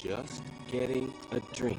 Just getting a drink.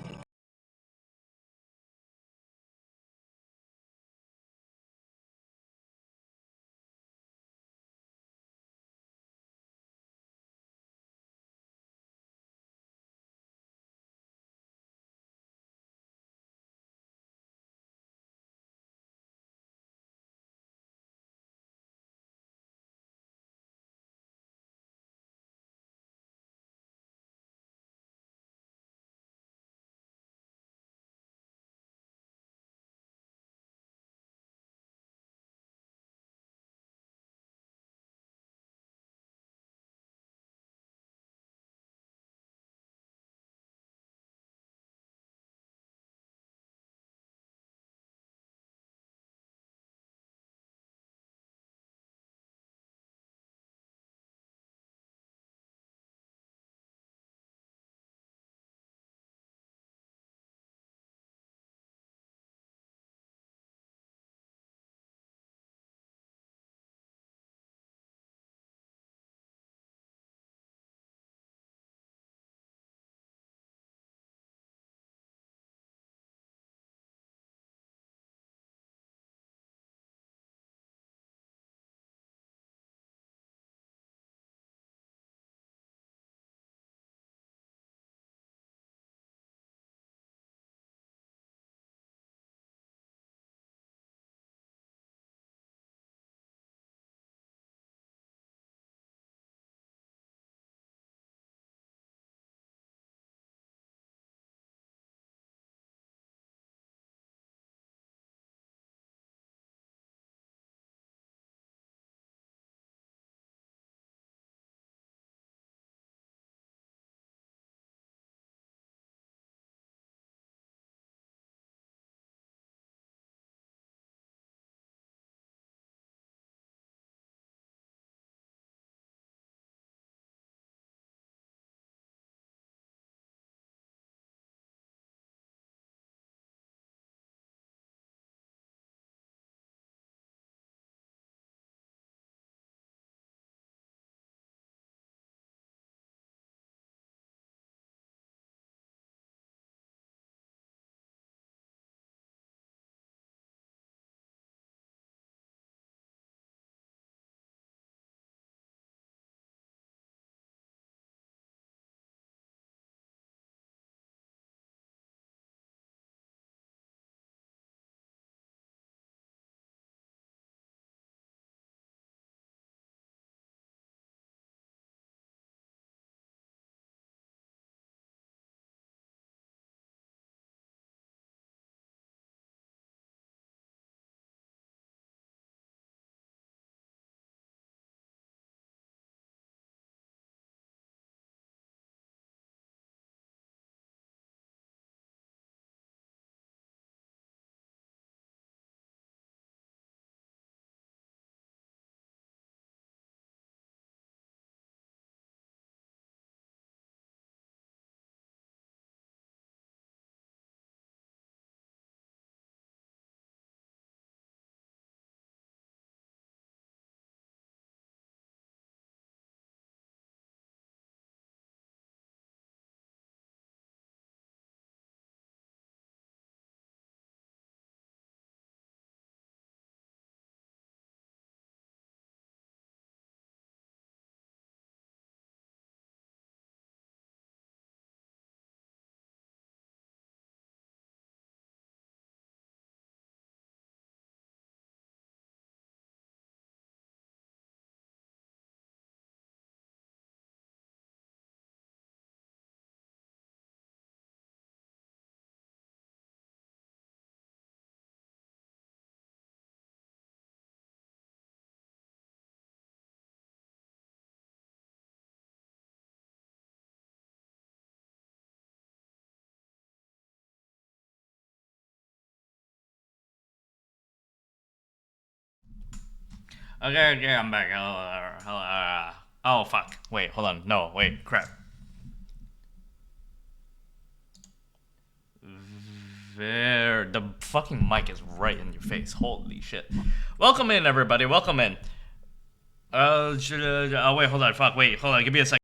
Okay, okay, I'm back. Oh, fuck. Wait, hold on. No, wait, crap. There, the fucking mic is right in your face. Holy shit. Welcome in, everybody. Welcome in. Oh, wait, hold on. Fuck, wait, hold on. Give me a second.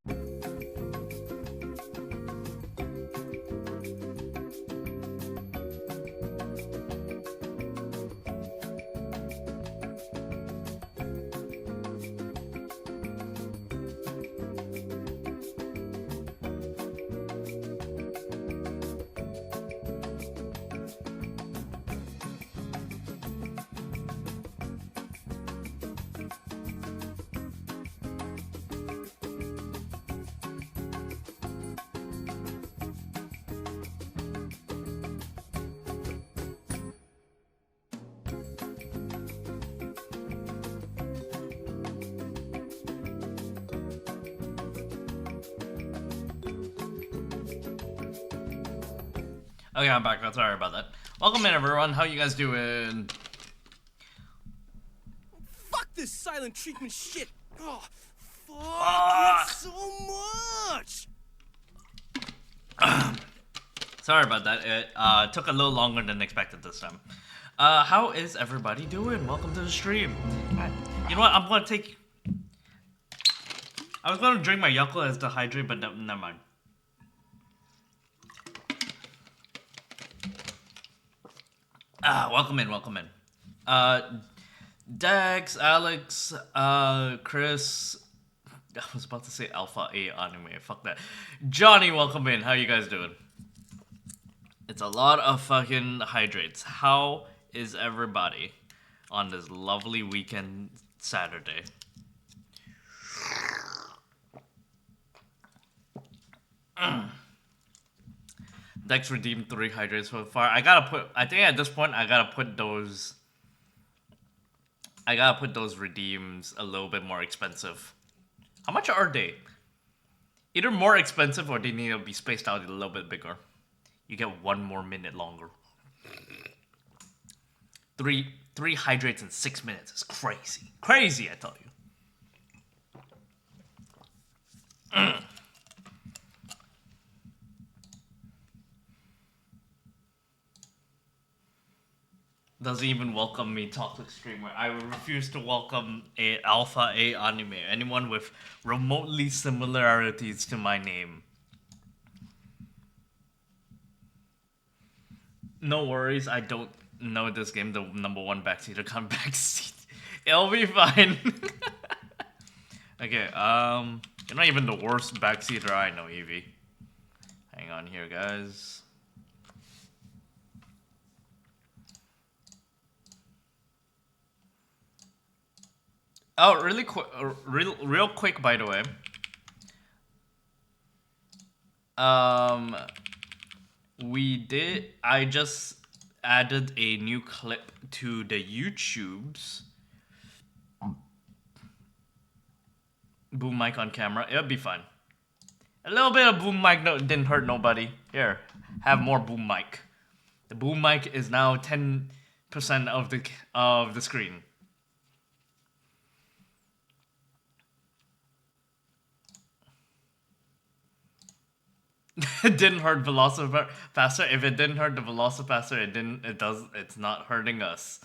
Okay, I'm back. Sorry about that. Welcome in, everyone. How you guys doing? Fuck this silent treatment shit. Oh, fuck it so much. Sorry about that. It took a little longer than expected this time. How is everybody doing? Welcome to the stream. You know what? I'm gonna take. I was gonna drink my Yakult as to hydrate, but never mind. Welcome in, welcome in. Dex, Alex, Chris. I was about to say Alpha A anime. Fuck that. Johnny, welcome in. How you guys doing? It's a lot of fucking hydrates. How is everybody on this lovely weekend Saturday? Dex redeemed 3 hydrates so far. I think at this point I gotta put those redeems a little bit more expensive. How much are they? Either more expensive or they need to be spaced out a little bit bigger. You get 1 more minute longer. 3 hydrates in 6 minutes is crazy. Crazy, I tell you. Doesn't even welcome me, toxic streamer. I will refuse to welcome a Alpha A anime. Anyone with remotely similarities to my name. No worries, I don't know this game. The number 1 backseater come backseat. It'll be fine. Okay, you're not even the worst backseater I know, Evie. Hang on here, guys. Oh, really quick, real quick, by the way. I just added a new clip to the YouTubes. Boom mic on camera. It'll be fun. A little bit of boom mic didn't hurt nobody. Here, have more boom mic. The boom mic is now 10% of the screen. It didn't hurt Velocipaster. If it didn't hurt the Velocipaster, it's not hurting us.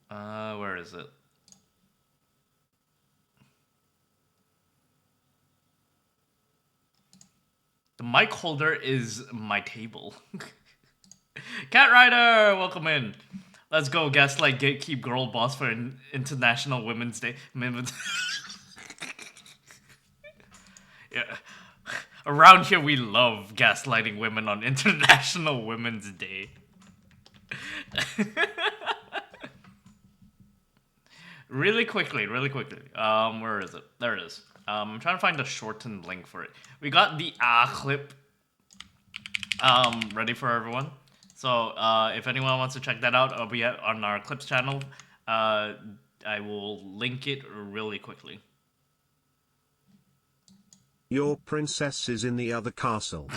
Where is it? The mic holder is my table. Cat Rider, welcome in. Let's go gaslight gatekeep girl boss for International Women's Day. Yeah. Around here we love gaslighting women on International Women's Day. Really quickly. Where is it? There it is. I'm trying to find the shortened link for it. We got the clip ready for everyone. So if anyone wants to check that out, it'll be on our clips channel. I will link it really quickly. Your princess is in the other castle.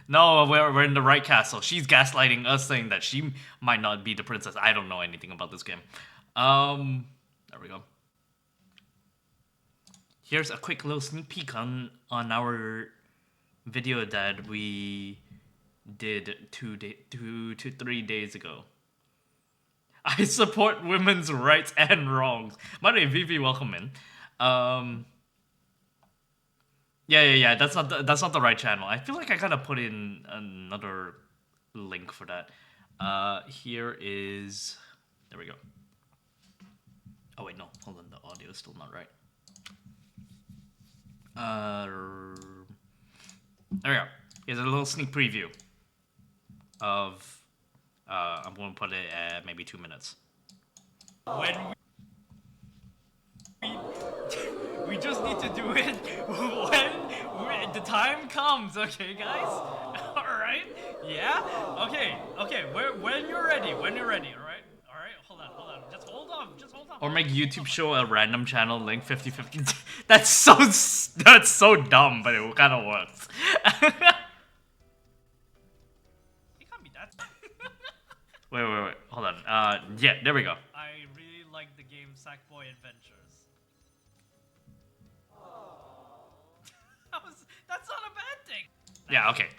No, we're in the right castle. She's gaslighting us, saying that she might not be the princess. I don't know anything about this game. There we go. Here's a quick little sneak peek on our video that we did 2 to 3 days ago. I support women's rights and wrongs. By the way, Vivi, welcome in. Yeah. That's not the right channel. I feel like I gotta put in another link for that. Here is. There we go. Oh wait, no, hold on. The audio is still not right. There we go. Here's a little sneak preview of. I'm gonna put it at maybe 2 minutes. When we just need to do it when the time comes, okay, guys? Alright? Yeah? Okay, when you're ready, all right? Alright, hold on. Just hold on. Or make YouTube show a random channel link 50/50. That's so dumb, but it kind of works. It can't be that. wait, hold on. Yeah, there we go. I really like the game Sackboy Adventures. That's not a bad thing. Yeah, okay.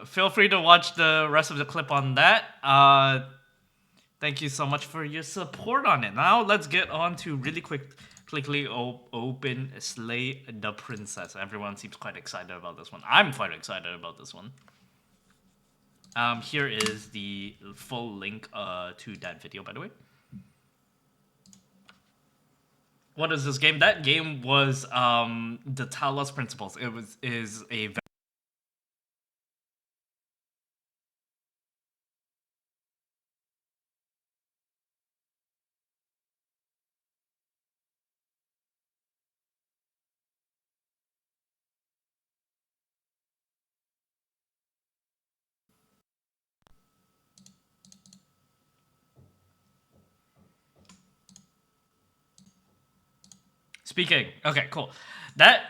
Feel free to watch the rest of the clip on that. Thank you so much for your support on it. Now let's get on to really quickly open Slay the Princess. Everyone seems quite excited about this one. I'm quite excited about this one. Here is the full link to that video, by the way. What is this game? That game was the Talos Principles. Is a Speaking. Okay, cool. That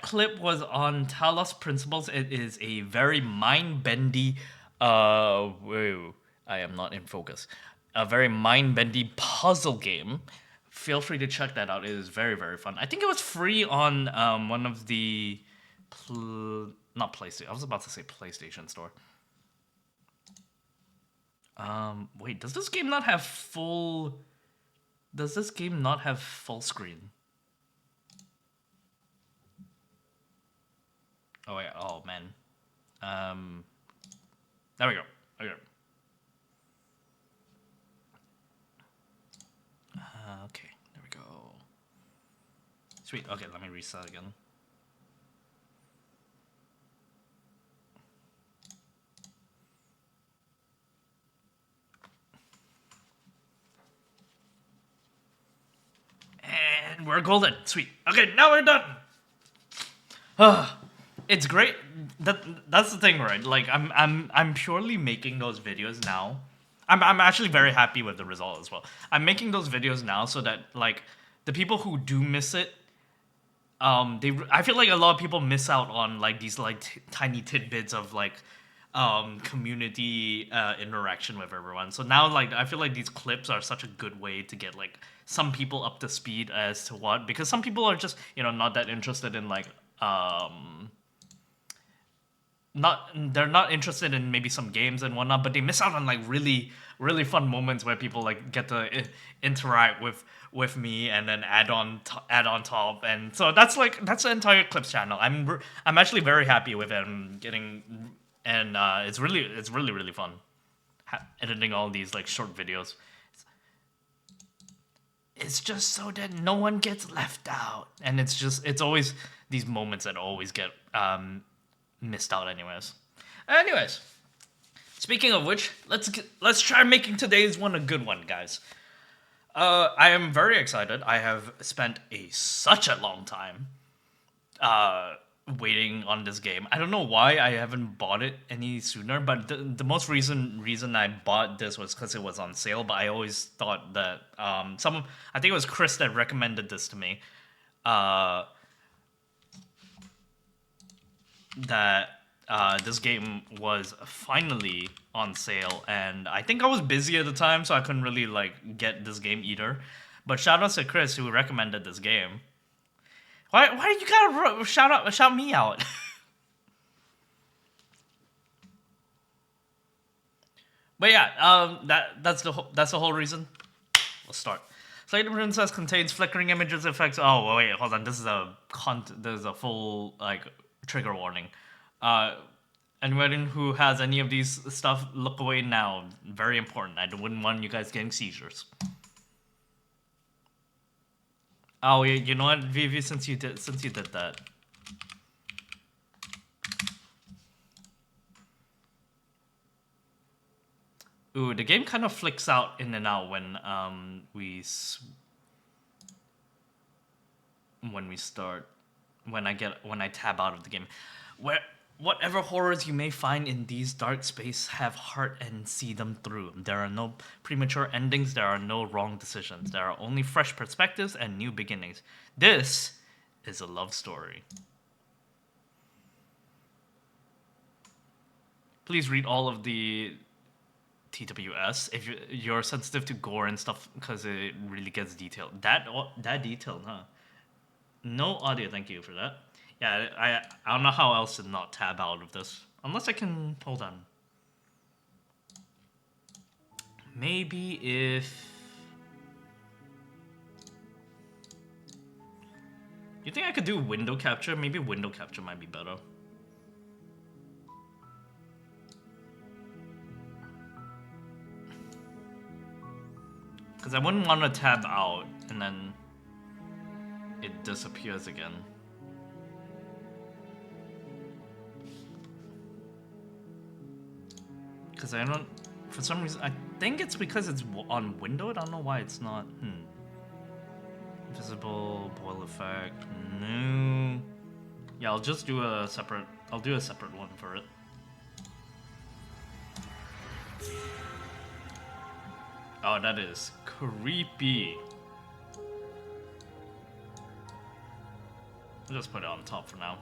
clip was on Talos Principles. It is a very mind-bendy whoa, I am not in focus. A very mind-bendy puzzle game. Feel free to check that out. It is very, very fun. I think it was free on one of the not PlayStation. I was about to say PlayStation Store. Wait, does this game not have full screen? Oh yeah. Oh man. There we go. Okay. Okay. There we go. Sweet. Okay. Let me reset again. And we're golden. Sweet. Okay. Now we're done. It's great. That's the thing, right? Like I'm purely making those videos now. I'm actually very happy with the result as well. I'm making those videos now so that like the people who do miss it, I feel like a lot of people miss out on like these like tiny tidbits of like community interaction with everyone. So now like I feel like these clips are such a good way to get like some people up to speed as to what, because some people are just, you know, not that interested in like they're not interested in maybe some games and whatnot, but they miss out on like really fun moments where people like get to interact with me and then add on top, and so that's the entire clips channel. I'm actually very happy with it and getting, and it's really fun editing all these like short videos. It's just so that no one gets left out, and it's always these moments that always get missed out anyways. Speaking of which, let's try making today's one a good one, guys. I am very excited. I have spent such a long time waiting on this game. I don't know why I haven't bought it any sooner, but the most reason I bought this was because it was on sale. But I always thought that I think it was Chris that recommended this to me. That this game was finally on sale, and I think I was busy at the time, so I couldn't really like get this game either. But shout out to Chris who recommended this game. Why you gotta shout me out? But yeah, that's the whole reason. Let's start. Slay the Princess contains flickering images, effects. Oh wait, hold on. This is a full like trigger warning. Anyone who has any of these stuff, look away now. Very important. I wouldn't want you guys getting seizures. Oh, you know what, Vivi? Since you did that. Ooh, the game kind of flicks out in and out when we start. When I tab out of the game. Whatever horrors you may find in these dark spaces have heart and see them through. There are no premature endings, there are no wrong decisions. There are only fresh perspectives and new beginnings. This is a love story. Please read all of the TWS if you're sensitive to gore and stuff, because it really gets detailed. That detailed, huh? No audio, thank you for that. Yeah, I don't know how else to not tab out of this. Unless I can... Hold on. Maybe if... You think I could do window capture? Maybe window capture might be better. Because I wouldn't want to tab out and then it disappears again. Because I don't, for some reason, I think it's because it's on window. I don't know why it's not. Visible, boil effect, no. Yeah, I'll just do a separate, I'll do a separate one for it. Oh, that is creepy. I'll just put it on top for now.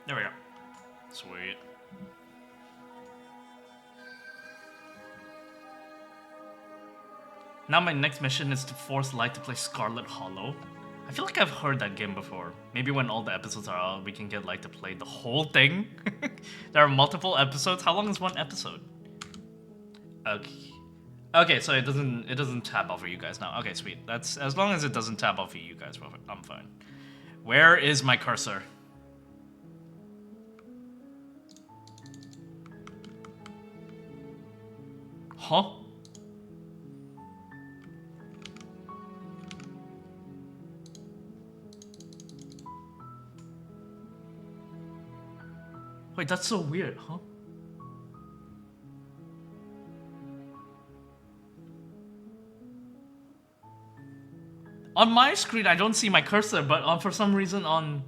There we go. Sweet. Now my next mission is to force Light to play Scarlet Hollow. I feel like I've heard that game before. Maybe when all the episodes are out, we can get Light to play the whole thing. There are multiple episodes. How long is one episode? Okay. Okay, so it doesn't tab out for you guys now. Okay, sweet. That's as long as it doesn't tab out for you guys, I'm fine. Where is my cursor? Huh? Wait, that's so weird, huh? On my screen, I don't see my cursor, but for some reason on...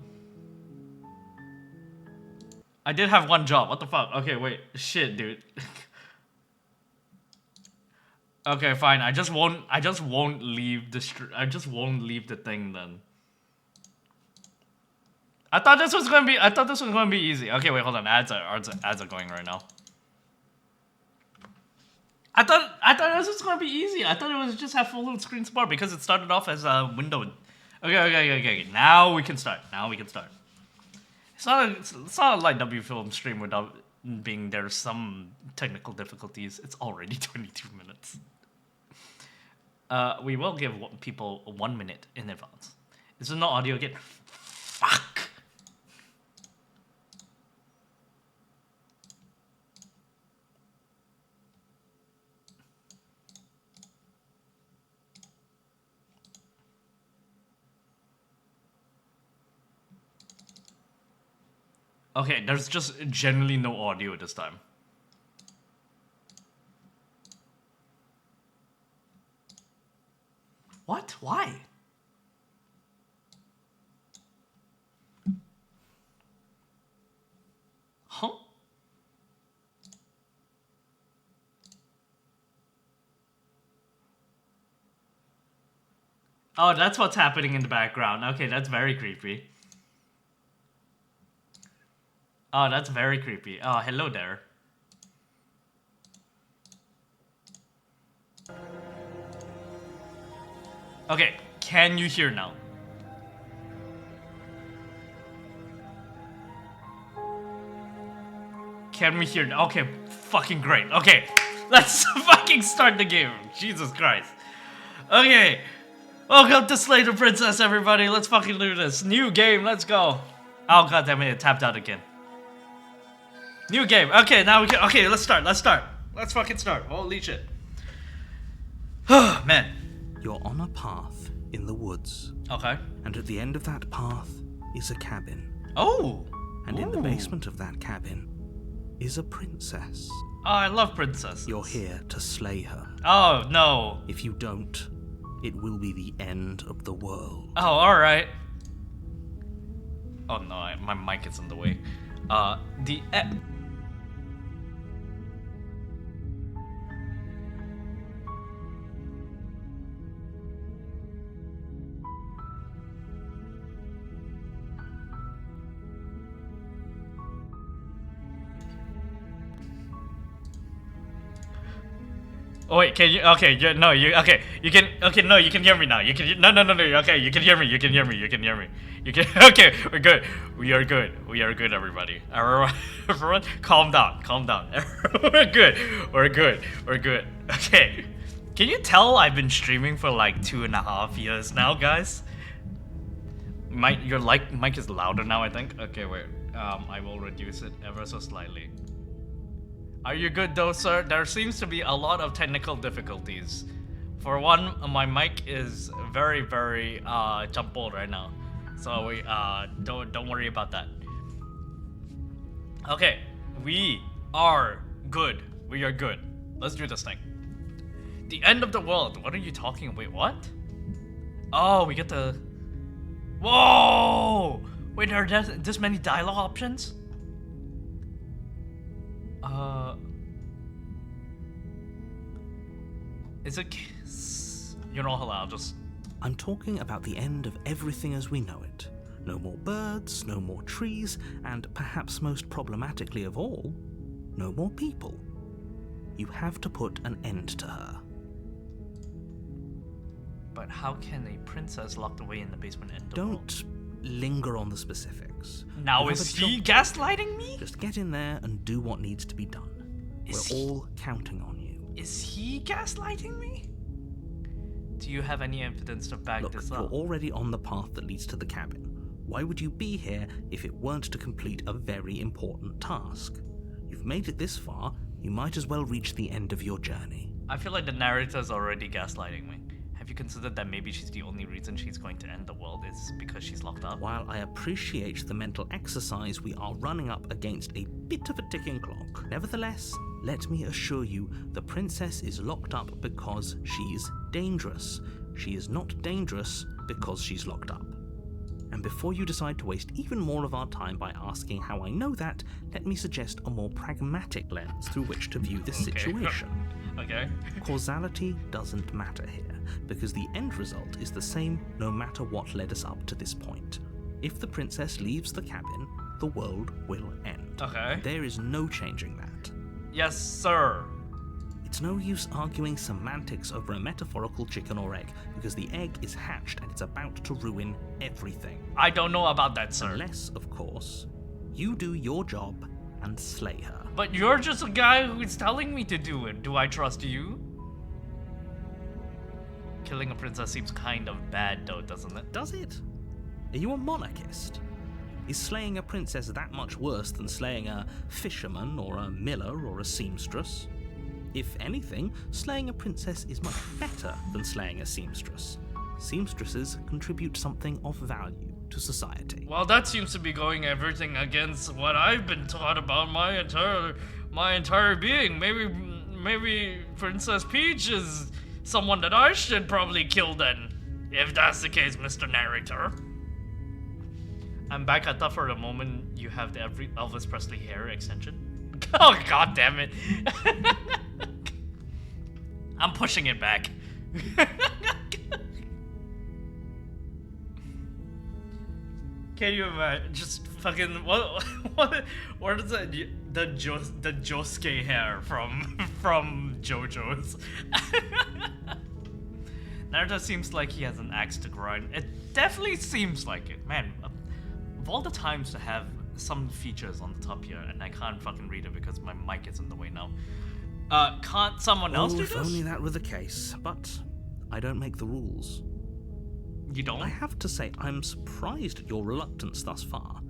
I did have one job. What the fuck? Okay, wait. Shit, dude. Okay, fine. I just won't leave the thing then. I thought this was gonna be easy. Okay, wait, hold on. Ads are going right now. I thought this was gonna be easy. I thought it was just have full screen support because it started off as a window. Okay. Now we can start. It's not a light W film stream without being there's some technical difficulties. It's already 22 minutes. We will give people 1 minute in advance. Is there no audio again? Fuck. Okay, there's just generally no audio this time. What? Why? Huh? Oh, that's what's happening in the background. Okay, that's very creepy. Oh, that's very creepy. Oh, hello there. Okay, can you hear now? Can we hear now? Okay, fucking great. Okay, let's fucking start the game. Jesus Christ. Okay, welcome to Slater Princess, everybody. Let's fucking do this. New game, let's go. Oh, god damn it, it tapped out again. New game. Okay, now we can. Okay, let's start. Let's fucking start. Holy shit. Man. You're on a path in the woods, Okay. and at the end of that path is a cabin. Oh. And in the Ooh. basement of that cabin is a princess. Oh, I love princesses. You're here to slay her. Oh, no. If you don't, it will be the end of the world. Oh, alright. Oh no, my mic is in the way. Oh wait, can you? Okay, no, you okay? You can. Okay, no, you can hear me now. You can. No. Okay, you can hear me. You can hear me. You can hear me. You can. Okay, we're good. We are good. We are good, everybody. Everyone, calm down. Calm down. We're good. We're good. We're good. Okay. Can you tell I've been streaming for like 2.5 years now, guys? Your mic is louder now, I think. Okay, wait. I will reduce it ever so slightly. Are you good though, sir? There seems to be a lot of technical difficulties. For one, my mic is very, very jumbled right now, so we don't worry about that. Okay, we are good. We are good. Let's do this thing. The end of the world. What are you talking about? Wait, what? Oh, we get the. Whoa! Wait, there are this many dialogue options? Is it? You know, hello, I'll just. I'm talking about the end of everything as we know it. No more birds, no more trees, and perhaps most problematically of all, no more people. You have to put an end to her. But how can a princess locked away in the basement end the world? Don't linger on the specifics. Now You have is a he job. gaslighting me? Just get in there and do what needs to be done. Is We're he- all counting on you. Is he gaslighting me? Do you have any evidence to back Look, this you're up? already on the path that leads to the cabin. Why would you be here if it weren't to complete a very important task? You've made it this far, you might as well reach the end of your journey. I feel like the narrator's already gaslighting me. Have you considered that maybe she's the only reason she's going to end the world is because she's locked up? While I appreciate the mental exercise, we are running up against a bit of a ticking clock. Nevertheless, let me assure you, the princess is locked up because she's dangerous. She is not dangerous because she's locked up. And before you decide to waste even more of our time by asking how I know that, let me suggest a more pragmatic lens through which to view this situation. Okay. Causality doesn't matter here, because the end result is the same no matter what led us up to this point. If the princess leaves the cabin, the world will end. Okay. There is no changing that. Yes, sir. It's no use arguing semantics over a metaphorical chicken or egg, because the egg is hatched and it's about to ruin everything. I don't know about that, sir. Unless, of course, you do your job and slay her. But you're just a guy who's telling me to do it. Do I trust you? Killing a princess seems kind of bad though, doesn't it? Does it? Are you a monarchist? Is slaying a princess that much worse than slaying a fisherman or a miller or a seamstress? If anything, slaying a princess is much better than slaying a seamstress. Seamstresses contribute something of value to society. Well, that seems to be going everything against what I've been taught about my entire being. Maybe Princess Peach is someone that I should probably kill then. If that's the case, Mr. Narrator. I'm back. I thought for a moment you have the Elvis Presley hair extension. Oh, god damn it. I'm pushing it back. Can you imagine? Just fucking what is that? The Josuke hair from JoJo's. Naruto seems like he has an axe to grind. It definitely seems like it, man. Of all the times to have some features on the top here, and I can't fucking read it because my mic is in the way now. Can't someone else do if this? only that were the case, but I don't make the rules. You don't? I have to say, I'm surprised at your reluctance thus far.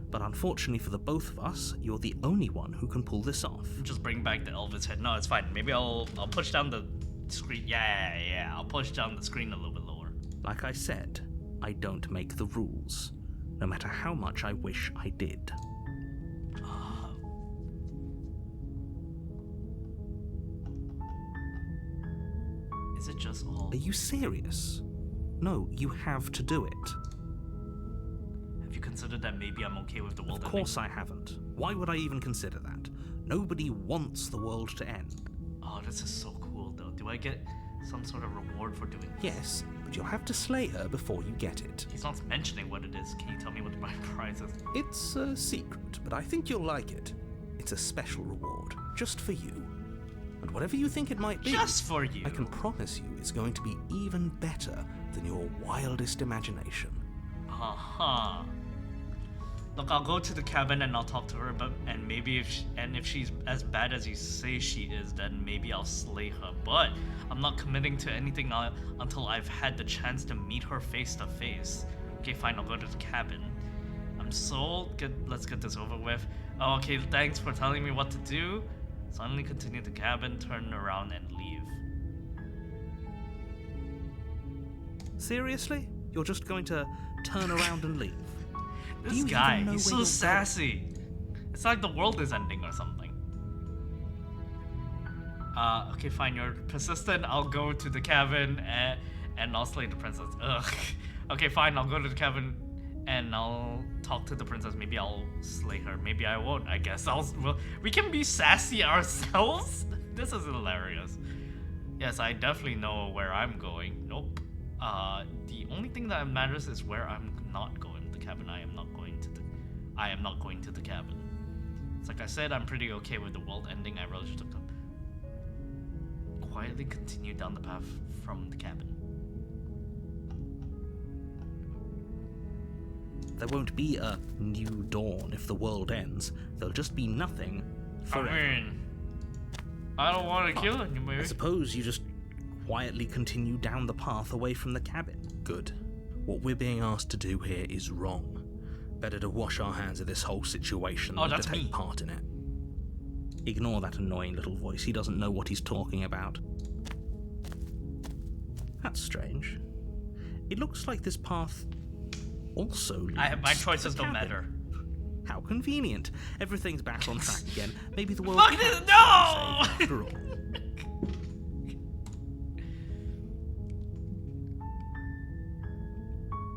But unfortunately for the both of us, you're the only one who can pull this off. Just bring back the Elvis head. No, it's fine. Maybe I'll push down the screen. Yeah. I'll push down the screen a little bit lower. Like I said, I don't make the rules, no matter how much I wish I did. Is it just all? Are you serious? No, you have to do it. Have you considered that maybe I'm okay with the world Of course I haven't. Why would I even consider that? Nobody wants the world to end. Oh, this is so cool though. Do I get some sort of reward for doing this? Yes, but you'll have to slay her before you get it. He's not mentioning what it is. Can you tell me what my prize is? It's a secret, but I think you'll like it. It's a special reward, just for you. And whatever you think it might be, Just for you. I can promise you it's going to be even better than your wildest imagination. Uh-huh. Look, I'll go to the cabin and I'll talk to her, and maybe if she's as bad as you say she is, then maybe I'll slay her. But I'm not committing to anything until I've had the chance to meet her face to face. Okay, fine, I'll go to the cabin. I'm sold. Good, let's get this over with. Oh, okay, thanks for telling me what to do. Suddenly continue the cabin, turn around and leave. Seriously? You're just going to turn around and leave? This guy, he's so sassy. It's like the world is ending or something. Okay, fine, you're persistent. I'll go to the cabin and I'll slay the princess. Ugh. Okay, fine, I'll go to the cabin and I'll talk to the princess. Maybe I'll slay her. Maybe I won't, I guess. We can be sassy ourselves? This is hilarious. Yes, I definitely know where I'm going. Nope. The only thing that matters is where I'm not going. The cabin. I am not going to the cabin. It's like I said, I'm pretty okay with the world ending. I really should quietly continue down the path from the cabin. There won't be a new dawn if the world ends. There'll just be nothing forever. I mean, I don't want to kill anybody. I suppose you just quietly continue down the path away from the cabin. Good. What we're being asked to do here is wrong. Better to wash our hands of this whole situation than to take part in it. Ignore that annoying little voice. He doesn't know what he's talking about. That's strange. It looks like this path also leads my choices to the don't cabin. matter. How convenient. Everything's back on track again. Maybe the world Fuck can this! be No! saved after all.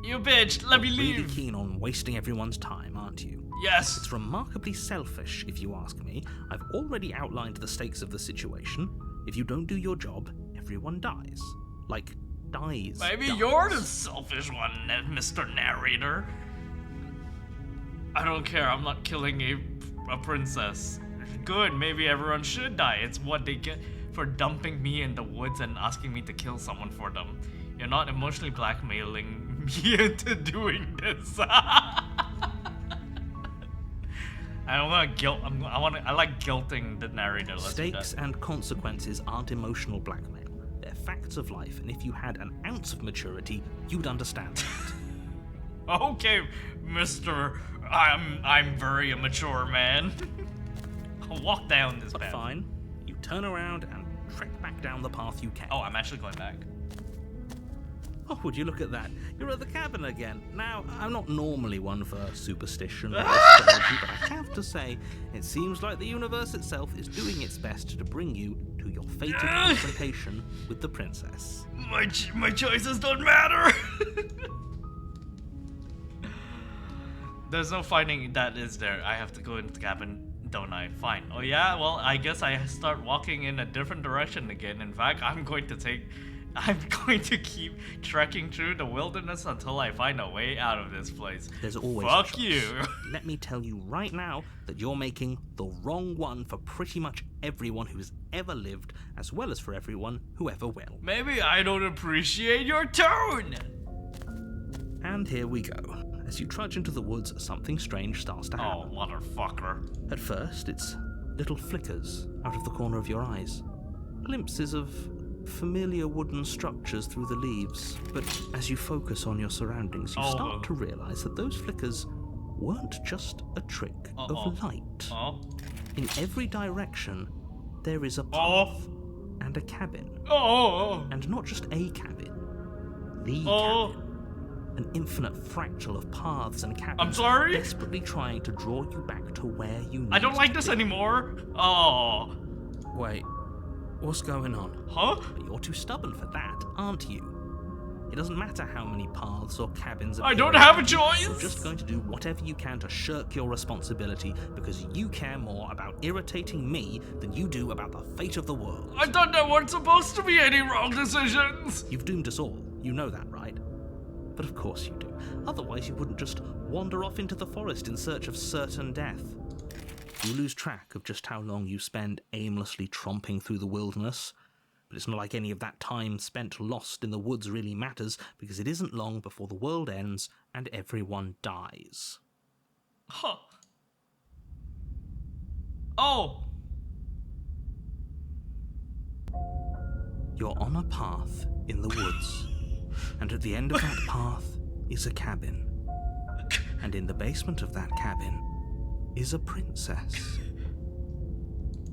You bitch, let me Really leave. keen on wasting everyone's time, aren't you? Yes. It's remarkably selfish, if you ask me. I've already outlined the stakes of the situation. If you don't do your job, everyone dies. Like, dies. Maybe dies. you're the selfish one, Mr. Narrator. I don't care. I'm not killing a princess. Good. Maybe everyone should die. It's what they get for dumping me in the woods and asking me to kill someone for them. You're not emotionally blackmailing me into doing this. I like guilting the narrator. Let's do Stakes that. and consequences aren't emotional blackmail. They're facts of life, and if you had an ounce of maturity, you'd understand that. Okay, Mr. I'm very immature, man. I'll walk down this But path. fine. You turn around and trek back down the path you came. Oh, I'm actually going back. Oh, would you look at that? You're at the cabin again. Now, I'm not normally one for superstition or astrology, but I have to say, it seems like the universe itself is doing its best to bring you to your fated confrontation with the princess. My choices don't matter. There's no finding that, is there? I have to go into the cabin, don't I? Fine. Oh yeah, well, I guess I start walking in a different direction again. In fact, I'm going to keep trekking through the wilderness until I find a way out of this place. There's always Fuck a choice. you. Let me tell you right now that you're making the wrong one for pretty much everyone who's ever lived, as well as for everyone who ever will. Maybe I don't appreciate your tone. And here we go. As you trudge into the woods, something strange starts to happen. Oh, motherfucker. At first, it's little flickers out of the corner of your eyes. Glimpses of familiar wooden structures through the leaves. But as you focus on your surroundings, you start to realize that those flickers weren't just a trick of light. In every direction, there is a path and a cabin. Oh. And not just a cabin, the Oh. cabin. An infinite fractal of paths and cabins I'm sorry? desperately trying to draw you back to where you need I don't like to this be. anymore. Oh. Wait, what's going on? Huh? But you're too stubborn for that, aren't you? It doesn't matter how many paths or cabins I appear don't have a around you. choice. You're just going to do whatever you can to shirk your responsibility because you care more about irritating me than you do about the fate of the world. I thought there weren't supposed to be any wrong decisions. You've doomed us all. You know that, right? But of course you do. Otherwise you wouldn't just wander off into the forest in search of certain death. You lose track of just how long you spend aimlessly tromping through the wilderness. But it's not like any of that time spent lost in the woods really matters, because it isn't long before the world ends and everyone dies. Huh. Oh. You're on a path in the woods, and at the end of that path is a cabin. And in the basement of that cabin is a princess.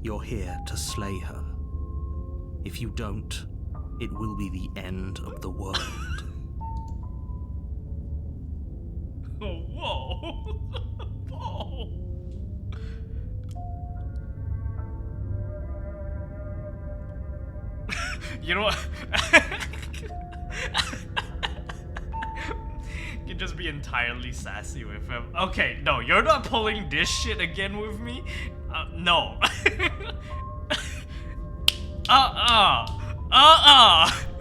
You're here to slay her. If you don't, it will be the end of the world. Oh, whoa. Whoa. You know what? You can just be entirely sassy with him. Okay, no, you're not pulling this shit again with me. No.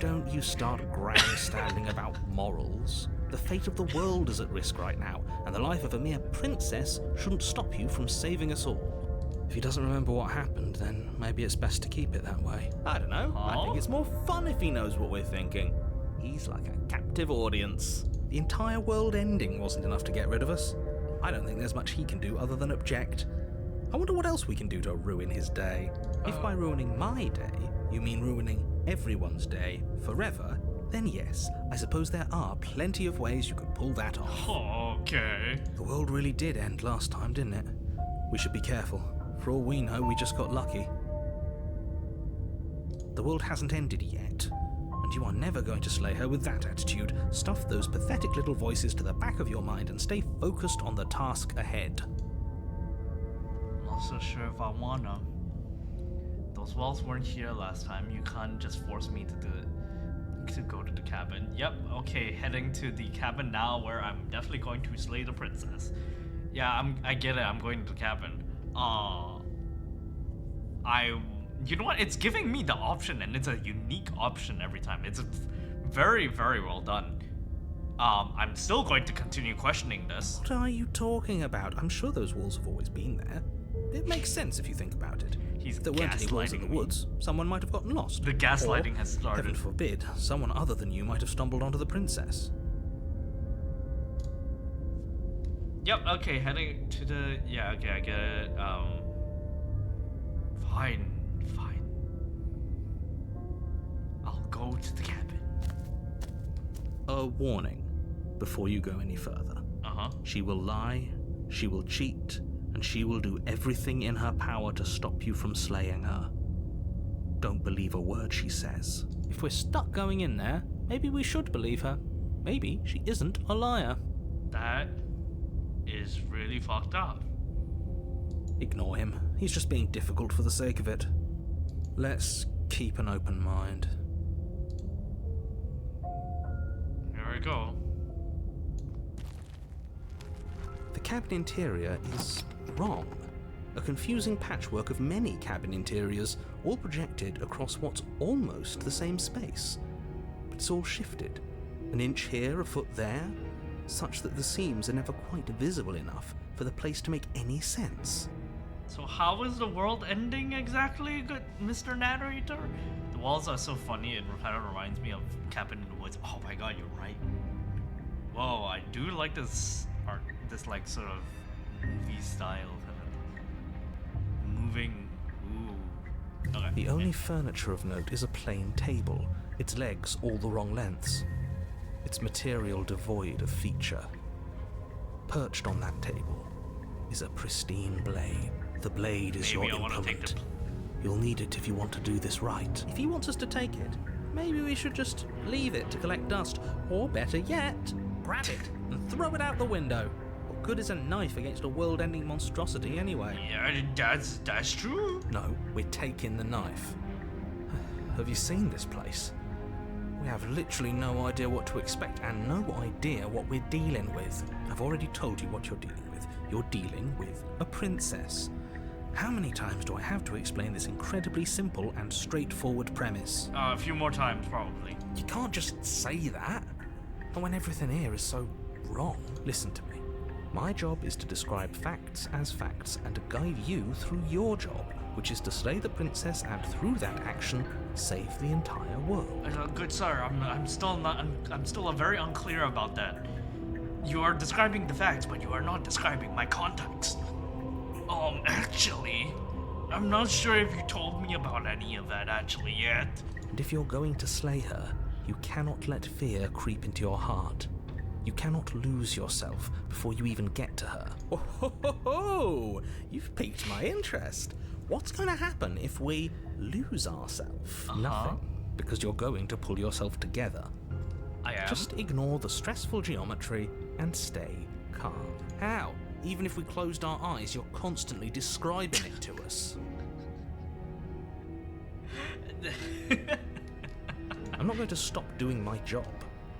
Don't you start grandstanding about morals. The fate of the world is at risk right now, and the life of a mere princess shouldn't stop you from saving us all. If he doesn't remember what happened, then maybe it's best to keep it that way. I don't know. I think it's more fun if he knows what we're thinking. He's like a captive audience. The entire world ending wasn't enough to get rid of us. I don't think there's much he can do other than object. I wonder what else we can do to ruin his day. If by ruining my day, you mean ruining everyone's day forever, then yes, I suppose there are plenty of ways you could pull that off. Okay. The world really did end last time, didn't it? We should be careful. For all we know, we just got lucky. The world hasn't ended yet, and you are never going to slay her with that attitude. Stuff those pathetic little voices to the back of your mind and stay focused on the task ahead. Not so sure if I wanna. Those walls weren't here last time. You can't just force me to do it. To go to the cabin. Yep, okay, heading to the cabin now where I'm definitely going to slay the princess. Yeah, I get it, I'm going to the cabin. You know what? It's giving me the option, and it's a unique option every time. It's very, very well done. I'm still going to continue questioning this. What are you talking about? I'm sure those walls have always been there. It makes sense if you think about it. He's If there weren't any walls in gaslighting the me. woods, someone might have gotten lost. The gaslighting Or, has started. heaven forbid, someone other than you might have stumbled onto the princess. Yep, okay, heading to the... Yeah, okay, I get it. Fine. I'll go to the cabin. A warning before you go any further. Uh-huh. She will lie, she will cheat, and she will do everything in her power to stop you from slaying her. Don't believe a word she says. If we're stuck going in there, maybe we should believe her. Maybe she isn't a liar. That is really fucked up. Ignore him. He's just being difficult for the sake of it. Let's keep an open mind. Here we go. The cabin interior is wrong. A confusing patchwork of many cabin interiors, all projected across what's almost the same space. But it's all shifted. An inch here, a foot there, such that the seams are never quite visible enough for the place to make any sense. So how is the world ending exactly, good Mr. Narrator? The walls are so funny, it kind of reminds me of Cabin in the Woods. Oh my god, you're right. Whoa, I do like this art, this like sort of movie style kind of moving. Ooh. Okay. The only furniture of note is a plain table, its legs all the wrong lengths, its material devoid of feature. Perched on that table is a pristine blade. The blade is Maybe your I want to take implement. You'll need it if you want to do this right. If he wants us to take it, maybe we should just leave it to collect dust. Or better yet, grab it and throw it out the window. What good is a knife against a world-ending monstrosity anyway? Yeah, that's true. No, we're taking the knife. Have you seen this place? We have literally no idea what to expect and no idea what we're dealing with. I've already told you what you're dealing with. You're dealing with a princess. How many times do I have to explain this incredibly simple and straightforward premise? A few more times, probably. You can't just say that. And when everything here is so wrong. Listen to me. My job is to describe facts as facts and to guide you through your job, which is to slay the princess and through that action, save the entire world. Good sir, I'm still very unclear about that. You are describing the facts, but you are not describing my context. Actually, I'm not sure if you told me about any of that actually yet. And if you're going to slay her, you cannot let fear creep into your heart. You cannot lose yourself before you even get to her. Oh, ho, ho, ho. You've piqued my interest. What's going to happen if we lose ourselves? Nothing, because you're going to pull yourself together. I am. Just ignore the stressful geometry and stay calm. How? Even if we closed our eyes, you're constantly describing it to us. I'm not going to stop doing my job,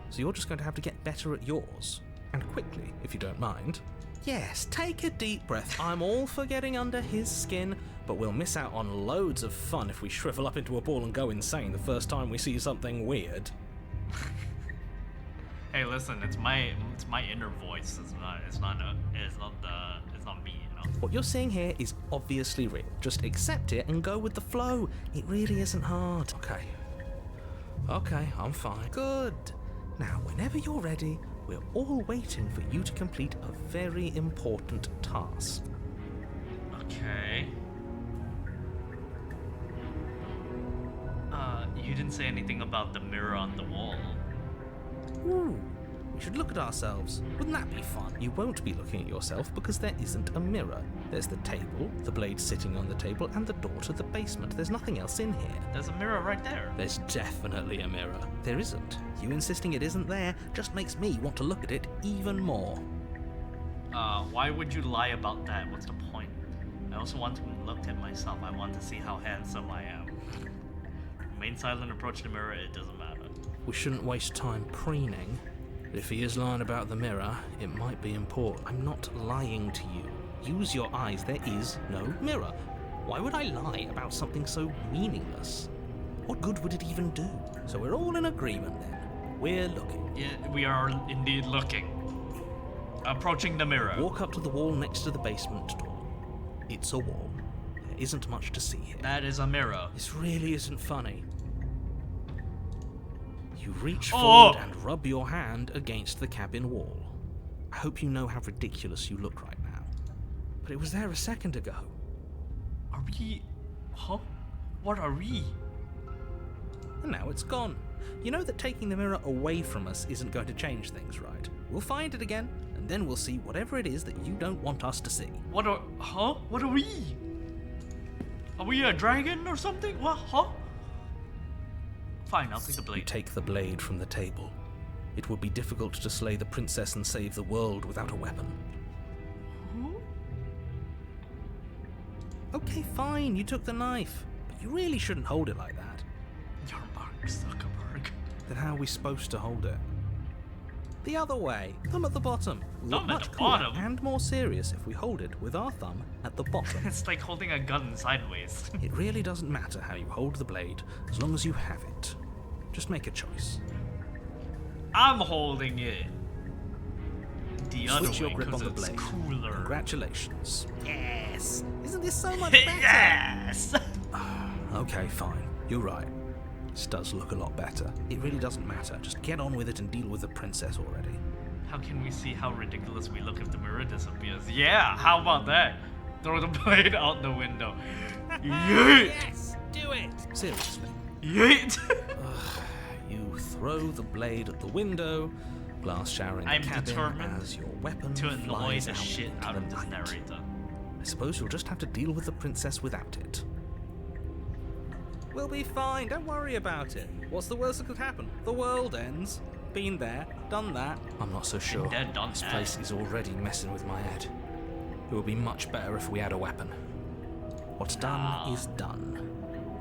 so you're just going to have to get better at yours. And quickly, if you don't mind. Yes, take a deep breath. I'm all for getting under his skin, but we'll miss out on loads of fun if we shrivel up into a ball and go insane the first time we see something weird. Hey, listen, it's my inner voice. It's not me, you know. What you're seeing here is obviously real. Just accept it and go with the flow. It really isn't hard. Okay, I'm fine. Good. Now, whenever you're ready, we're all waiting for you to complete a very important task. Okay. You didn't say anything about the mirror on the wall. Ooh, we should look at ourselves. Wouldn't that be fun? You won't be looking at yourself because there isn't a mirror. There's the table, the blade sitting on the table, and the door to the basement. There's nothing else in here. There's a mirror right there. There's definitely a mirror. There isn't. You insisting it isn't there just makes me want to look at it even more. Why would you lie about that? What's the point? I also want to look at myself. I want to see how handsome I am. Remain silent, approach the mirror, it doesn't matter. We shouldn't waste time preening. But if he is lying about the mirror, it might be important. I'm not lying to you. Use your eyes. There is no mirror. Why would I lie about something so meaningless? What good would it even do? So we're all in agreement then. We're looking. Yeah, we are indeed looking. Approaching the mirror. Walk up to the wall next to the basement door. It's a wall. There isn't much to see here. That is a mirror. This really isn't funny. You reach forward and rub your hand against the cabin wall. I hope you know how ridiculous you look right now. But it was there a second ago. Are we... Huh? What are we? And now it's gone. You know that taking the mirror away from us isn't going to change things, right? We'll find it again, and then we'll see whatever it is that you don't want us to see. What are... Huh? What are we? Are we a dragon or something? What? Huh? Fine, I'll take the You blade. take the blade from the table. It would be difficult to slay the princess and save the world without a weapon. Okay, fine, you took the knife. But you really shouldn't hold it like that. You're Mark Zuckerberg. Then how are we supposed to hold it? The other way. Thumb at the bottom. Look Thumb at much the cooler bottom? and more serious if we hold it with our thumb at the bottom. It's like holding a gun sideways. It really doesn't matter how you hold the blade, as long as you have it. Just make a choice. I'm holding it the other Switch way your grip on because the it's blade. cooler. Congratulations. Yes! Isn't this so much better? Yes! Okay, fine. You're right. This does look a lot better. It really doesn't matter. Just get on with it and deal with the princess already. How can we see how ridiculous we look if the mirror disappears? Yeah, how about that? Throw the blade out the window. Yeet! Yes! Do it! Seriously. Yeet! You throw the blade at the window, glass shower in the I'm cabin determined as your weapon to annoy flies the out shit into out the of this night. narrator. I suppose you'll just have to deal with the princess without it. We'll be fine, don't worry about it. What's the worst that could happen? The world ends. Been there, done that. I'm not so sure. Been there, done This that. place is already messing with my head. It would be much better if we had a weapon. What's done is done.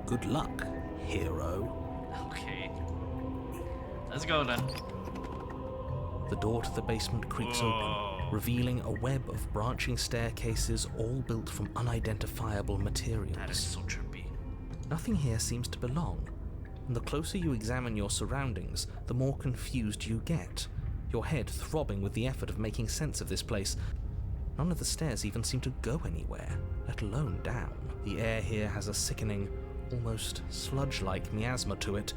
Good luck, hero. Okay. Let's go then. The door to the basement creaks open, revealing a web of branching staircases all built from unidentifiable materials. That is so trippy. Nothing here seems to belong, and the closer you examine your surroundings, the more confused you get, your head throbbing with the effort of making sense of this place. None of the stairs even seem to go anywhere, let alone down. The air here has a sickening, almost sludge-like miasma to it,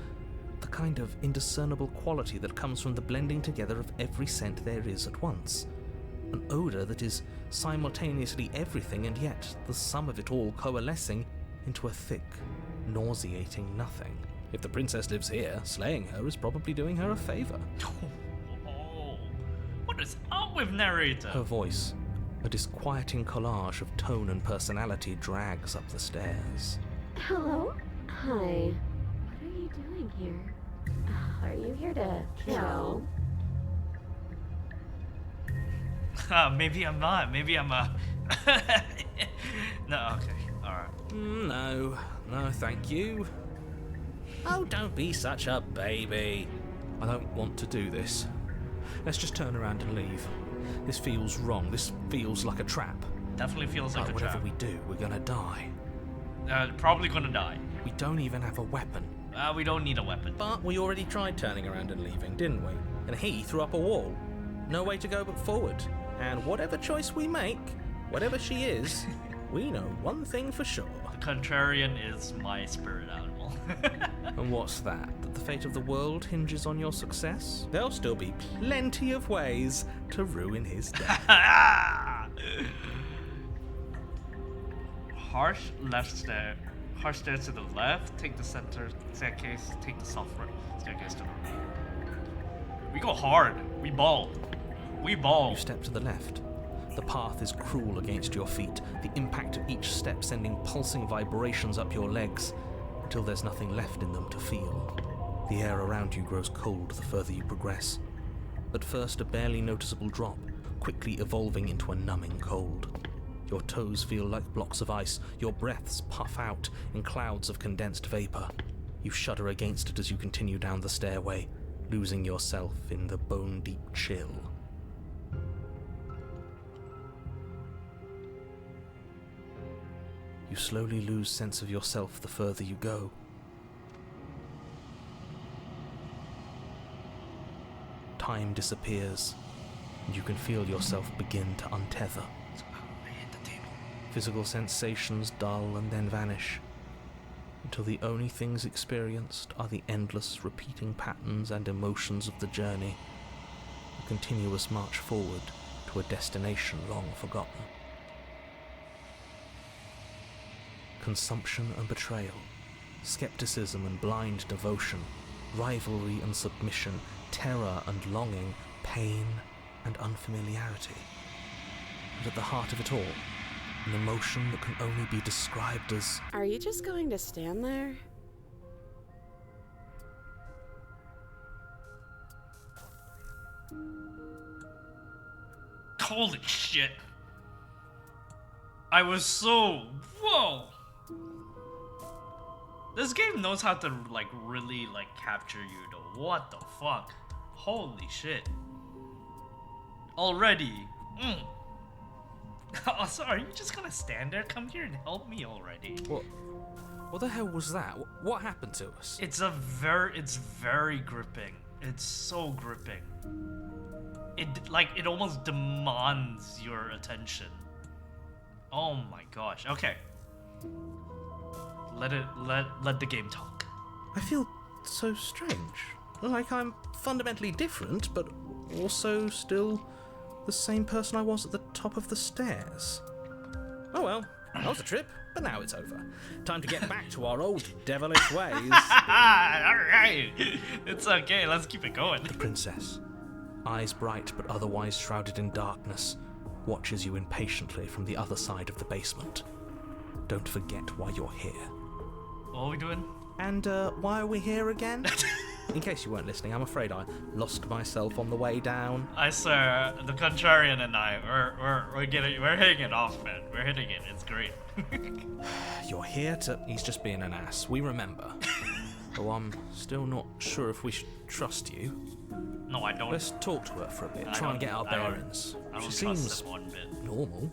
the kind of indiscernible quality that comes from the blending together of every scent there is at once. An odour that is simultaneously everything and yet the sum of it all coalescing into a thick, nauseating nothing. If the princess lives here, slaying her is probably doing her a favour. Oh, what is up with narrator? Her voice, a disquieting collage of tone and personality, drags up the stairs. Hello? Hi. What are you doing here? Are you here to kill? Maybe I'm not. Maybe I'm a. No, okay, alright. No, thank you. Oh, don't be such a baby. I don't want to do this. Let's just turn around and leave. This feels wrong. This feels like a trap. Definitely feels like a Whatever trap. we do, we're gonna die. Probably gonna die. We don't even have a weapon. We don't need a weapon. But we already tried turning around and leaving, didn't we? And he threw up a wall. No way to go but forward. And whatever choice we make, whatever she is, we know one thing for sure. The contrarian is my spirit animal. And what's that? That the fate of the world hinges on your success? There'll still be plenty of ways to ruin his day. Harsh left stair. Harsh stairs to the left. Take the center staircase. Take the software staircase to the right. We go hard. We ball. We ball. You step to the left. The path is cruel against your feet, the impact of each step sending pulsing vibrations up your legs, until there's nothing left in them to feel. The air around you grows cold the further you progress. At first a barely noticeable drop, quickly evolving into a numbing cold. Your toes feel like blocks of ice, your breaths puff out in clouds of condensed vapor. You shudder against it as you continue down the stairway, losing yourself in the bone-deep chill. You slowly lose sense of yourself the further you go. Time disappears, and you can feel yourself begin to untether. Physical sensations dull and then vanish, until the only things experienced are the endless repeating patterns and emotions of the journey, a continuous march forward to a destination long forgotten. Consumption and betrayal, skepticism and blind devotion, rivalry and submission, terror and longing, pain and unfamiliarity. And at the heart of it all, an emotion that can only be described as... Are you just going to stand there? Holy shit. I was so... Whoa! This game knows how to, like, really, like, capture you, though. What the fuck? Holy shit. Already. Oh, sorry, you're just gonna stand there? Come here and help me already. What the hell was that? What happened to us? It's very gripping. It's so gripping. It almost demands your attention. Oh my gosh. Okay. Let the game talk. I feel so strange. Like I'm fundamentally different, but also still the same person I was at the top of the stairs. Oh well, that was a trip, but now it's over. Time to get back to our old devilish ways. Alright. It's okay, let's keep it going. The princess, eyes bright but otherwise shrouded in darkness, watches you impatiently from the other side of the basement. Don't forget why you're here. What are we doing? And why are we here again? In case you weren't listening, I'm afraid I lost myself on the way down. I swear, the Contrarian and I, we're hitting it off, man. We're hitting it. It's great. You're here to... He's just being an ass. We remember. Though I'm still not sure if we should trust you. No, I don't. Let's talk to her for a bit. Try and get our bearings. I don't She trust seems it one bit. normal.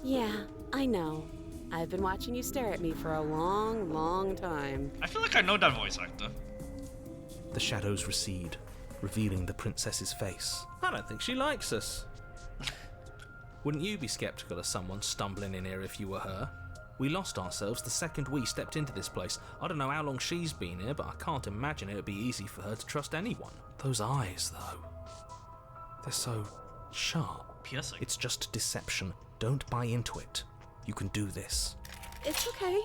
Yeah, I know. I've been watching you stare at me for a long, long time. I feel like I know that voice actor. The shadows recede, revealing the princess's face. I don't think she likes us. Wouldn't you be skeptical of someone stumbling in here if you were her? We lost ourselves the second we stepped into this place. I don't know how long she's been here, but I can't imagine it would be easy for her to trust anyone. Those eyes, though. They're so sharp. Piercing. It's just deception. Don't buy into it. You can do this. It's okay.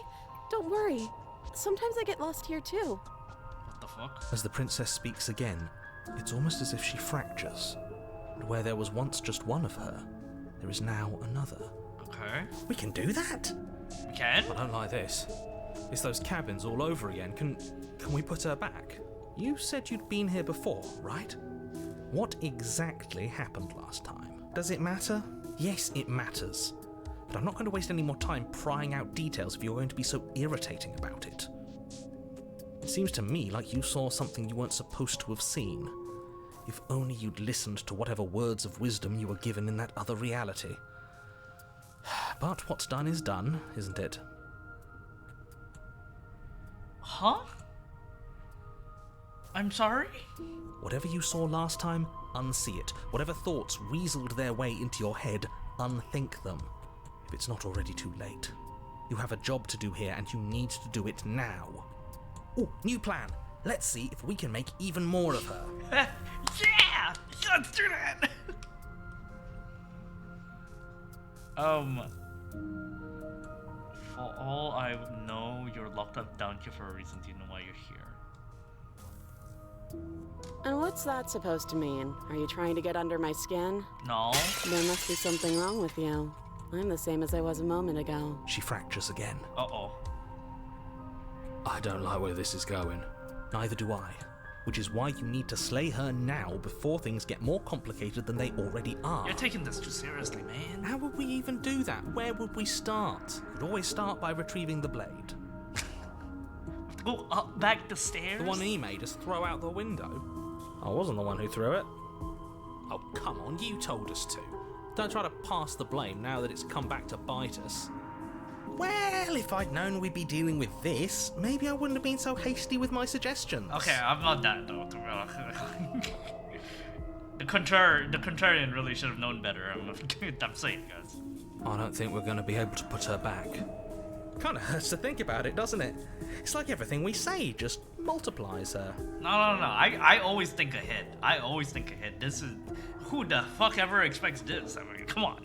Don't worry. Sometimes I get lost here too. What the fuck? As the princess speaks again, it's almost as if she fractures. And where there was once just one of her, there is now another. Okay. We can do that? We can? I don't like this. It's those cabins all over again. Can we put her back? You said you'd been here before, right? What exactly happened last time? Does it matter? Yes, it matters. But I'm not going to waste any more time prying out details if you're going to be so irritating about it. It seems to me like you saw something you weren't supposed to have seen. If only you'd listened to whatever words of wisdom you were given in that other reality. But what's done is done, isn't it? Huh? I'm sorry? Whatever you saw last time, unsee it. Whatever thoughts weaseled their way into your head, unthink them. If it's not already too late. You have a job to do here, and you need to do it now. Ooh, new plan. Let's see if we can make even more of her. Yeah! Let's do that! For all I know, you're locked up down here for a reason. Do you know why you're here? And what's that supposed to mean? Are you trying to get under my skin? No. There must be something wrong with you. I'm the same as I was a moment ago. She fractures again. Uh-oh. I don't like where this is going. Neither do I. Which is why you need to slay her now before things get more complicated than they already are. You're taking this too seriously, man. How would we even do that? Where would we start? We'd always start by retrieving the blade. Go up back the stairs? The one he made us throw out the window. I wasn't the one who threw it. Oh, come on, you told us to. Don't try to pass the blame now that it's come back to bite us. Well, if I'd known we'd be dealing with this, maybe I wouldn't have been so hasty with my suggestions. Okay, I'm not that though, to be honest. The Contrarian really should have known better. I'm saying, guys. I don't think we're going to be able to put her back. Kind of hurts to think about it, doesn't it? It's like everything we say just multiplies her. No. I always think ahead. This is... Who the fuck ever expects this? I mean, come on.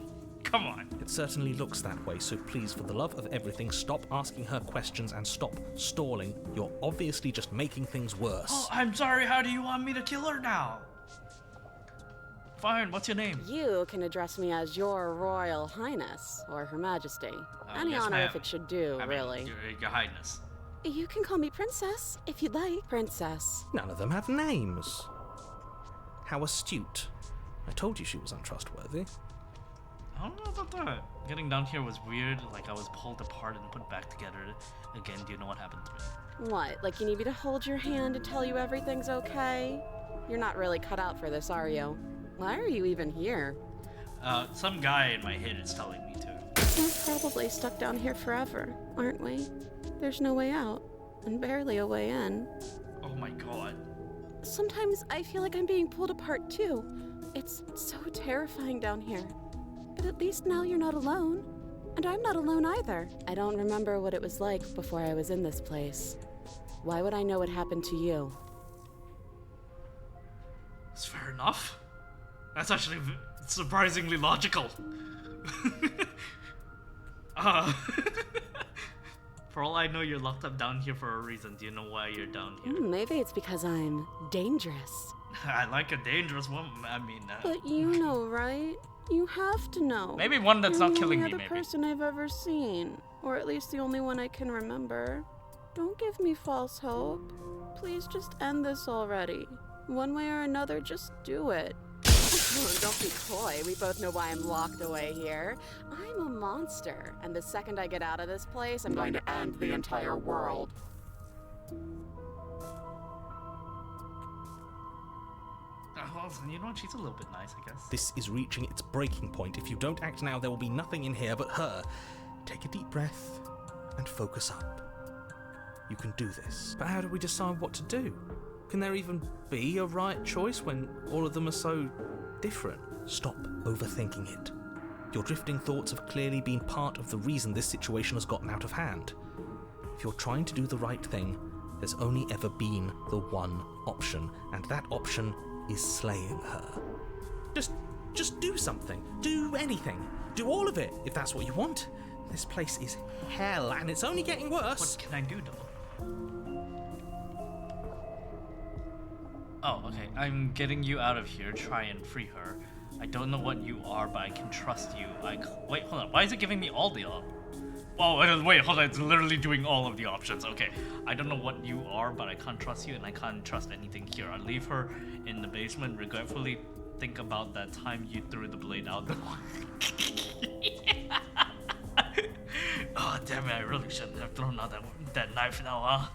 It certainly looks that way, so please, for the love of everything, stop asking her questions and stop stalling. You're obviously just making things worse. Oh, I'm sorry. How do you want me to kill her now? Fine, what's your name? You can address me as Your Royal Highness, or Her Majesty. Any yes, honor ma'am. if it should do, I mean, really. Your Highness. You can call me Princess, if you'd like. Princess. None of them have names. How astute. I told you she was untrustworthy. I don't know about that. Getting down here was weird, like I was pulled apart and put back together again. Do you know what happened to me? What, like you need me to hold your hand and tell you everything's okay? You're not really cut out for this, are you? Why are you even here? Some guy in my head is telling me to. We're probably stuck down here forever, aren't we? There's no way out, and barely a way in. Oh my god. Sometimes I feel like I'm being pulled apart too. It's so terrifying down here. But at least now you're not alone. And I'm not alone either. I don't remember what it was like before I was in this place. Why would I know what happened to you? That's fair enough. That's actually surprisingly logical. For all I know, you're locked up down here for a reason. Do you know why you're down here? Maybe it's because I'm dangerous. I like a dangerous woman. I mean, But you know, right? You have to know. maybe one that's You're not the killing only me, other maybe. person I've ever seen, or at least the only one I can remember. Don't give me false hope. Please just end this already. One way or another, just do it. Don't be coy. We both know why I'm locked away here. I'm a monster, and the second I get out of this place, I'm going to end the entire world. Well, you know what? She's a little bit nice, I guess. This is reaching its breaking point. If you don't act now, there will be nothing in here but her. Take a deep breath and focus up. You can do this. But how do we decide what to do? Can there even be a right choice when all of them are so different? Stop overthinking it. Your drifting thoughts have clearly been part of the reason this situation has gotten out of hand. If you're trying to do the right thing, there's only ever been the one option, and that option is slaying her. Just do something. Do anything. Do all of it, if that's what you want. This place is hell, and it's only getting worse. What can I do, though? Oh, okay. I'm getting you out of here. Try and free her. I don't know what you are, but I can trust you. Wait, hold on. Why is it giving me all the wait, hold on. It's literally doing all of the options. Okay. I don't know what you are, but I can't trust you, and I can't trust anything here. I'll leave her in the basement. Regretfully, think about that time you threw the blade out the Oh, damn it. I really shouldn't have thrown out that knife now, huh?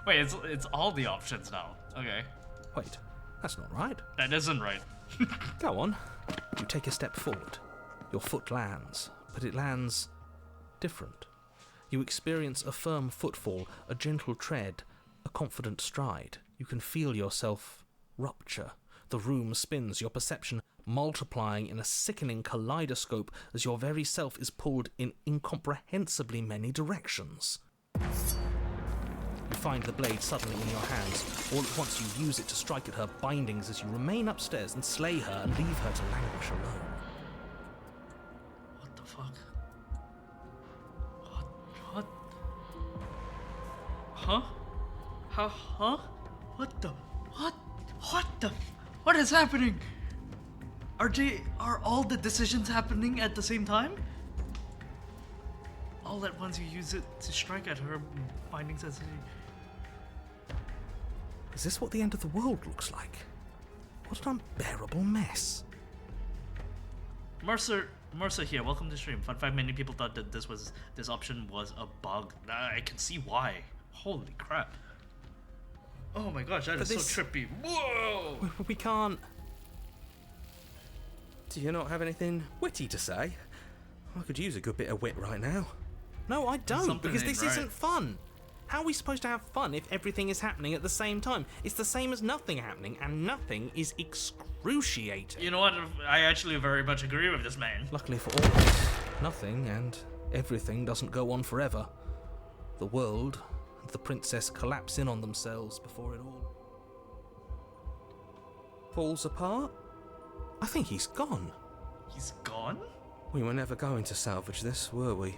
Wait, it's all the options now. Okay. Wait, that's not right. That isn't right. Go on. You take a step forward. Your foot lands, but it lands different. You experience a firm footfall, a gentle tread, a confident stride. You can feel yourself rupture. The room spins, your perception multiplying in a sickening kaleidoscope as your very self is pulled in incomprehensibly many directions. You find the blade suddenly in your hands. All at once you use it to strike at her bindings as you remain upstairs and slay her and leave her to languish alone. What the fuck? What? Huh? Huh? What the? What is happening? Are all the decisions happening at the same time? All at once you use it to strike at her bindings as Is this what the end of the world looks like? What an unbearable mess. Mercer here. Welcome to the stream. Fun fact: many people thought that this option was a bug. I can see why. Holy crap! Oh my gosh, that is so trippy. Whoa! We can't... Do you not have anything witty to say? I could use a good bit of wit right now. No, I don't, Something because ain't this right. isn't fun. How are we supposed to have fun if everything is happening at the same time? It's the same as nothing happening, and nothing is excruciating. You know what? I actually very much agree with this man. Luckily for all of us, nothing and everything doesn't go on forever. The world and the princess collapse in on themselves before it all falls apart. I think he's gone. He's gone? We were never going to salvage this, were we?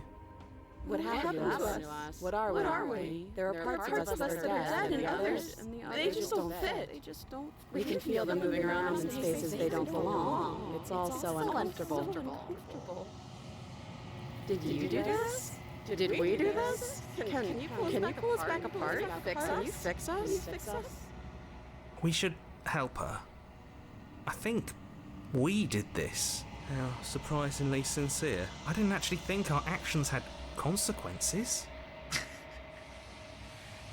What happened to us? What are we? There are parts of us that are dead, and others, they just don't fit. We can feel them moving around in spaces they don't belong. It's all so uncomfortable. Did you do this? Did we do this? Can you pull us back apart? Can you fix us? We should help her. I think we did this. How surprisingly sincere. I didn't actually think our actions had consequences.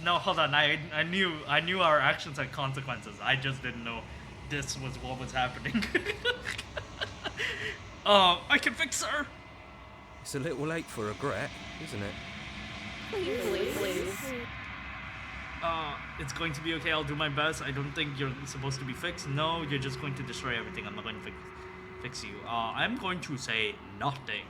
No, hold on. I knew our actions had consequences. I just didn't know this was what was happening. I can fix her. It's a little late for regret, isn't it? Please. It's going to be okay. I'll do my best. I don't think you're supposed to be fixed. No, you're just going to destroy everything. I'm not going to fix you. I'm going to say nothing.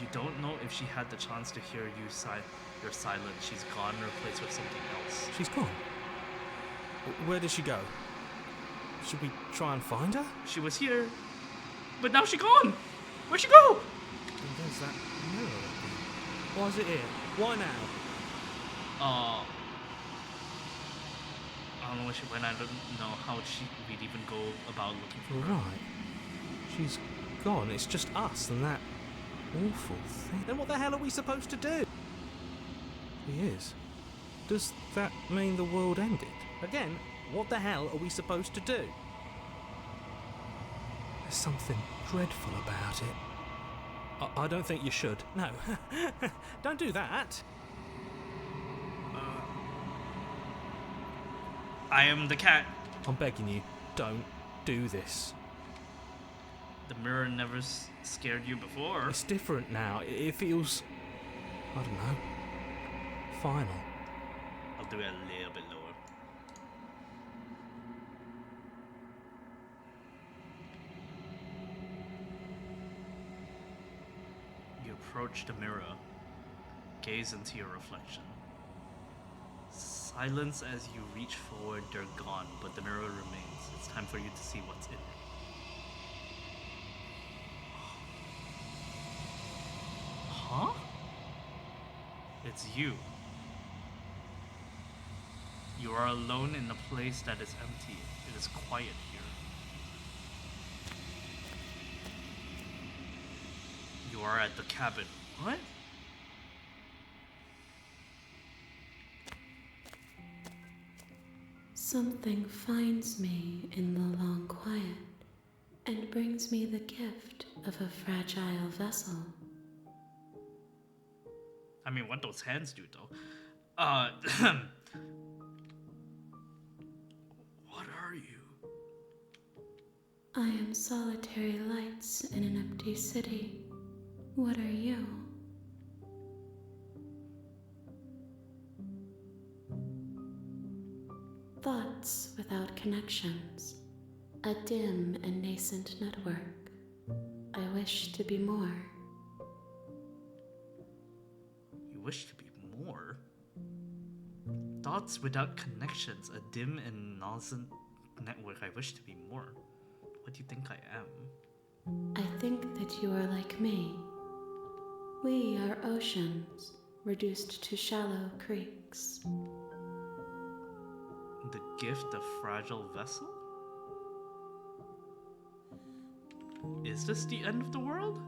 You don't know if she had the chance to hear your silence. She's gone, replaced with something else. She's gone. Where did she go? Should we try and find her? She was here, but now she gone. Where'd she go? And there's that mirror again. Why is it here? Why now? I don't know where she went. I don't know how we'd even go about looking for her. Right. She's gone. It's just us and that awful thing. Then what the hell are we supposed to do? He is. Does that mean the world ended? Again, what the hell are we supposed to do? There's something dreadful about it. I don't think you should. No. Don't do that. I am the cat. I'm begging you, don't do this. The mirror never scared you before. It's different now. It feels, I don't know, final. I'll do it a little bit lower. You approach the mirror. Gaze into your reflection. Silence as you reach forward, they're gone, but the mirror remains. It's time for you to see what's in it. Huh? It's you. You are alone in a place that is empty. It is quiet here. You are at the cabin. What? Something finds me in the long quiet and brings me the gift of a fragile vessel. I mean, what those hands do, though. What are you? I am solitary lights in an empty city. What are you? Thoughts without connections. A dim and nascent network. I wish to be more. You wish to be more? Thoughts without connections, a dim and nascent network. I wish to be more. What do you think I am? I think that you are like me. We are oceans, reduced to shallow creeks. The gift of fragile vessel? Is this the end of the world?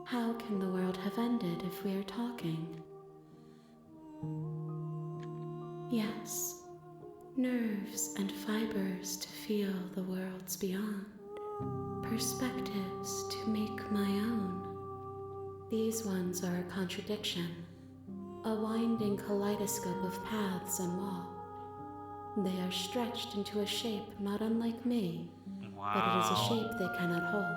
How can the world have ended if we are talking? Yes, nerves and fibers to feel the worlds beyond, perspectives to make my own. These ones are a contradiction, a winding kaleidoscope of paths and walls. They are stretched into a shape not unlike me, but it is a shape they cannot hold.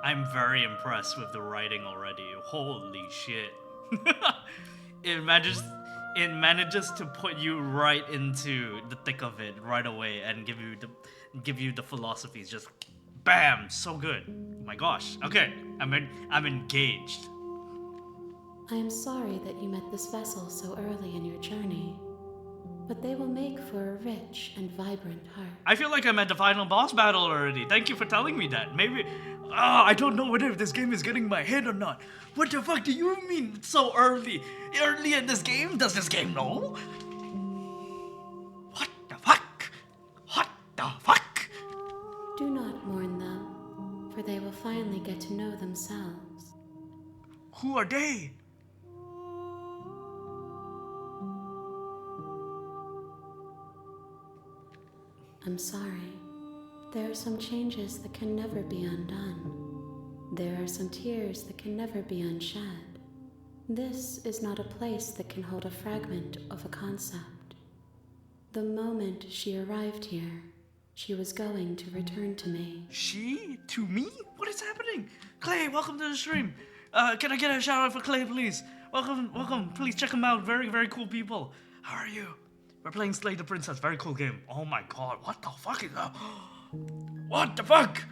I'm very impressed with the writing already. Holy shit. It manages to put you right into the thick of it right away and give you the philosophies. Just bam, so good. Oh my gosh. Okay, I'm engaged. I am sorry that you met this vessel so early in your journey, but they will make for a rich and vibrant heart. I feel like I'm at the final boss battle already. Thank you for telling me that. Maybe... I don't know whether this game is getting my head or not. What the fuck do you mean it's so early? Early in this game? Does this game know? What the fuck? What the fuck? Do not mourn them, for they will finally get to know themselves. Who are they? I'm sorry. There are some changes that can never be undone. There are some tears that can never be unshed. This is not a place that can hold a fragment of a concept. The moment she arrived here, she was going to return to me. She? To me? What is happening? Clay, welcome to the stream. Can I get a shout out for Clay, please? Welcome. Please check him out. Very, very cool people. How are you? We're playing Slay the Princess. Very cool game. Oh my god, what the fuck is that? What the fuck?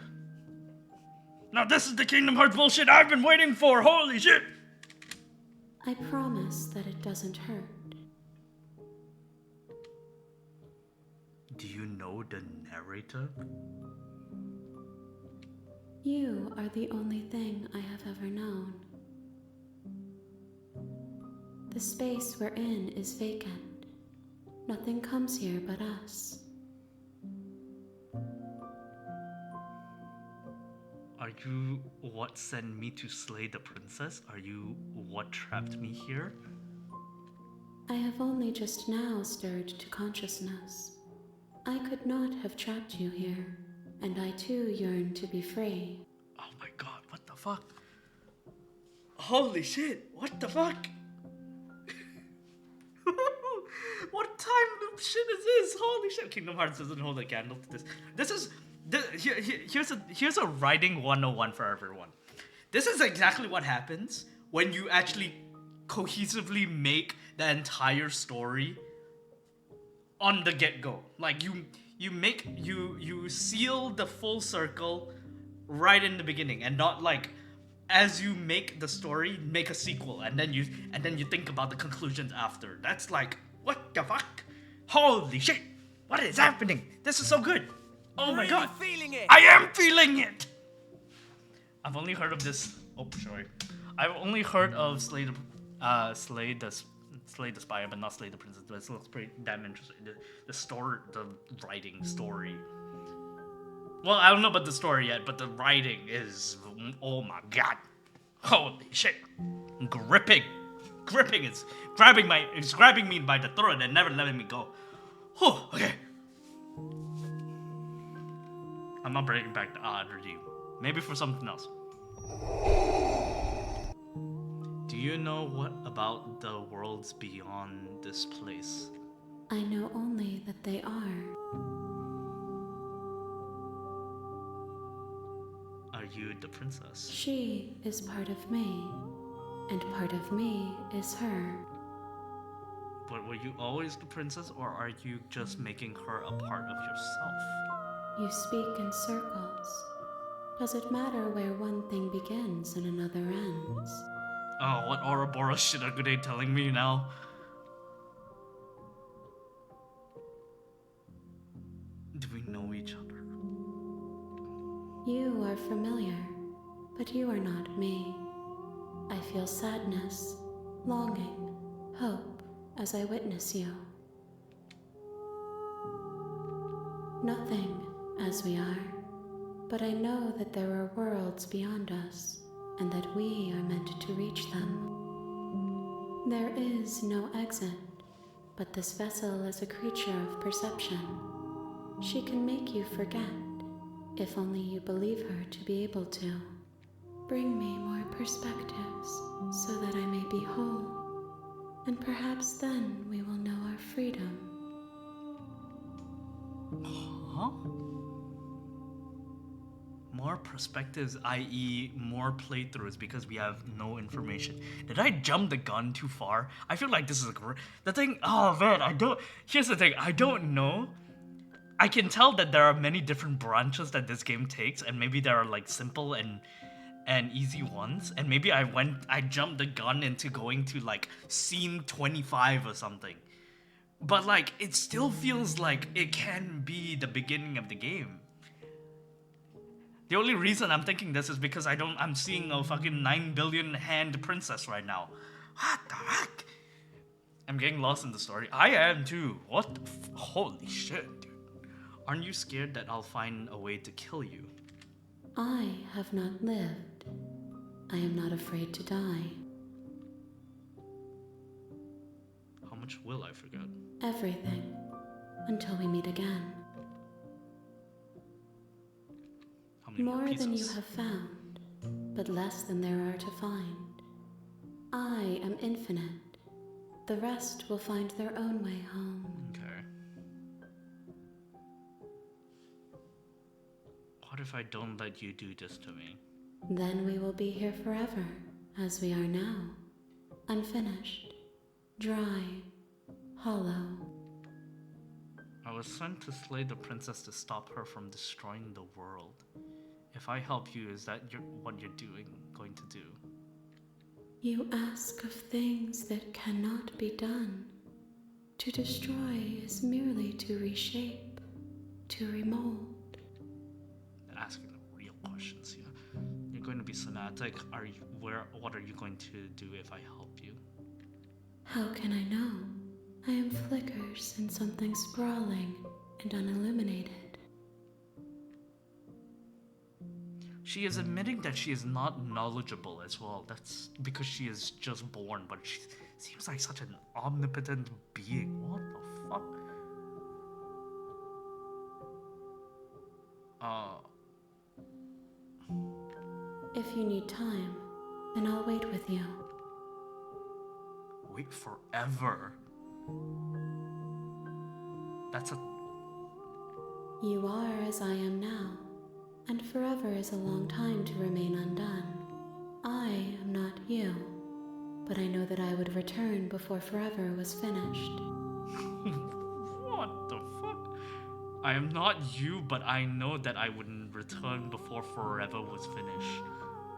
Now this is the Kingdom Hearts bullshit I've been waiting for. Holy shit. I promise that it doesn't hurt. Do you know the narrator? You are the only thing I have ever known. The space we're in is vacant. Nothing comes here but us. Are you what sent me to slay the princess? Are you what trapped me here? I have only just now stirred to consciousness. I could not have trapped you here, and I too yearn to be free. Oh my god, what the fuck? Holy shit, what the fuck? What time loop shit is this? Holy shit, Kingdom Hearts doesn't hold a candle to this. Here's a writing 101 for everyone. This is exactly what happens when you actually cohesively make the entire story on the get-go. Like you seal the full circle right in the beginning, and not like as you make the story, make a sequel, and then you think about the conclusions after. That's like, what the fuck? Holy shit! What is happening? This is so good. Oh my god! Feeling it. I am feeling it. I've only heard of this. Oh, sorry. I've only heard of Slay the Spire, but not Slay the Princess. This looks pretty damn interesting. The writing story. Well, I don't know about the story yet, but the writing is, oh my god, holy shit, gripping. It's grabbing me by the throat and never letting me go. Whew, okay. I'm not bringing back the energy. Maybe for something else. Do you know what about the worlds beyond this place? I know only that they are. Are you the princess? She is part of me, and part of me is her. But were you always the princess, or are you just making her a part of yourself? You speak in circles. Does it matter where one thing begins and another ends? Oh, what Ouroboros shit are they telling me now? Do we know each other? You are familiar, but you are not me. I feel sadness, longing, hope as I witness you. Nothing as we are, but I know that there are worlds beyond us, and that we are meant to reach them. There is no exit, but this vessel is a creature of perception. She can make you forget, if only you believe her to be able to. Bring me more perspectives, so that I may be whole, and perhaps then we will know our freedom. Huh? More perspectives, i.e. more playthroughs, because we have no information. Did I jump the gun too far? I feel like this is the thing. Oh man, here's the thing, I don't know. I can tell that there are many different branches that this game takes, and maybe there are like simple and easy ones, and maybe I jumped the gun into going to like scene 25 or something. But like, it still feels like it can be the beginning of the game. The only reason I'm thinking this is because I'm seeing a fucking 9 billion hand princess right now. What the heck? I'm getting lost in the story. I am too. What the holy shit, dude. Aren't you scared that I'll find a way to kill you? I have not lived. I am not afraid to die. How much will I forget? Everything, until we meet again. How many More than you pieces? have found, but less than there are to find. I am infinite. The rest will find their own way home. Okay. What if I don't let you do this to me? Then we will be here forever, as we are now. Unfinished, dry, hollow. I was sent to slay the princess to stop her from destroying the world. If I help you, is that what you're going to do? You ask of things that cannot be done. To destroy is merely to reshape. to remold. Asking the real questions here. You're going to be somatic. What are you going to do if I help you? How can I know? I am flickers in something sprawling and unilluminated. She is admitting that she is not knowledgeable as well. That's because she is just born, but she seems like such an omnipotent being. What the fuck? If you need time, then I'll wait with you. Wait forever? That's a... You are as I am now, and forever is a long time to remain undone. I am not you, but I know that I would return before forever was finished. What the fuck? I am not you, but I know that I wouldn't return before forever was finished.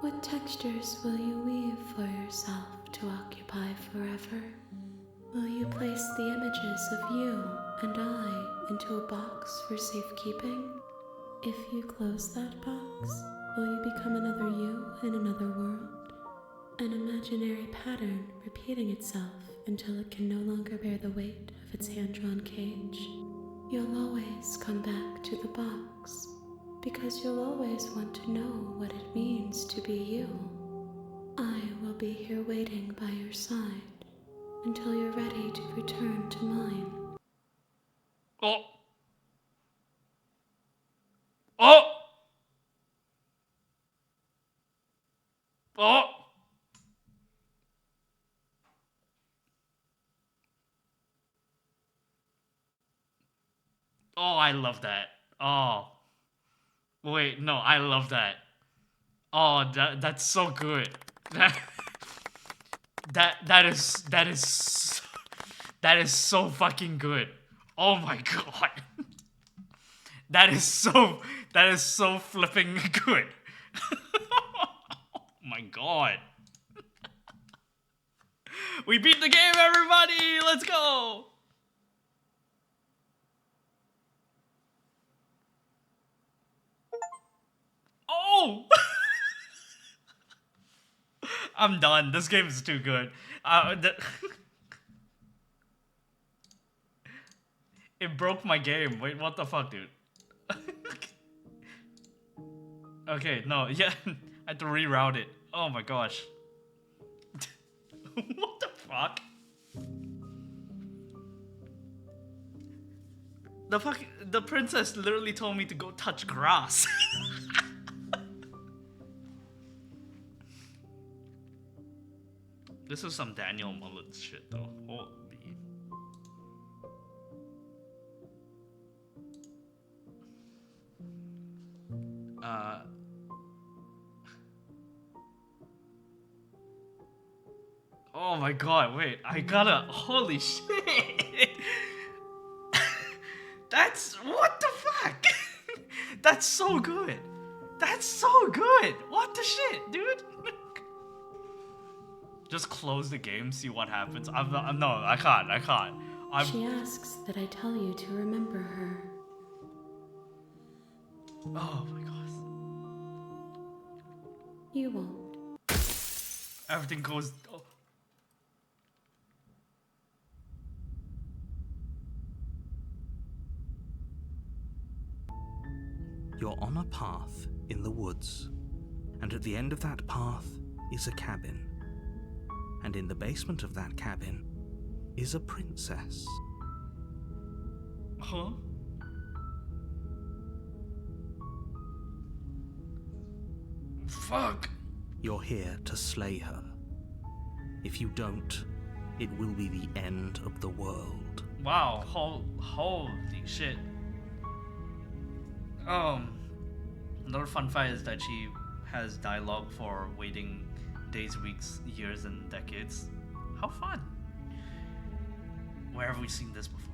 What textures will you weave for yourself to occupy forever? Will you place the images of you and I into a box for safekeeping? If you close that box, will you become another you in another world? An imaginary pattern repeating itself until it can no longer bear the weight of its hand-drawn cage. You'll always come back to the box, because you'll always want to know what it means to be you. I will be here waiting by your side until you're ready to return to mine. Oh! Oh! Oh! Oh, I love that. Oh. Wait, no, I love that. Oh, that's so good. That is so fucking good. Oh my god. That is so flipping good. Oh my god. We beat the game, everybody! Let's go! Oh! I'm done. This game is too good. It broke my game. Wait, what the fuck, dude? Okay, no, yeah. I had to reroute it. Oh my gosh. What the fuck? The princess literally told me to go touch grass. This is some Daniel Mullins shit though. Holy. Oh my god, wait, I gotta, holy shit. That's, what the fuck? That's so good. That's so good. What the shit, dude? Just close the game, see what happens. No, I can't. She asks that I tell you to remember her. Oh my god. You won't. Everything goes... Oh. You're on a path in the woods, and at the end of that path is a cabin. And in the basement of that cabin is a princess. Huh? Fuck. You're here to slay her. If you don't, it will be the end of the world. Wow, holy shit. Another fun fact is that she has dialogue for waiting days, weeks, years, and decades. How fun. Where have we seen this before?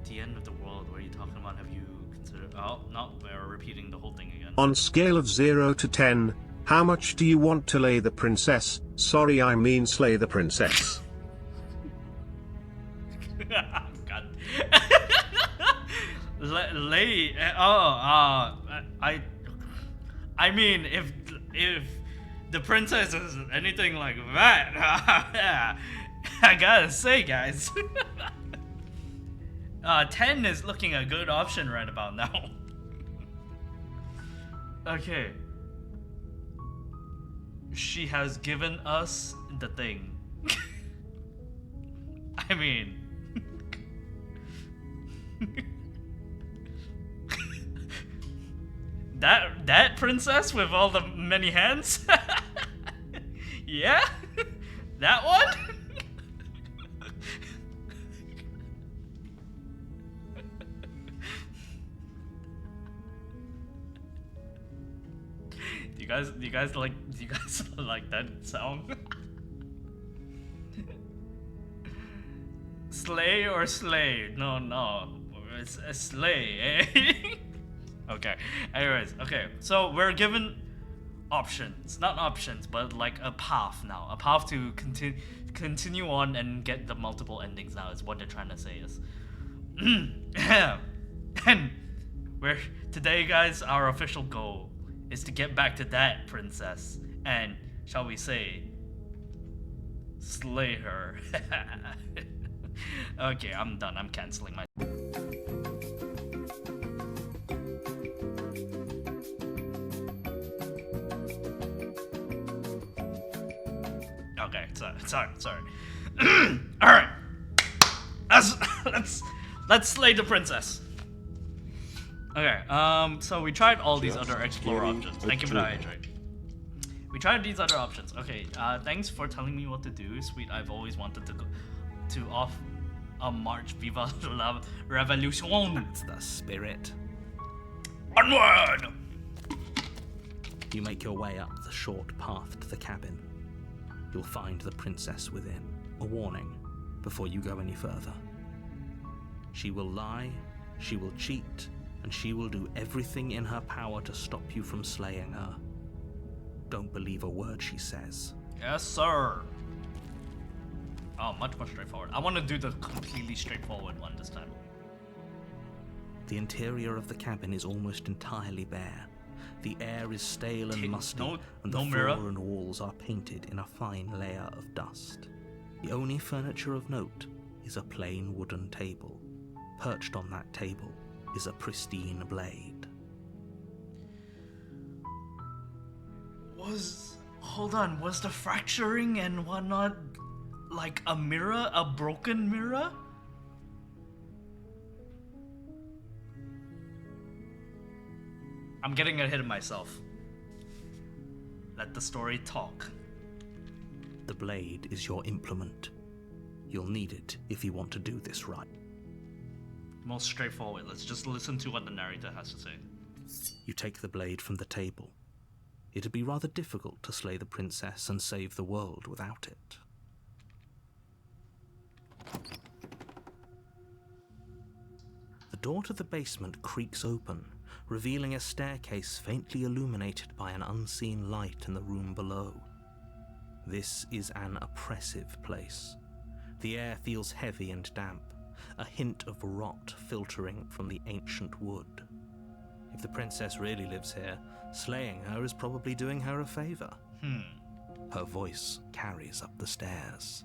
The end of the world, what are you talking about? Have you considered... Oh, no, we're repeating the whole thing again. On scale of 0 to 10, how much do you want to lay the princess? Sorry, I mean slay the princess. God, I mean, if the princess is anything like that, I gotta say, guys, 10 is looking a good option right about now. Okay. She has given us the thing. I mean, that princess with all the many hands? Yeah? That one? Do you guys like that song? Slay or slay? No. It's a slay, eh? Okay. Anyways, okay. So we're given options. Not options, but like a path now. A path to continue on and get the multiple endings now is what they're trying to say is. And we're today, guys, our official goal is to get back to that princess and, shall we say, slay her. Okay, I'm done. I'm canceling my... Okay, sorry. Alright. Let's slay the princess. Okay, so we tried all these other explore options. Thank you for that, Adrian. We tried these other options. Okay, thanks for telling me what to do, sweet. I've always wanted to go to off a march. Viva la revolution. That's the spirit. Onward! You make your way up the short path to the cabin. You'll find the princess within. A warning before you go any further. She will lie, she will cheat, and she will do everything in her power to stop you from slaying her. Don't believe a word she says. Yes, sir. Oh, much more straightforward. I want to do the completely straightforward one this time. The interior of the cabin is almost entirely bare. The air is stale and musty, and the floor and walls are painted in a fine layer of dust. The only furniture of note is a plain wooden table. Perched on that table is a pristine blade. Hold on, was the fracturing and whatnot like a mirror, a broken mirror? I'm getting ahead of myself. Let the story talk. The blade is your implement. You'll need it if you want to do this right. Most straightforward. Let's just listen to what the narrator has to say. You take the blade from the table. It'd be rather difficult to slay the princess and save the world without it. The door to the basement creaks open, revealing a staircase faintly illuminated by an unseen light in the room below. This is an oppressive place. The air feels heavy and damp, a hint of rot filtering from the ancient wood. If the princess really lives here, slaying her is probably doing her a favor. Her voice carries up the stairs.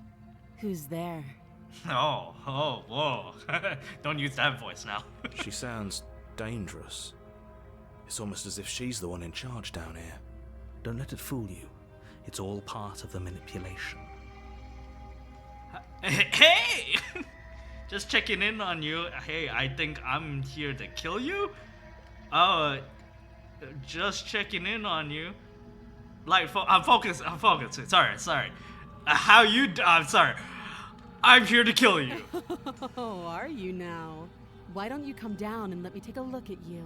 Who's there? Oh, whoa. Don't use that voice now. She sounds dangerous. It's almost as if she's the one in charge down here. Don't let it fool you. It's all part of the manipulation. Hey! Just checking in on you. Hey, I think I'm here to kill you? Just checking in on you. Like, I'm focused. Sorry. I'm sorry. I'm here to kill you. Oh, are you now? Why don't you come down and let me take a look at you?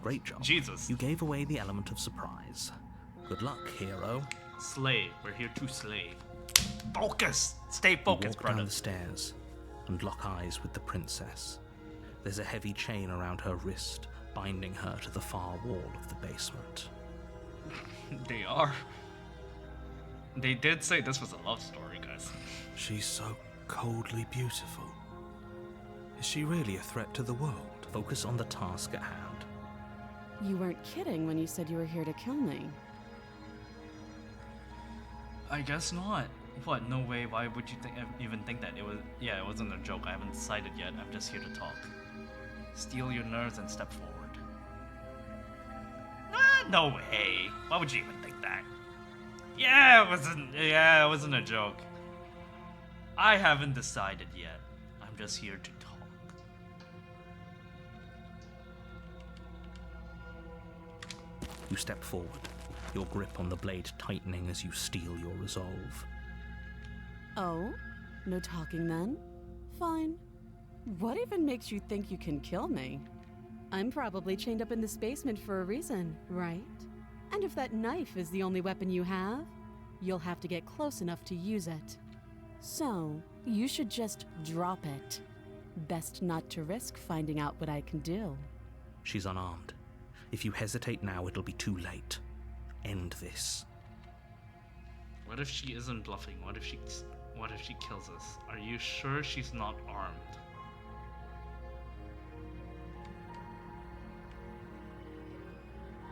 Great job. Jesus. You gave away the element of surprise. Good luck, hero. Slay. We're here to slay. Focus. Stay focused, you walk brother. down the stairs and lock eyes with the princess. There's a heavy chain around her wrist, binding her to the far wall of the basement. They are. They did say this was a love story, guys. She's so coldly beautiful. Is she really a threat to the world? Focus on the task at hand. You weren't kidding when you said you were here to kill me. I guess not. What? No way. Why would you even think that? It wasn't a joke. I haven't decided yet. I'm just here to talk. Steal your nerves and step forward. No way. Why would you even think that? Yeah, it wasn't a joke. I haven't decided yet. I'm just here to talk. You step forward, your grip on the blade tightening as you steel your resolve. Oh? No talking then? Fine. What even makes you think you can kill me? I'm probably chained up in this basement for a reason, right? And if that knife is the only weapon you have, you'll have to get close enough to use it. So, you should just drop it. Best not to risk finding out what I can do. She's unarmed. If you hesitate now, it'll be too late. End this. What if she isn't bluffing? What if she kills us? Are you sure she's not armed?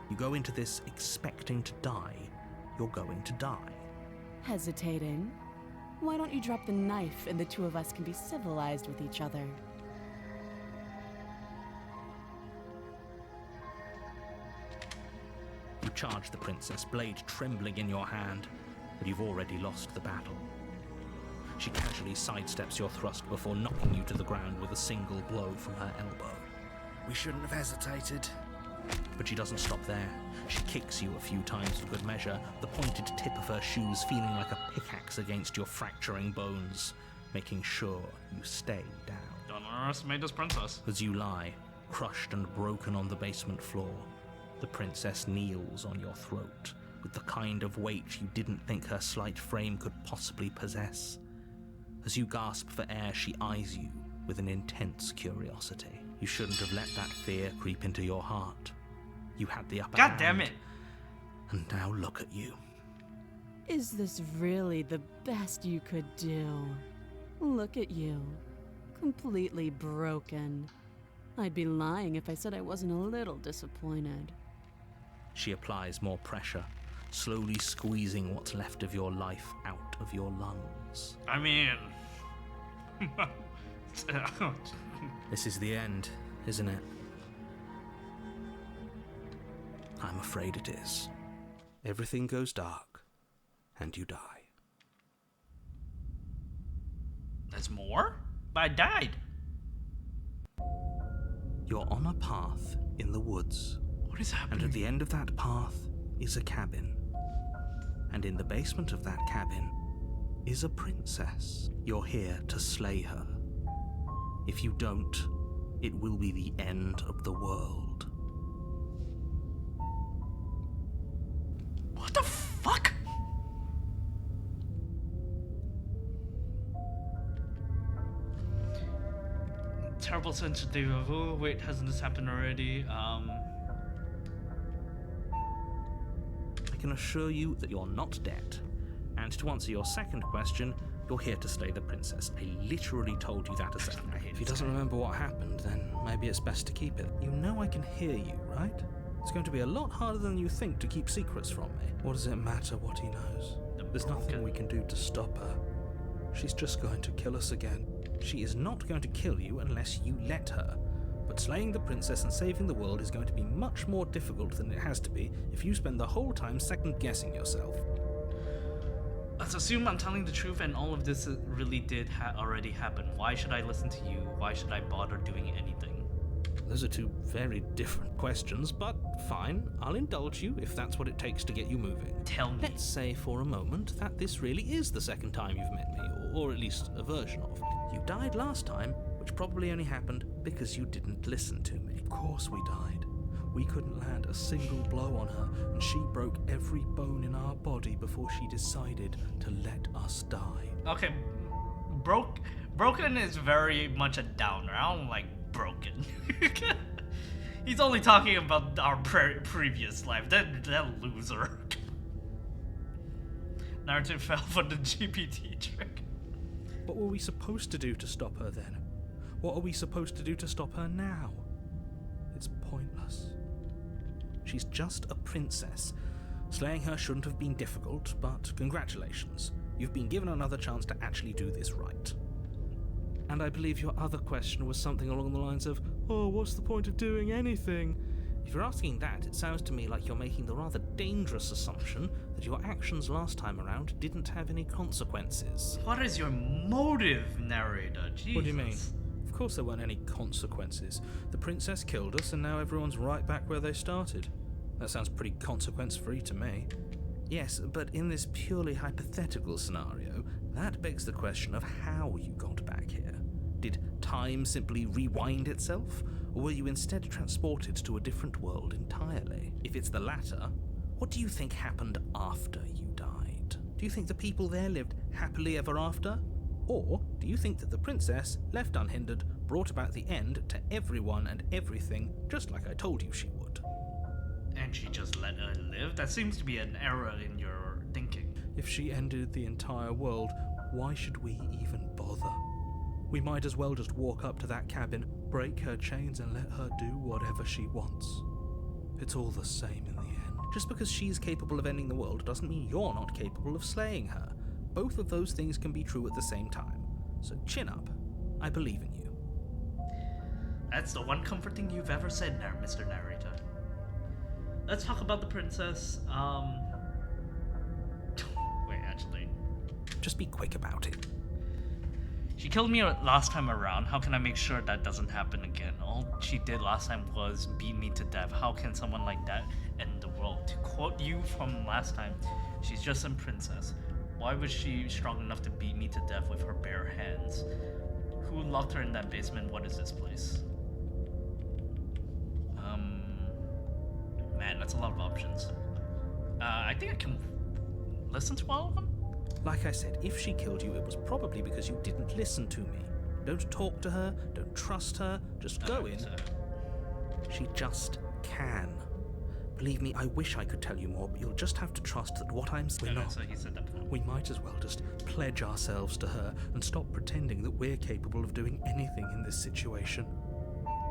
You go into this expecting to die, you're going to die. Hesitating? Why don't you drop the knife and the two of us can be civilized with each other? You charge the princess, blade trembling in your hand, but you've already lost the battle. She casually sidesteps your thrust before knocking you to the ground with a single blow from her elbow. We shouldn't have hesitated. But she doesn't stop there. She kicks you a few times for good measure, the pointed tip of her shoes feeling like a pickaxe against your fracturing bones, making sure you stay down. Don't underestimate this princess. As you lie, crushed and broken on the basement floor, the princess kneels on your throat with the kind of weight you didn't think her slight frame could possibly possess. As you gasp for air, she eyes you with an intense curiosity. You shouldn't have let that fear creep into your heart. You had the upper hand. God damn it. And now look at you. Is this really the best you could do? Look at you. Completely broken. I'd be lying if I said I wasn't a little disappointed. She applies more pressure, slowly squeezing what's left of your life out of your lungs. I mean... This is the end, isn't it? I'm afraid it is. Everything goes dark, and you die. There's more? But I died. You're on a path in the woods. What is happening? And at the end of that path is a cabin. And in the basement of that cabin is a princess. You're here to slay her. If you don't, it will be the end of the world. What the fuck? Terrible sense of deja vu. Wait, hasn't this happened already? I can assure you that you're not dead. And to answer your second question, you're here to slay the princess. I literally told you that a second ago. If he doesn't remember what happened, then maybe it's best to keep it. You know I can hear you, right? It's going to be a lot harder than you think to keep secrets from me. What does it matter what he knows? There's nothing we can do to stop her. She's just going to kill us again. She is not going to kill you unless you let her. But slaying the princess and saving the world is going to be much more difficult than it has to be if you spend the whole time second-guessing yourself. Let's assume I'm telling the truth and all of this really did already happen. Why should I listen to you? Why should I bother doing anything? Those are two very different questions, but fine, I'll indulge you if that's what it takes to get you moving. Tell me. Let's say for a moment that this really is the second time you've met me, or at least a version of me. You died last time, which probably only happened because you didn't listen to me. Of course we died. We couldn't land a single blow on her, and she broke every bone in our body before she decided to let us die. Okay, broken is very much a downer. I don't like broken. He's only talking about our previous life. That loser. Naruto fell for the GPT trick. What were we supposed to do to stop her then? What are we supposed to do to stop her now? pointless. She's just a princess. Slaying her shouldn't have been difficult, but congratulations. You've been given another chance to actually do this right. And I believe your other question was something along the lines of, oh, what's the point of doing anything? If you're asking that, it sounds to me like you're making the rather dangerous assumption that your actions last time around didn't have any consequences. What is your motive, narrator? Jesus. What do you mean? Of course there weren't any consequences. The princess killed us and now everyone's right back where they started. That sounds pretty consequence-free to me. Yes, but in this purely hypothetical scenario, that begs the question of how you got back here. Did time simply rewind itself? Or were you instead transported to a different world entirely? If it's the latter, what do you think happened after you died? Do you think the people there lived happily ever after? Or do you think that the princess, left unhindered, brought about the end to everyone and everything, just like I told you she would? And she just let her live? That seems to be an error in your thinking. If she ended the entire world, why should we even bother? We might as well just walk up to that cabin, break her chains and let her do whatever she wants. It's all the same in the end. Just because she's capable of ending the world doesn't mean you're not capable of slaying her. Both of those things can be true at the same time. So chin up. I believe in you. That's the one comforting you've ever said, Mr. Narrator. Let's talk about the princess. Wait, actually. Just be quick about it. She killed me last time around. How can I make sure that doesn't happen again? All she did last time was beat me to death. How can someone like that end the world? To quote you from last time, she's just a princess. Why was she strong enough to beat me to death with her bare hands? Who locked her in that basement? What is this place? Man, that's a lot of options. I think I can listen to all of them? Like I said, if she killed you, it was probably because you didn't listen to me. Don't talk to her, don't trust her, just go in. She just can. Believe me, I wish I could tell you more, but you'll just have to trust that what I'm saying. So he said that before. We might as well just pledge ourselves to her and stop pretending that we're capable of doing anything in this situation.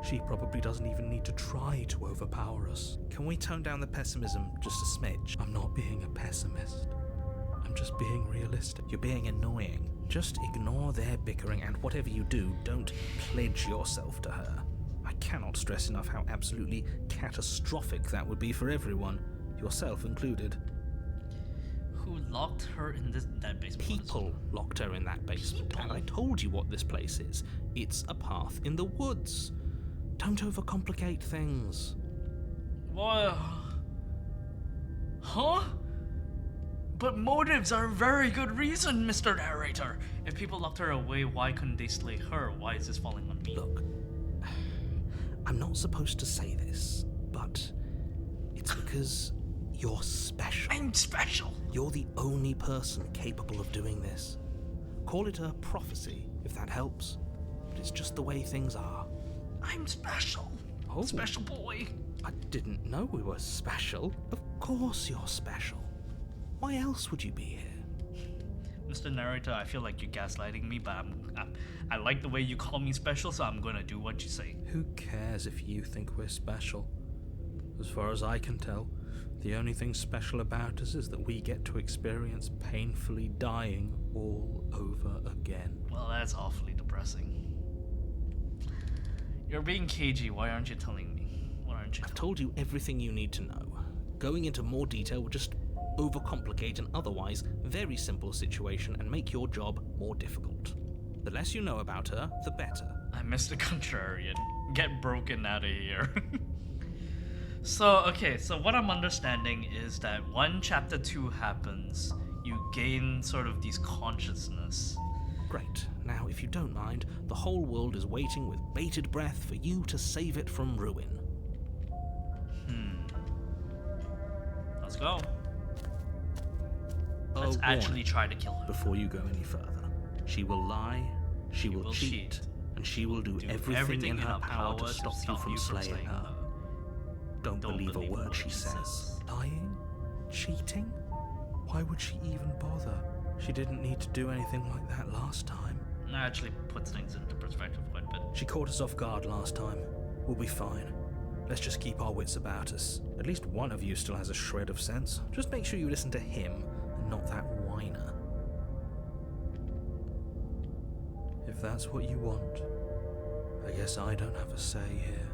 She probably doesn't even need to try to overpower us. Can we tone down the pessimism just a smidge? I'm not being a pessimist. I'm just being realistic. You're being annoying. Just ignore their bickering, and whatever you do, don't pledge yourself to her. I cannot stress enough how absolutely catastrophic that would be for everyone, yourself included. Who locked her in that basement? People locked her in that basement, People? and I told you what this place is. It's a path in the woods. Don't overcomplicate things. What? Huh? But motives are a very good reason, Mr. Narrator. If people locked her away, why couldn't they slay her? Why is this falling on me? Look, I'm not supposed to say this, but it's because you're special. I'm special. You're the only person capable of doing this. Call it a prophecy, if that helps. But it's just the way things are. I'm special. Oh. Special boy. I didn't know we were special. Of course you're special. Why else would you be here? Mr. Narrator, I feel like you're gaslighting me, but I like the way you call me special, so I'm gonna do what you say. Who cares if you think we're special? As far as I can tell, the only thing special about us is that we get to experience painfully dying all over again. Well, that's awfully depressing. You're being cagey. Why aren't you telling me? What aren't you? I've told you everything you need to know. Going into more detail would just overcomplicate an otherwise very simple situation and make your job more difficult. The less you know about her, the better. I missed the contrarian. Get broken out of here. So what I'm understanding is that when chapter 2 happens, you gain sort of these consciousness. Great. Now, if you don't mind, the whole world is waiting with bated breath for you to save it from ruin. Let's go. A Let's actually warning try to kill her. before you go any further. She will lie, she will cheat, and she will do everything in her power to stop you from slaying her. Don't believe a word she says. Lying? Cheating? Why would she even bother? She didn't need to do anything like that last time. That actually puts things into perspective quite a bit. She caught us off guard last time. We'll be fine. Let's just keep our wits about us. At least one of you still has a shred of sense. Just make sure you listen to him and not that whiner. If that's what you want, I guess I don't have a say here.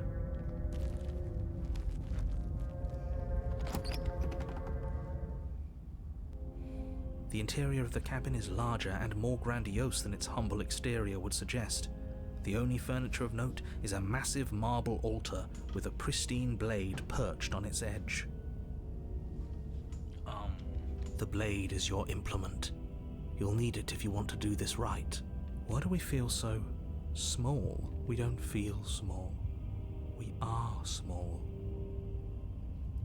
The interior of the cabin is larger and more grandiose than its humble exterior would suggest. The only furniture of note is a massive marble altar with a pristine blade perched on its edge. The blade is your implement. You'll need it if you want to do this right. Why do we feel so small? We don't feel small. We are small.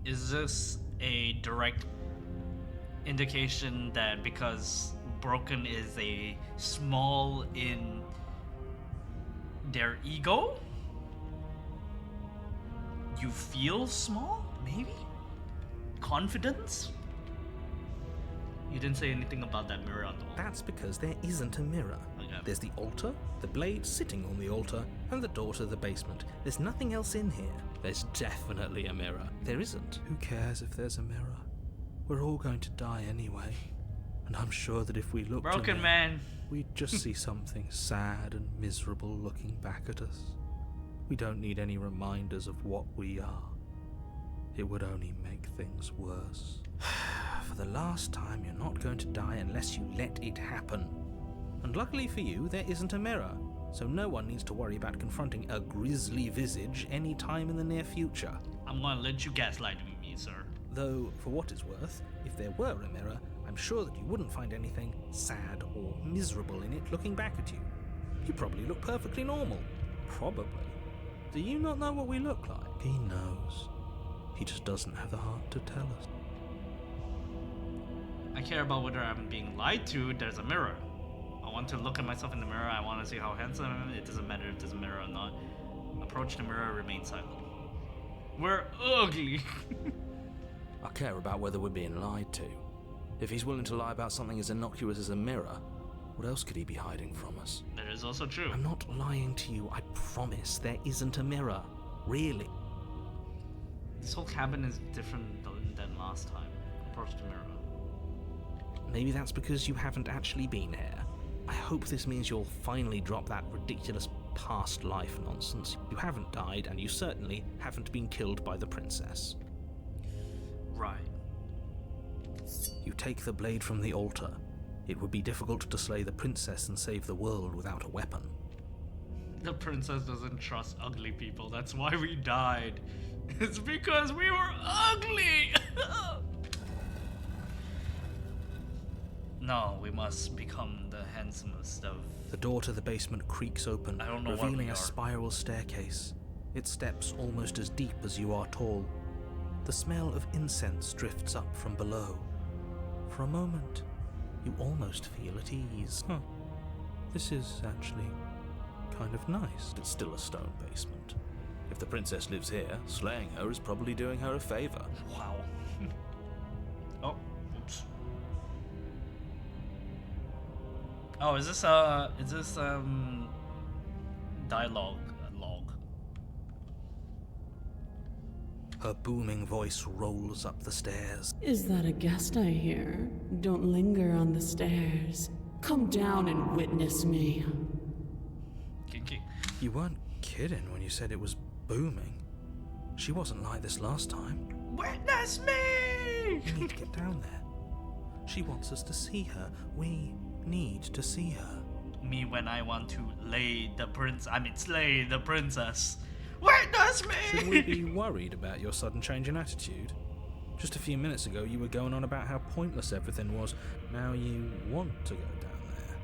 Is this a direct indication that because Broken is a small in their ego, you feel small? Maybe? Confidence? You didn't say anything about that mirror on the wall. That's because there isn't a mirror. Okay. There's the altar, the blade sitting on the altar, and the door to the basement. There's nothing else in here. There's definitely a mirror. There isn't. Who cares if there's a mirror? We're all going to die anyway. And I'm sure that if we looked Broken in there, man. we'd just see something sad and miserable looking back at us. We don't need any reminders of what we are. It would only make things worse. For the last time, you're not going to die unless you let it happen. And luckily for you, there isn't a mirror, so no one needs to worry about confronting a grisly visage any time in the near future. I'm gonna let you gaslight me, sir. Though, for what it's worth, if there were a mirror, I'm sure that you wouldn't find anything sad or miserable in it looking back at you. You probably look perfectly normal. Probably. Do you not know what we look like? He knows. He just doesn't have the heart to tell us. I care about whether I'm being lied to. There's a mirror. I want to look at myself in the mirror. I want to see how handsome I am. It doesn't matter if there's a mirror or not. Approach the mirror, remain silent. We're ugly. I care about whether we're being lied to. If he's willing to lie about something as innocuous as a mirror, what else could he be hiding from us? That is also true. I'm not lying to you, I promise. There isn't a mirror. Really. This whole cabin is different than last time. Approach the mirror. Maybe that's because you haven't actually been here. I hope this means you'll finally drop that ridiculous past life nonsense. You haven't died, and you certainly haven't been killed by the princess. Right. You take the blade from the altar. It would be difficult to slay the princess and save the world without a weapon. The princess doesn't trust ugly people. That's why we died. It's because we were ugly! No, we must become the handsomest of... The door to the basement creaks open, I don't know what revealing we a are. spiral staircase. Its steps almost as deep as you are tall. The smell of incense drifts up from below. For a moment, you almost feel at ease. This is actually kind of nice. It's still a stone basement. If the princess lives here, slaying her is probably doing her a favor. Wow. Oh, oops. Oh, is this dialogue log? Her booming voice rolls up the stairs. Is that a guest I hear? Don't linger on the stairs. Come down and witness me. Kinky. You weren't kidding when you said it was booming. She wasn't like this last time. Witness me! We need to get down there. She wants us to see her. We need to see her. Me when I want to slay the princess. Witness me! Should we be worried about your sudden change in attitude? Just a few minutes ago, you were going on about how pointless everything was. Now you want to go down there.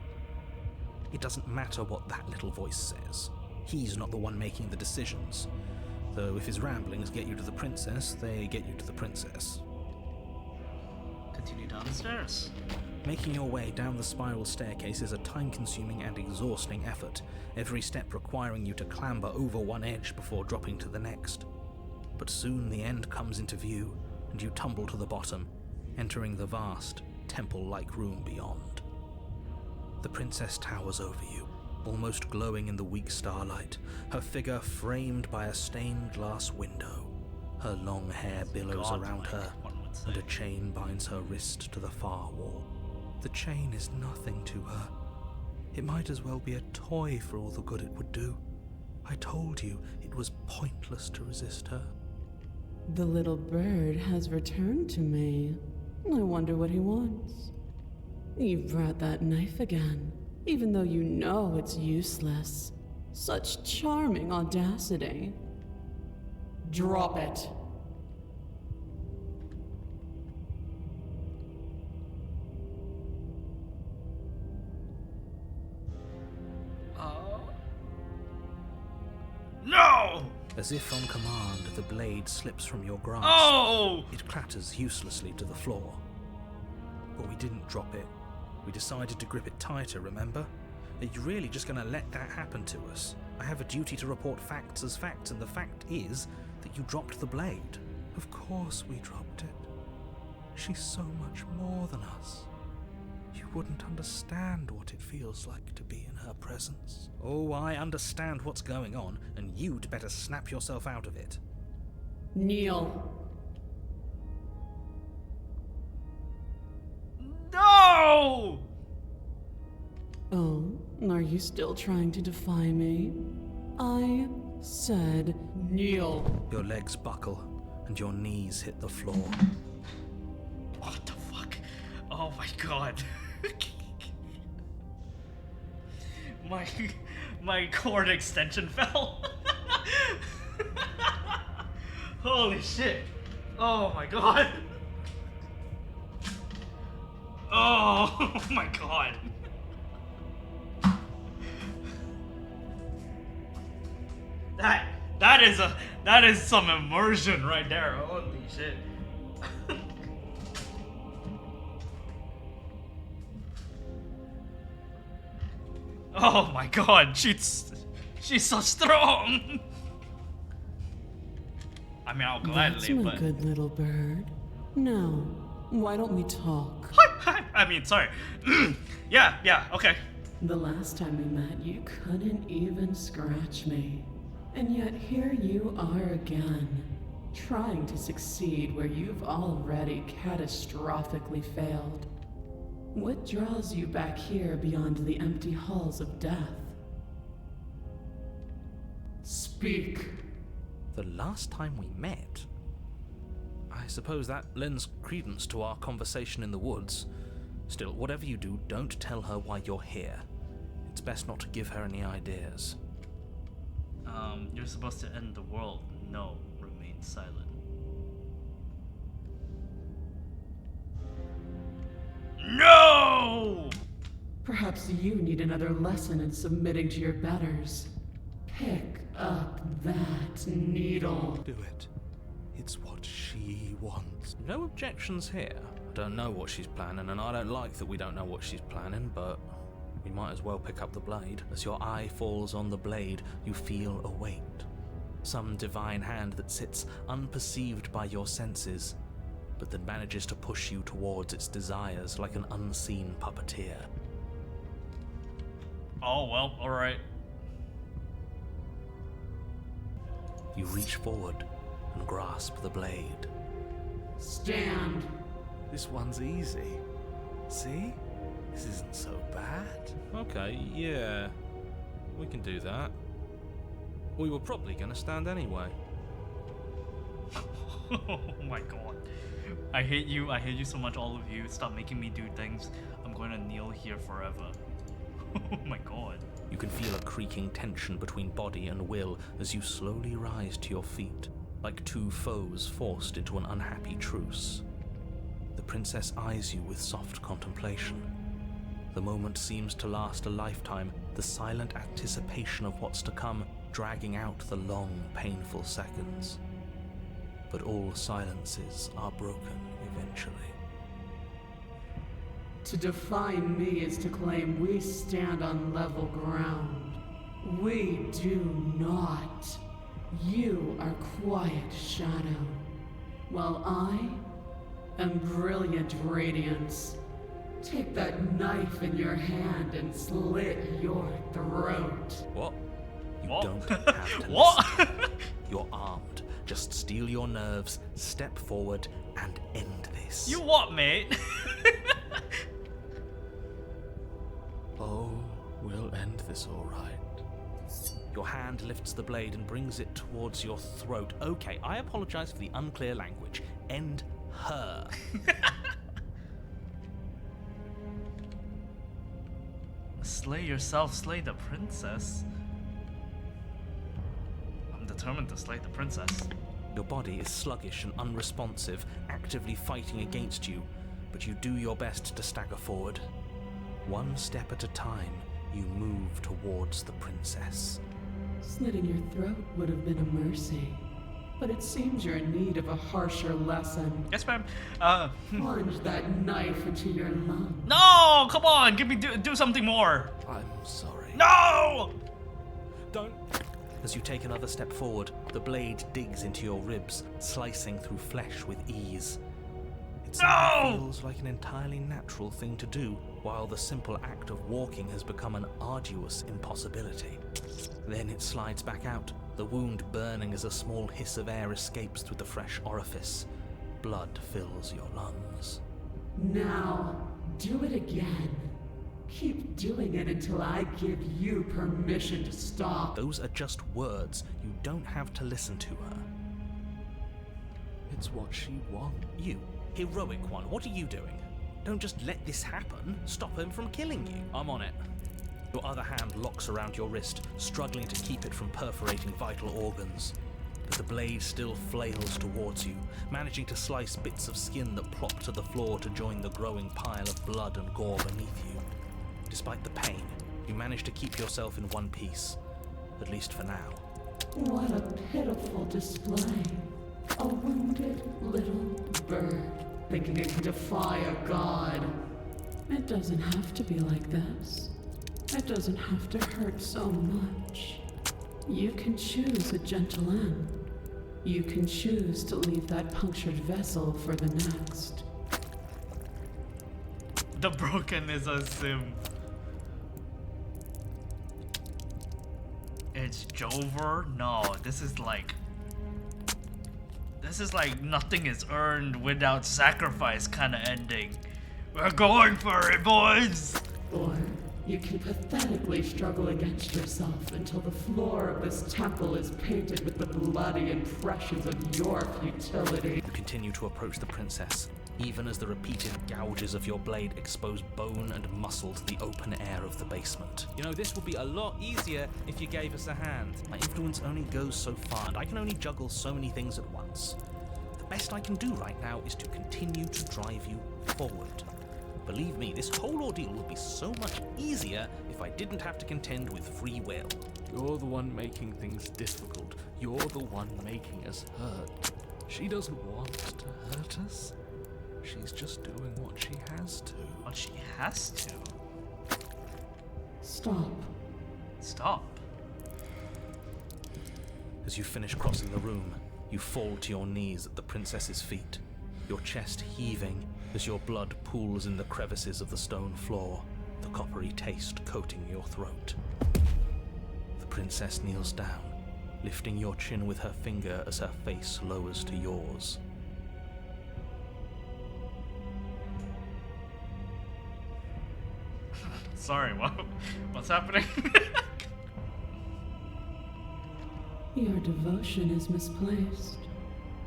It doesn't matter what that little voice says. He's not the one making the decisions. Though if his ramblings get you to the princess, they get you to the princess. Continue down the stairs. Making your way down the spiral staircase is a time-consuming and exhausting effort, every step requiring you to clamber over one edge before dropping to the next. But soon the end comes into view, and you tumble to the bottom, entering the vast, temple-like room beyond. The princess towers over you, almost glowing in the weak starlight, her figure framed by a stained glass window. Her long hair billows around her, and a chain binds her wrist to the far wall. The chain is nothing to her. It might as well be a toy for all the good it would do. I told you it was pointless to resist her. The little bird has returned to me. I wonder what he wants. You've brought that knife again, even though you know it's useless. Such charming audacity. Drop it. No! As if on command, the blade slips from your grasp. Oh! It clatters uselessly to the floor. But we didn't drop it. We decided to grip it tighter, remember? Are you really just going to let that happen to us? I have a duty to report facts as facts, and the fact is that you dropped the blade. Of course we dropped it. She's so much more than us. You wouldn't understand what it feels like to be in her presence. Oh, I understand what's going on, and you'd better snap yourself out of it. Kneel. No! Oh, are you still trying to defy me? I said kneel. Your legs buckle, and your knees hit the floor. What the fuck? Oh my god. my cord extension fell. Holy shit. Oh my god. Oh my god. That is some immersion right there. Holy shit. Oh my god, she's so strong. I mean, I'll That's gladly, my but good little bird. Now, why don't we talk? I mean, sorry. yeah, okay. The last time we met, you couldn't even scratch me. And yet here you are again, trying to succeed where you've already catastrophically failed. What draws you back here beyond the empty halls of death? Speak. The last time we met? I suppose that lends credence to our conversation in the woods. Still, whatever you do, don't tell her why you're here. It's best not to give her any ideas. You're supposed to end the world. No, remain silent. No! Perhaps you need another lesson in submitting to your betters. Pick up that needle. Do it. It's what she wants. No objections here. I don't know what she's planning, and I don't like that we don't know what she's planning, but we might as well pick up the blade. As your eye falls on the blade, you feel a weight. Some divine hand that sits unperceived by your senses, but that manages to push you towards its desires like an unseen puppeteer. Oh, well, alright. You reach forward and grasp the blade. Stand. This one's easy. See? This isn't so bad. Okay, yeah. We can do that. We were probably gonna stand anyway. Oh my god. I hate you so much, all of you. Stop making me do things. I'm going to kneel here forever. Oh my god. You can feel a creaking tension between body and will as you slowly rise to your feet, like two foes forced into an unhappy truce. The princess eyes you with soft contemplation. The moment seems to last a lifetime, the silent anticipation of what's to come dragging out the long, painful seconds. But all silences are broken eventually. To defy me is to claim we stand on level ground. We do not. You are quiet shadow, while I am brilliant radiance. take that knife in your hand and slit your throat. What? You What? don't have to What? listen. You're armed. Just steel your nerves, step forward, and end this. You what, mate? Oh, we'll end this all right. Your hand lifts the blade and brings it towards your throat. Okay, I apologize for the unclear language. End her. Slay yourself, slay the princess. I'm determined to slay the princess. Your body is sluggish and unresponsive, actively fighting against you, but you do your best to stagger forward. One step at a time, you move towards the princess. Slitting your throat would have been a mercy, but it seems you're in need of a harsher lesson. Yes, ma'am. Plunge that knife into your lung. No! Come on! Give me do something more! I'm sorry. No! Don't. As you take another step forward, the blade digs into your ribs, slicing through flesh with ease. It suddenly feels like an entirely natural thing to do, while the simple act of walking has become an arduous impossibility. Then it slides back out, the wound burning as a small hiss of air escapes through the fresh orifice. Blood fills your lungs. Now, do it again. Keep doing it until I give you permission to stop. Those are just words. You don't have to listen to her. It's what she wants. You, heroic one, what are you doing? Don't just let this happen. Stop him from killing you. I'm on it. Your other hand locks around your wrist, struggling to keep it from perforating vital organs. But the blade still flails towards you, managing to slice bits of skin that plop to the floor to join the growing pile of blood and gore beneath you. Despite the pain, you manage to keep yourself in one piece, at least for now. What a pitiful display. A wounded little bird thinking it can defy a god. It doesn't have to be like this. It doesn't have to hurt so much. You can choose a gentle end. You can choose to leave that punctured vessel for the next. The broken is a sim. It's Jover? No, this is like nothing is earned without sacrifice kind of ending. We're going for it, boys! Or you can pathetically struggle against yourself until the floor of this temple is painted with the bloody impressions of your futility. You continue to approach the princess, even as the repeated gouges of your blade expose bone and muscle to the open air of the basement. You know, this would be a lot easier if you gave us a hand. My influence only goes so far, and I can only juggle so many things at once. The best I can do right now is to continue to drive you forward. Believe me, this whole ordeal would be so much easier if I didn't have to contend with free will. You're the one making things difficult. You're the one making us hurt. She doesn't want to hurt us. She's just doing what she has to. What she has to. Stop. Stop. As you finish crossing the room, you fall to your knees at the princess's feet, your chest heaving as your blood pools in the crevices of the stone floor, the coppery taste coating your throat. The princess kneels down, lifting your chin with her finger as her face lowers to yours. Sorry, what's happening? Your devotion is misplaced.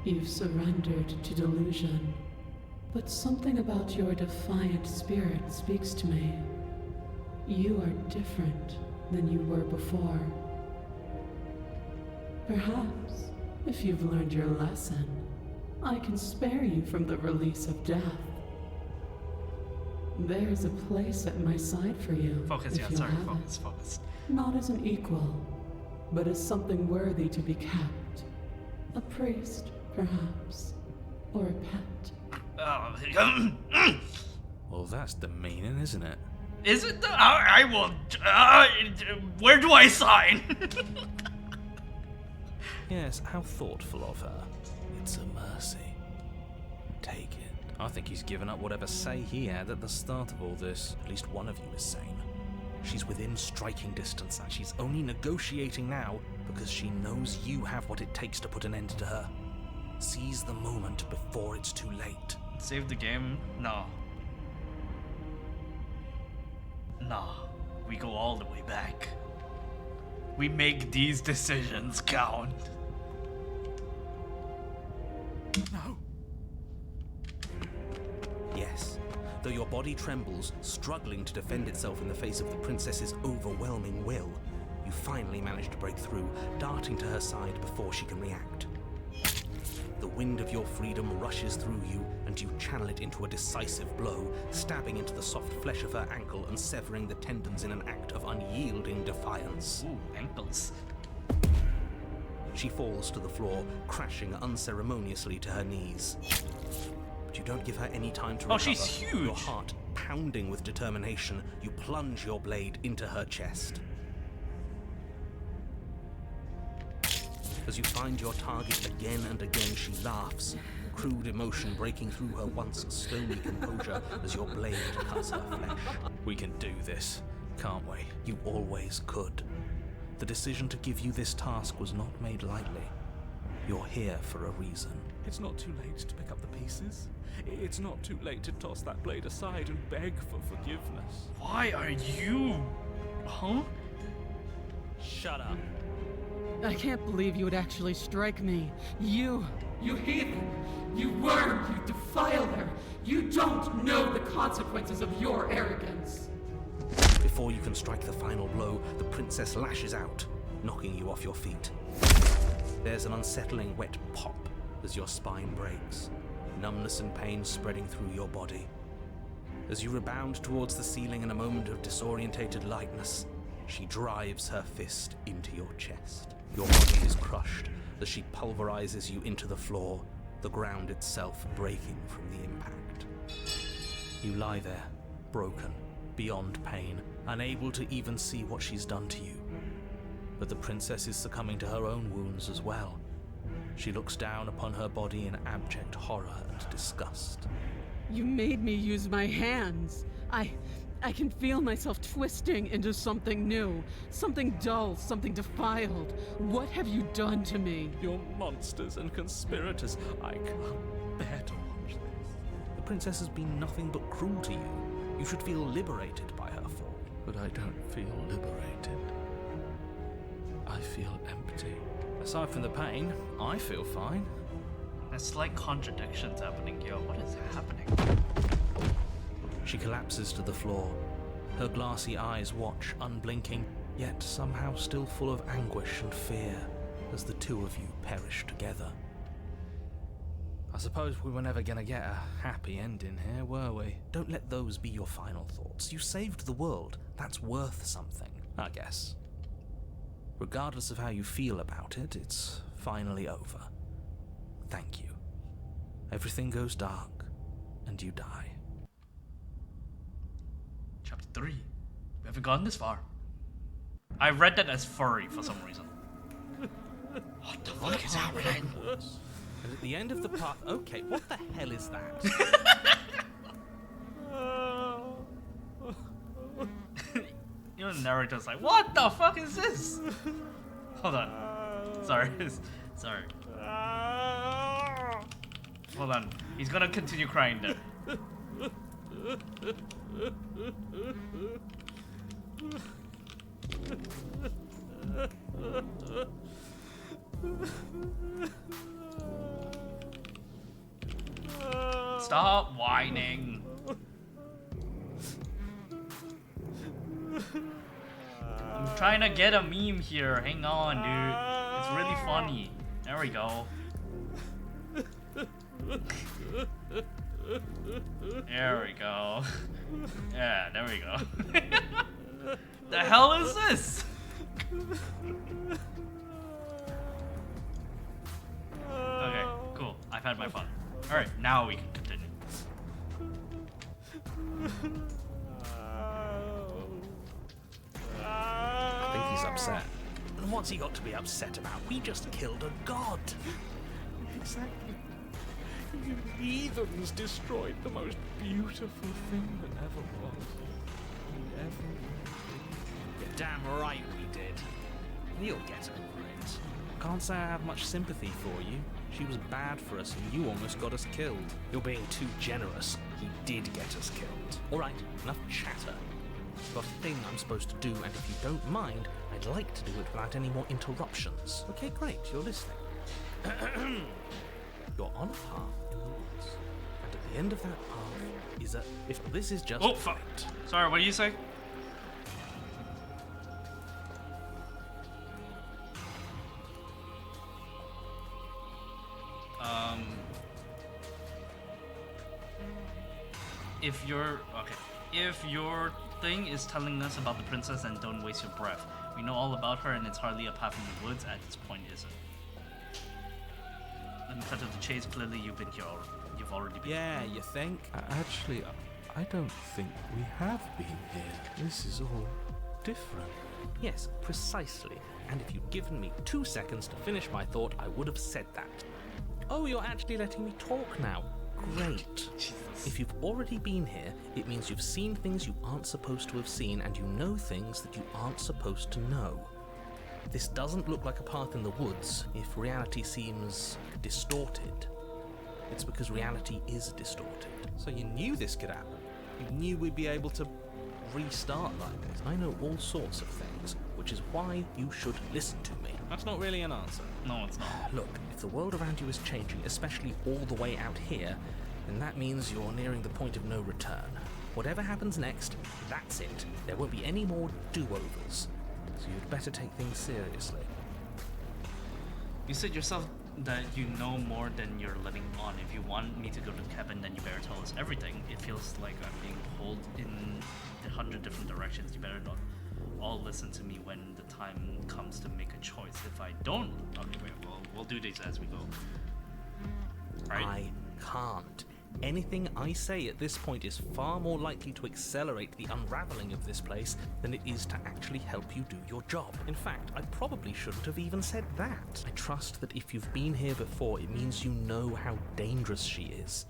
You've surrendered to delusion. But something about your defiant spirit speaks to me. You are different than you were before. Perhaps, if you've learned your lesson, I can spare you from the release of death. There's a place at my side for you. Focus, if yeah, you'll sorry, have focus, it. focus. Not as an equal, but as something worthy to be kept. A priest, perhaps, or a pet. Well, that's demeaning, isn't it? Is it? I will. Where do I sign? Yes, how thoughtful of her. It's a mercy. Take it. I think he's given up whatever say he had at the start of all this. At least one of you is sane. She's within striking distance, and she's only negotiating now because she knows you have what it takes to put an end to her. Seize the moment before it's too late. Save the game? No. Nah. We go all the way back. We make these decisions count. No. Yes. Though your body trembles, struggling to defend itself in the face of the princess's overwhelming will, you finally manage to break through, darting to her side before she can react. The wind of your freedom rushes through you, and you channel it into a decisive blow, stabbing into the soft flesh of her ankle and severing the tendons in an act of unyielding defiance. Ooh, ankles. She falls to the floor, crashing unceremoniously to her knees. But you don't give her any time to recover. Oh, she's huge! Your heart pounding with determination, you plunge your blade into her chest. As you find your target again and again, she laughs, crude emotion breaking through her once stony composure as your blade cuts her flesh. We can do this, can't we? You always could. The decision to give you this task was not made lightly. You're here for a reason. It's not too late to pick up the pieces. It's not too late to toss that blade aside and beg for forgiveness. Why are you... Huh? Shut up. I can't believe you would actually strike me. You heathen! You worm! You defiler! You don't know the consequences of your arrogance! Before you can strike the final blow, the princess lashes out, knocking you off your feet. There's an unsettling wet pop as your spine breaks, numbness and pain spreading through your body. As you rebound towards the ceiling in a moment of disorientated lightness, she drives her fist into your chest. Your body is crushed as she pulverizes you into the floor, the ground itself breaking from the impact. You lie there, broken, beyond pain, unable to even see what she's done to you. But the princess is succumbing to her own wounds as well. She looks down upon her body in abject horror and disgust. You made me use my hands. I can feel myself twisting into something new, something dull, something defiled. What have you done to me? You're monsters and conspirators. I can't bear to watch this. The princess has been nothing but cruel to you. You should feel liberated by her fall. But I don't feel liberated. I feel empty. Aside from the pain, I feel fine. There's like contradictions happening here. What is happening? She collapses to the floor. Her glassy eyes watch, unblinking, yet somehow still full of anguish and fear, as the two of you perish together. I suppose we were never gonna get a happy ending here, were we? Don't let those be your final thoughts. You saved the world. That's worth something, I guess. Regardless of how you feel about it, it's finally over. Thank you. Everything goes dark, and you die. Chapter 3. We haven't gone this far. I read that as furry for some reason. What the fuck is happening? And at the end of the path... Okay, what the hell is that? You know, the narrator's like, what the fuck is this? Hold on. Sorry. Sorry. Hold on. He's gonna continue crying there. Stop whining. I'm trying to get a meme here. Hang on, dude. It's really funny. There we go. There we go. Yeah, there we go. The hell is this? Okay, cool. I've had my fun. Alright, now we can continue. I think he's upset. And what's he got to be upset about? We just killed a god. Exactly. You heathens destroyed the most beautiful thing that ever was. And ever will be. You're damn right we did. You'll get over it. Can't say I have much sympathy for you. She was bad for us and you almost got us killed. You're being too generous. He did get us killed. Alright, enough chatter. I've got a thing I'm supposed to do, and if you don't mind, I'd like to do it without any more interruptions. Okay, great, you're listening. You're on a path in the woods, and at the end of that path is a... If this is just... Oh, fuck. Sorry, what do you say? If your thing is telling us about the princess, then don't waste your breath. We know all about her, and it's hardly a path in the woods at this point, is it? Let me cut to the chase. Clearly, you've been here. You've already been. Yeah, you think? Actually, I don't think we have been here. This is all different. Yes, precisely. And if you'd given me 2 seconds to finish my thought, I would have said that. Oh, you're actually letting me talk now. Great. If you've already been here, it means you've seen things you aren't supposed to have seen, and you know things that you aren't supposed to know. This doesn't look like a path in the woods if reality seems distorted. It's because reality is distorted. So you knew this could happen. You knew we'd be able to restart like this. I know all sorts of things, which is why you should listen to me. That's not really an answer. No, it's not. Look, if the world around you is changing, especially all the way out here, then that means you're nearing the point of no return. Whatever happens next, that's it. There won't be any more do-overs. So you'd better take things seriously. You said yourself that you know more than you're letting on. If you want me to go to the cabin, then you better tell us everything. It feels like I'm being pulled in 100 different directions. You better not all listen to me when the time comes to make a choice. If I don't, okay, wait, we'll do these as we go. Right? I can't. Anything I say at this point is far more likely to accelerate the unraveling of this place than it is to actually help you do your job. In fact, I probably shouldn't have even said that. I trust that if you've been here before, it means you know how dangerous she is,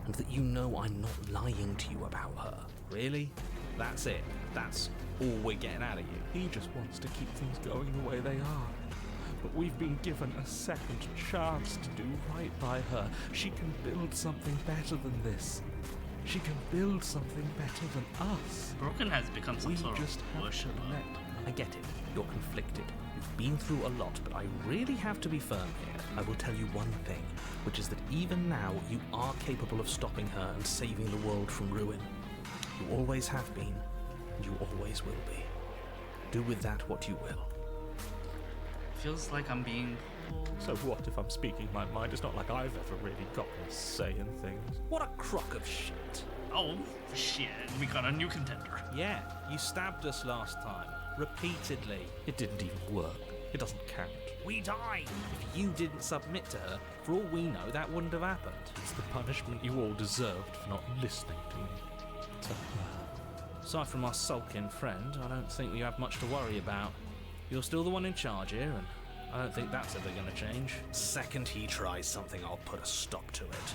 and that you know I'm not lying to you about her. Really? That's it. That's all we're getting out of you. He just wants to keep things going the way they are. But we've been given a second chance to do right by her. She can build something better than this. She can build something better than us. Broken has become some We sort just of have worship. to let I get it. You're conflicted. You've been through a lot, but I really have to be firm here. I will tell you one thing, which is that even now, you are capable of stopping her and saving the world from ruin. You always have been, and you always will be. Do with that what you will. Feels like I'm being pulled. So what if I'm speaking my mind? It's not like I've ever really gotten a say in things. What a crock of shit. Oh, shit. We got a new contender. Yeah, you stabbed us last time. Repeatedly. It didn't even work. It doesn't count. We died. If you didn't submit to her, for all we know, that wouldn't have happened. It's the punishment you all deserved for not listening to me. To her. Aside from our sulking friend, I don't think we have much to worry about. You're still the one in charge here, and I don't think that's ever going to change. Second he tries something, I'll put a stop to it.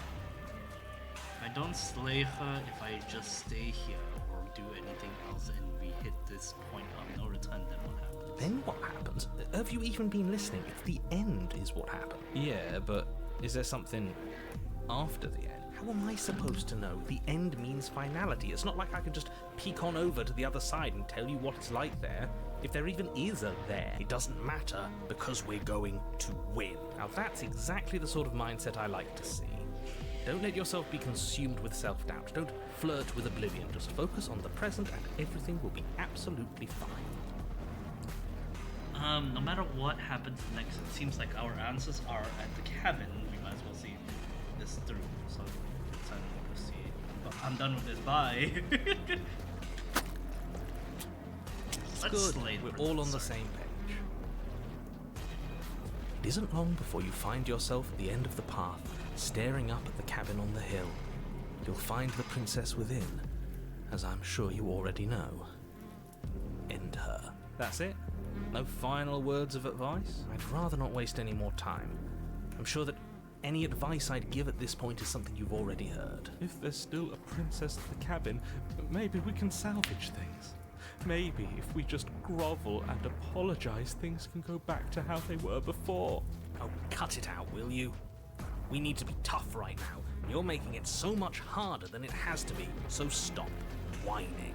If I don't slay her, if I just stay here or do anything else and we hit this point of no return, then what happens? Then what happens? Have you even been listening? It's the end is what happened. Yeah, but is there something after the end? How am I supposed to know? The end means finality. It's not like I can just peek on over to the other side and tell you what it's like there. If there even is a there, it doesn't matter because we're going to win. Now that's exactly the sort of mindset I like to see. Don't let yourself be consumed with self-doubt. Don't flirt with oblivion. Just focus on the present and everything will be absolutely fine. No matter what happens next, it seems like our answers are at the cabin. We might as well see this through. So let's proceed. But I'm done with this. Bye. Good. We're all on the same page. It isn't long before you find yourself at the end of the path, staring up at the cabin on the hill. You'll find the princess within, as I'm sure you already know. End her. That's it? No final words of advice? I'd rather not waste any more time. I'm sure that Any advice I'd give at this point is something you've already heard. If there's still a princess at the cabin, maybe we can salvage things. Maybe if we just grovel and apologize, things can go back to how they were before. Oh, cut it out, will you? We need to be tough right now. You're making it so much harder than it has to be, so stop whining.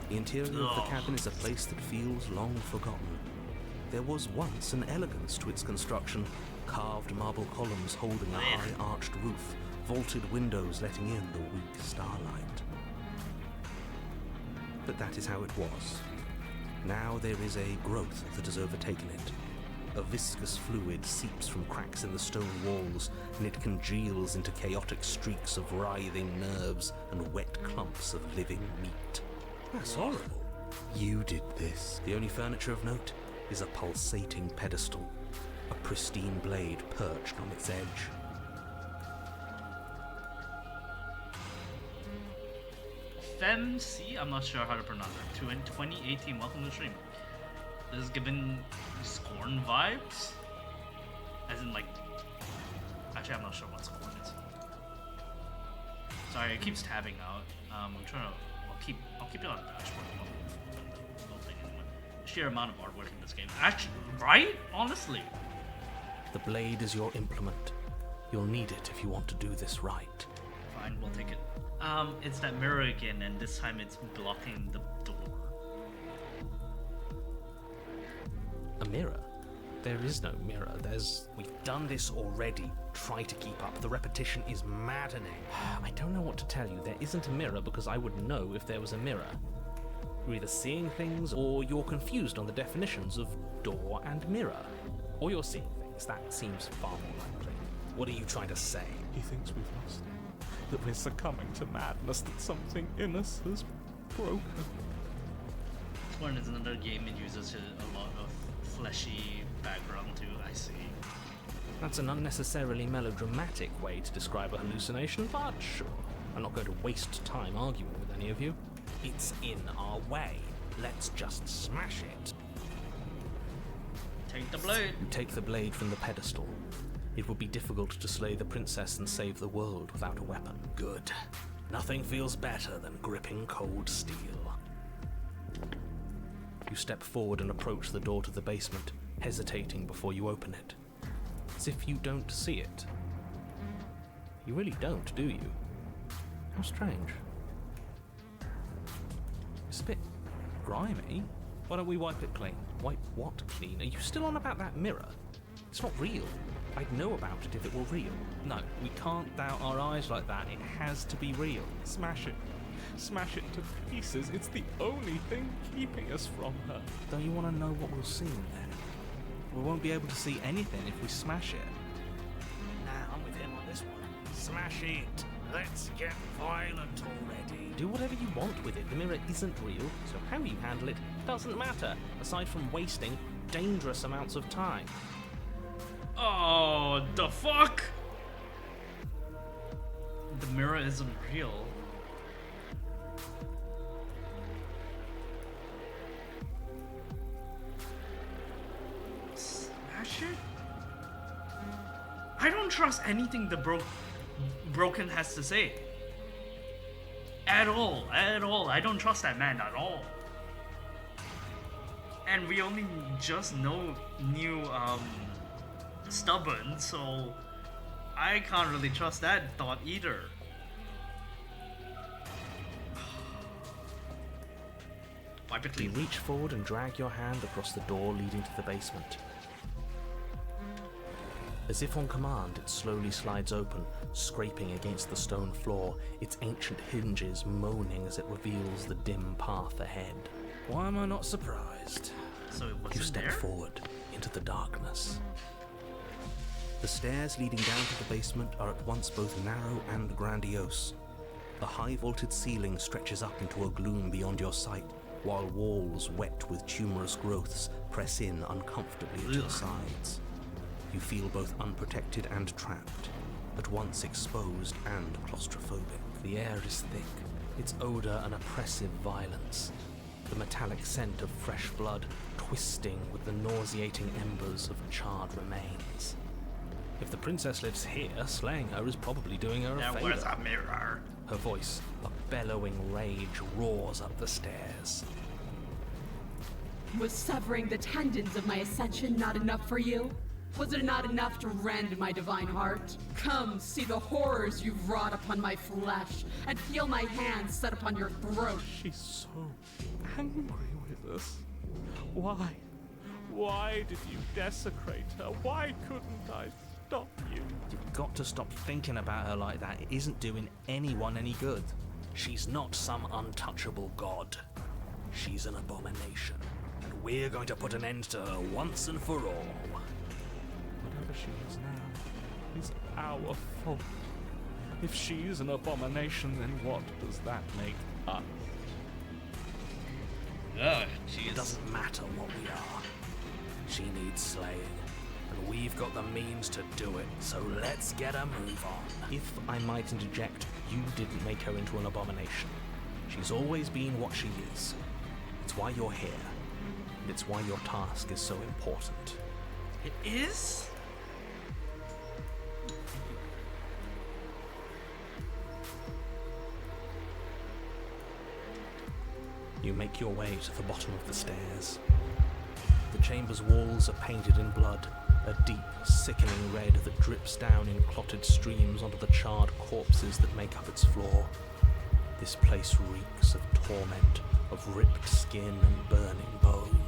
The interior of the cabin is a place that feels long forgotten. There was once an elegance to its construction, carved marble columns holding a high-arched roof, vaulted windows letting in the weak starlight. But that is how it was. Now there is a growth that has overtaken it. A viscous fluid seeps from cracks in the stone walls, and it congeals into chaotic streaks of writhing nerves and wet clumps of living meat. That's horrible. You did this. The only furniture of note is a pulsating pedestal, a pristine blade perched on its edge. FemC, I'm not sure how to pronounce it. 2018, welcome to the stream. This is giving Scorn vibes? As in, like... Actually, I'm not sure what Scorn is. Sorry, it keeps tabbing out. I'm trying to... I'll keep it on the dashboard. Sheer amount of artwork in this game. Actually, right? Honestly. The blade is your implement. You'll need it if you want to do this right. Fine, we'll take it. It's that mirror again, and this time it's blocking the door. A mirror? There is no mirror. We've done this already. Try to keep up. The repetition is maddening. I don't know what to tell you. There isn't a mirror because I would know if there was a mirror. You're either seeing things or you're confused on the definitions of door and mirror. Or you're seeing things. That seems far more likely. What are you trying to say? He thinks we've lost him, that we're succumbing to madness, that something in us has broken. Scorn is another game it uses a lot of fleshy background too, I see. That's an unnecessarily melodramatic way to describe a hallucination, but sure. I'm not going to waste time arguing with any of you. It's in our way. Let's just smash it. Take the blade. You take the blade from the pedestal. It would be difficult to slay the princess and save the world without a weapon. Good. Nothing feels better than gripping cold steel. You step forward and approach the door to the basement, hesitating before you open it. As if you don't see it. You really don't, do you? How strange. It's a bit grimy. Why don't we wipe it clean? Wipe what clean? Are you still on about that mirror? It's not real. I'd know about it if it were real. No, we can't doubt our eyes like that. It has to be real. Smash it. Smash it to pieces. It's the only thing keeping us from her. Don't you want to know what we'll see in there? We won't be able to see anything if we smash it. Nah, I'm with him on this one. Smash it. Let's get violent already. Do whatever you want with it. The mirror isn't real, so how you handle it doesn't matter, aside from wasting dangerous amounts of time. Oh, the fuck? The mirror isn't real. Smash it? I don't trust anything the Broken has to say. At all. I don't trust that man at all. And we only just knew Stubborn, so I can't really trust that thought either. Wipe it You clean. reach forward and drag your hand across the door leading to the basement. As if on command, it slowly slides open, scraping against the stone floor, its ancient hinges moaning as it reveals the dim path ahead. Why am I not surprised? So it You wasn't step there? forward into the darkness. The stairs leading down to the basement are at once both narrow and grandiose. A high vaulted ceiling stretches up into a gloom beyond your sight, while walls wet with tumorous growths press in uncomfortably at your sides. You feel both unprotected and trapped, at once exposed and claustrophobic. The air is thick, its odor an oppressive violence. the metallic scent of fresh blood twisting with the nauseating embers of charred remains. If the princess lives here, slaying her is probably doing her a favor. Where's a mirror? Her voice, a bellowing rage, roars up the stairs. Was severing the tendons of my ascension not enough for you? Was it not enough to rend my divine heart? Come, see the horrors you've wrought upon my flesh, and feel my hands set upon your throat. She's so angry with us. Why? Why did you desecrate her? Why couldn't I stop you? You've got to stop thinking about her like that. It isn't doing anyone any good. She's not some untouchable god. She's an abomination, and we're going to put an end to her once and for all. Whatever she is now is our fault. If she's an abomination, then what does that make us? It doesn't matter what we are. She needs slaying, and we've got the means to do it, so let's get a move on. If I might interject, you didn't make her into an abomination. She's always been what she is. It's why you're here, and it's why your task is so important. It is? You make your way to the bottom of the stairs. The chamber's walls are painted in blood, a deep, sickening red that drips down in clotted streams onto the charred corpses that make up its floor. This place reeks of torment, of ripped skin and burning bone.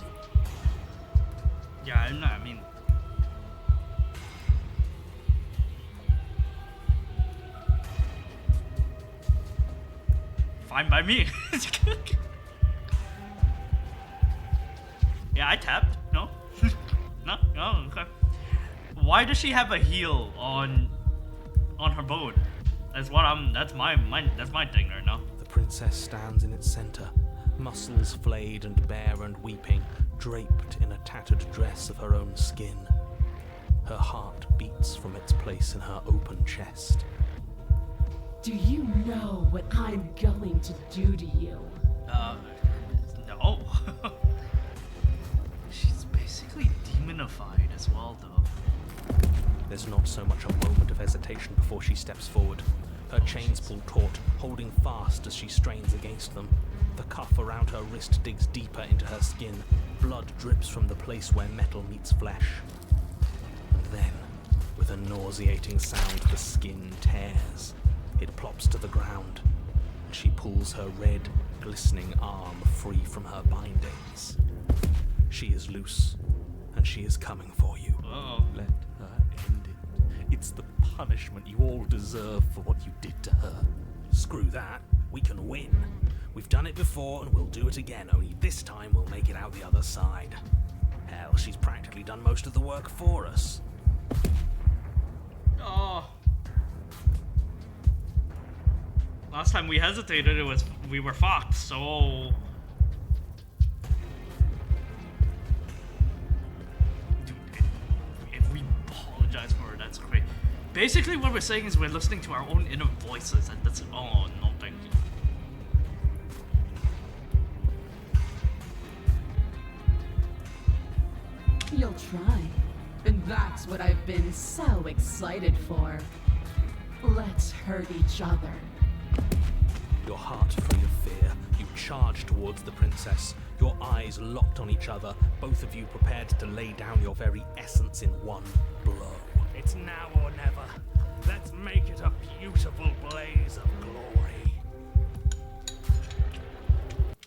Yeah, I mean... Fine by me. Yeah, I tapped. No? No? Oh, okay. Why does she have a heel on her boat? That's my thing right now. The princess stands in its center, muscles flayed and bare and weeping, draped in a tattered dress of her own skin. Her heart beats from its place in her open chest. Do you know what I'm going to do to you? No. She's basically demonified as well, though. There's not so much a moment of hesitation before she steps forward. Her chains pull taut, holding fast as she strains against them. The cuff around her wrist digs deeper into her skin. Blood drips from the place where metal meets flesh. And then, with a nauseating sound, the skin tears. It plops to the ground, and she pulls her red, glistening arm free from her bindings. She is loose, and she is coming for you. Uh-oh. Let her end it. It's the punishment you all deserve for what you did to her. Screw that. We can win. We've done it before, and we'll do it again, only this time we'll make it out the other side. Hell, she's practically done most of the work for us. Oh. Last time we hesitated, we were fucked, so... Dude, if we apologize for her, that's great. Basically, what we're saying is we're listening to our own inner voices, and that's... Oh, no, thank you. You'll try. And that's what I've been so excited for. Let's hurt each other. Your heart free of fear, you charge towards the princess, your eyes locked on each other, both of you prepared to lay down your very essence in one blow. It's now or never. Let's make it a beautiful blaze of glory.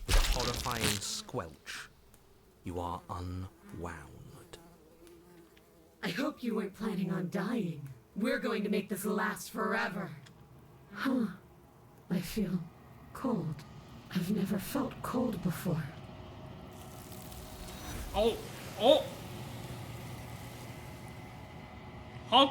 With a horrifying squelch, you are unwound. I hope you weren't planning on dying. We're going to make this last forever. Huh. I feel cold. I've never felt cold before. Oh! Oh! Huh?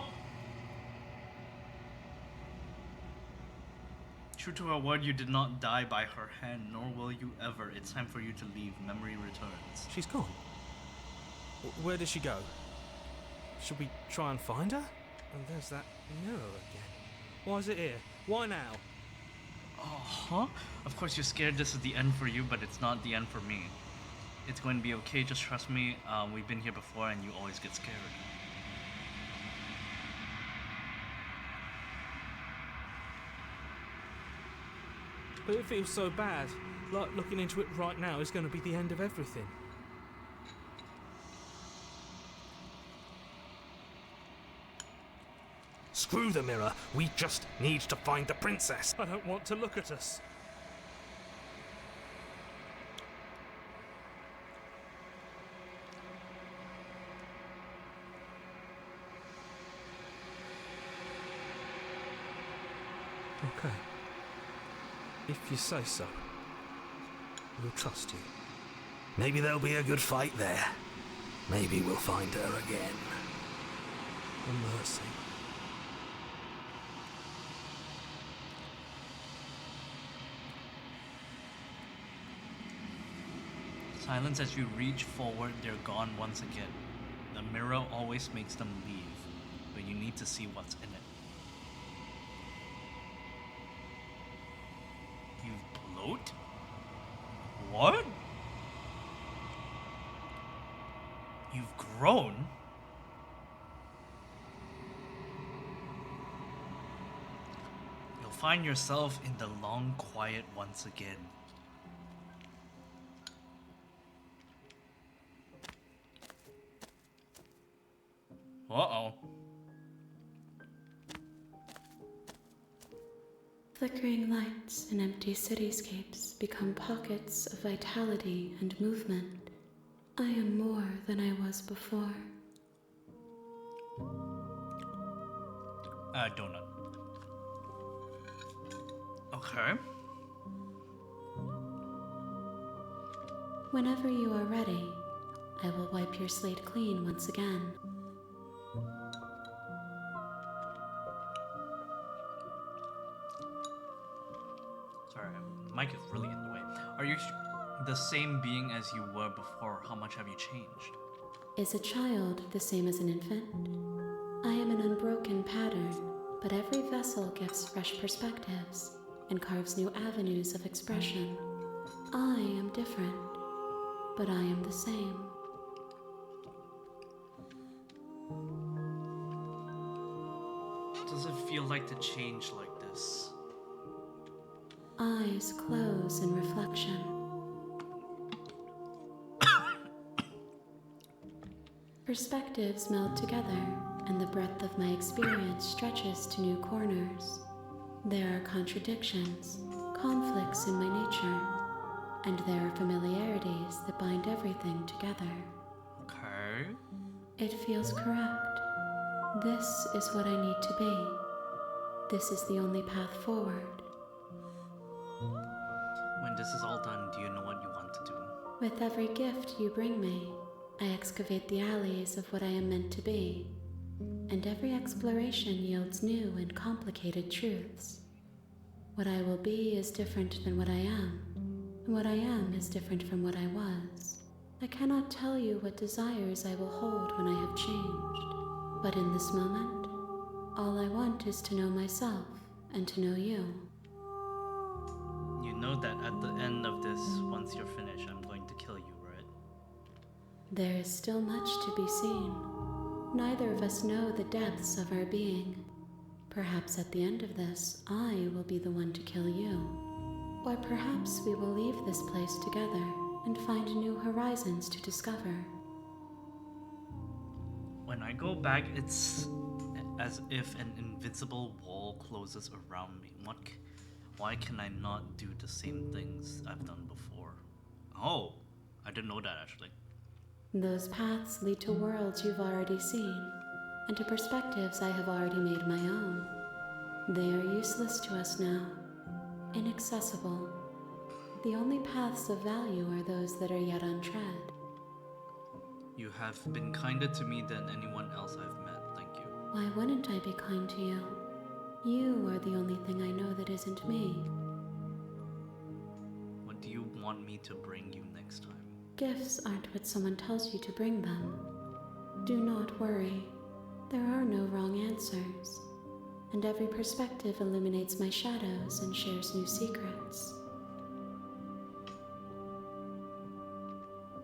True to her word, you did not die by her hand, nor will you ever. It's time for you to leave. Memory returns. She's gone. Where did she go? Should we try and find her? And there's that mirror again. Why is it here? Why now? Huh? Of course you're scared this is the end for you, but it's not the end for me. It's going to be okay, just trust me. We've been here before and you always get scared. But it feels so bad. Like looking into it right now is going to be the end of everything. Screw the mirror. We just need to find the princess. I don't want to look at us. Okay. If you say so. We'll trust you. Maybe there'll be a good fight there. Maybe we'll find her again. A mercy. Silence as you reach forward, they're gone once again. The mirror always makes them leave, but you need to see what's in it. You've bloat? What? You've grown? You'll find yourself in the long quiet once again. Uh-oh. Flickering lights and empty cityscapes become pockets of vitality and movement. I am more than I was before. Donut. Okay. Whenever you are ready, I will wipe your slate clean once again. Sorry, mic is really in the way. Are you the same being as you were before? How much have you changed? Is a child the same as an infant? I am an unbroken pattern, but every vessel gives fresh perspectives and carves new avenues of expression. I am different, but I am the same. Does it feel like to change like this? Eyes close in reflection. Perspectives meld together, and the breadth of my experience stretches to new corners. There are contradictions, conflicts in my nature, and there are familiarities that bind everything together. Okay. It feels correct. This is what I need to be. This is the only path forward. When this is all done, do you know what you want to do? With every gift you bring me, I excavate the alleys of what I am meant to be, and every exploration yields new and complicated truths. What I will be is different than what I am, and what I am is different from what I was. I cannot tell you what desires I will hold when I have changed, but in this moment, all I want is to know myself and to know you. You know that at the end of this, once you're finished, I'm going to kill you, right? There is still much to be seen. Neither of us know the depths of our being. Perhaps at the end of this, I will be the one to kill you. Or perhaps we will leave this place together and find new horizons to discover. When I go back, it's as if an invisible wall closes around me. Why can I not do the same things I've done before? Oh, I didn't know that actually. Those paths lead to worlds you've already seen, and to perspectives I have already made my own. They are useless to us now, inaccessible. The only paths of value are those that are yet untread. You have been kinder to me than anyone else I've met, thank you. Why wouldn't I be kind to you? You are the only thing I know that isn't me. What do you want me to bring you next time? Gifts aren't what someone tells you to bring them. Do not worry. There are no wrong answers. and every perspective illuminates my shadows and shares new secrets.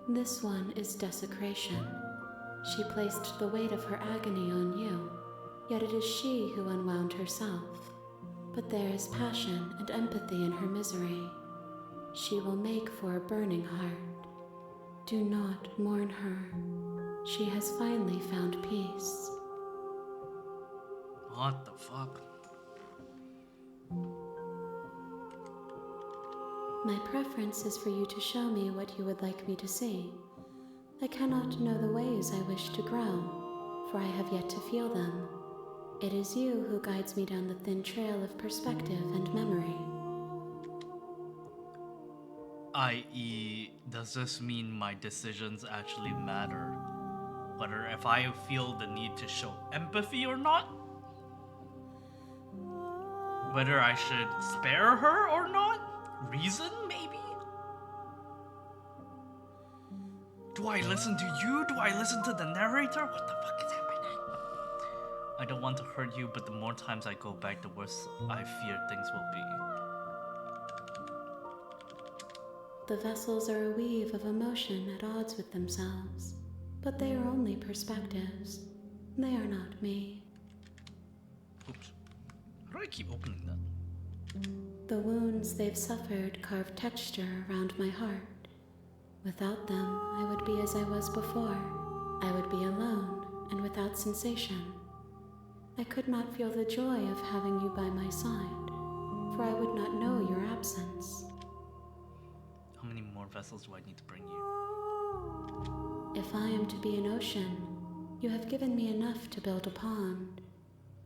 This one is desecration. She placed the weight of her agony on you, yet it is she who unwound herself. But there is passion and empathy in her misery. She will make for a burning heart. Do not mourn her. She has finally found peace. What the fuck? My preference is for you to show me what you would like me to see. I cannot know the ways I wish to grow, for I have yet to feel them. It is you who guides me down the thin trail of perspective and memory. I.e., does this mean my decisions actually matter? Whether if I feel the need to show empathy or not? Whether I should spare her or not? Reason, maybe? Do I listen to you? Do I listen to the narrator? What the fuck is happening? I don't want to hurt you, but the more times I go back, the worse I fear things will be. The vessels are a weave of emotion at odds with themselves, but they are only perspectives. They are not me. Oops. How do I keep opening that? The wounds they've suffered carve texture around my heart. Without them, I would be as I was before. I would be alone and without sensation. I could not feel the joy of having you by my side, for I would not know your absence. How many more vessels do I need to bring you? If I am to be an ocean, you have given me enough to build a pond.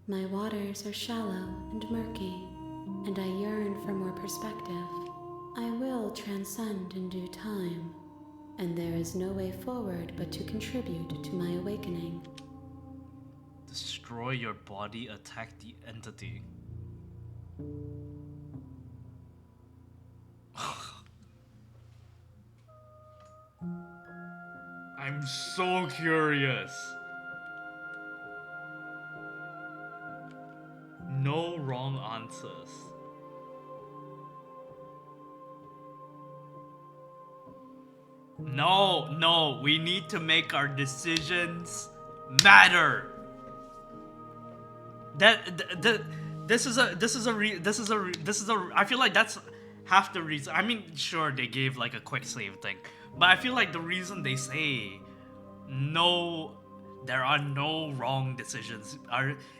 My waters are shallow and murky, and I yearn for more perspective. I will transcend in due time, and there is no way forward but to contribute to my awakening. Destroy your body, attack the entity. I'm so curious. No wrong answers. No, we need to make our decisions matter. I feel like that's half the reason. I mean, sure, they gave like a quick save thing, but I feel like the reason they say no, there are no wrong decisions,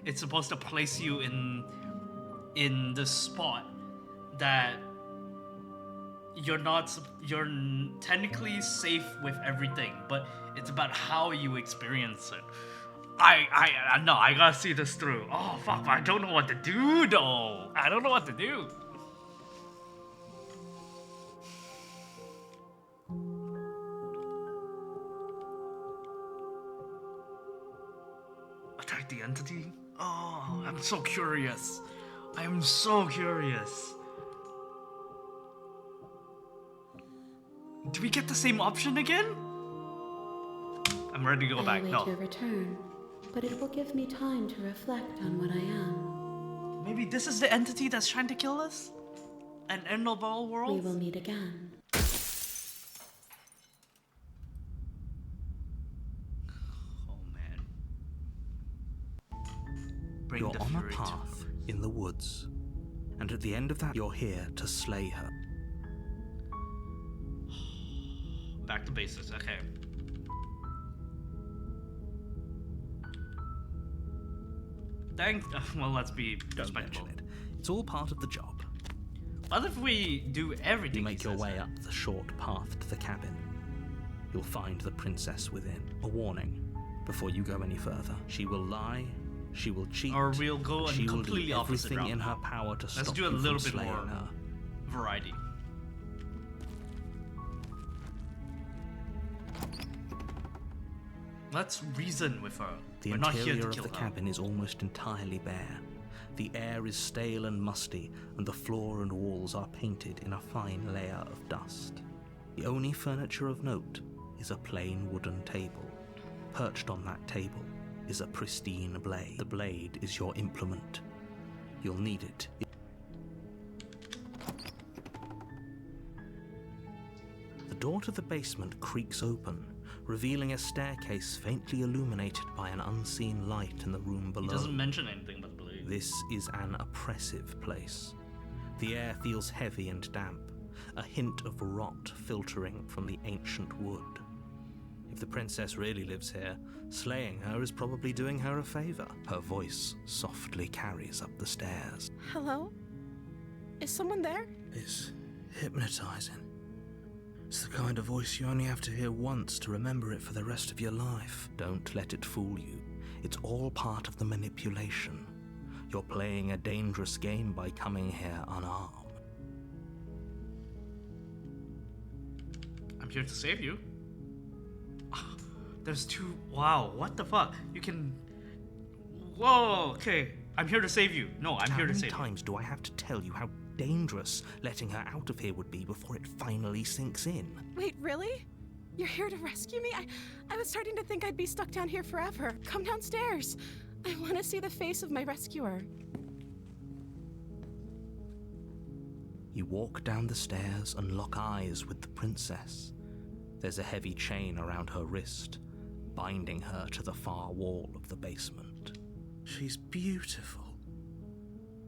it's supposed to place you in the spot that you're technically safe with everything, but it's about how you experience it. No, I gotta see this through. Oh fuck, I don't know what to do though. I don't know what to do. Attack the entity? Oh, I'm so curious. I am so curious. Do we get the same option again? I'm ready to go back. I await No. your return, but it will give me time to reflect on what I am. Maybe this is the entity that's trying to kill us? And end of all worlds? We will meet again. Oh man. Bring You're the on a fury to path her. in the woods, and at the end of that, you're here to slay her. Back to basics, okay. Well, let's be Don't respectful. mention it. It's all part of the job. What if we do everything? You make he your says way here? up the short path to the cabin. You'll find the princess within. A warning: before you go any further, she will lie, she will cheat, Or we'll go she in will completely do opposite everything route. in her power to stop do a you little from bit slaying more her. variety. Let's reason with her. The We're not here interior to of kill the her. cabin is almost entirely bare. The air is stale and musty, and the floor and walls are painted in a fine layer of dust. The only furniture of note is a plain wooden table. Perched on that table is a pristine blade. The blade is your implement, You'll need it. The door to the basement creaks open, revealing a staircase faintly illuminated by an unseen light in the room below. He doesn't mention anything but blue. This is an oppressive place. The air feels heavy and damp, a hint of rot filtering from the ancient wood. If the princess really lives here, slaying her is probably doing her a favor. Her voice softly carries up the stairs. Hello? Is someone there? It's hypnotizing. It's the kind of voice you only have to hear once to remember it for the rest of your life. Don't let it fool you. It's all part of the manipulation. You're playing a dangerous game by coming here unarmed. I'm here to save you. There's two. Wow, what the fuck? You can. Whoa, okay. I'm here to save you. No, I'm here to save you. How many times do I have to tell you how dangerous letting her out of here would be before it finally sinks in? Wait, really? You're here to rescue me? I was starting to think I'd be stuck down here forever. Come downstairs. I want to see the face of my rescuer. You walk down the stairs and lock eyes with the princess. There's a heavy chain around her wrist, binding her to the far wall of the basement. She's beautiful.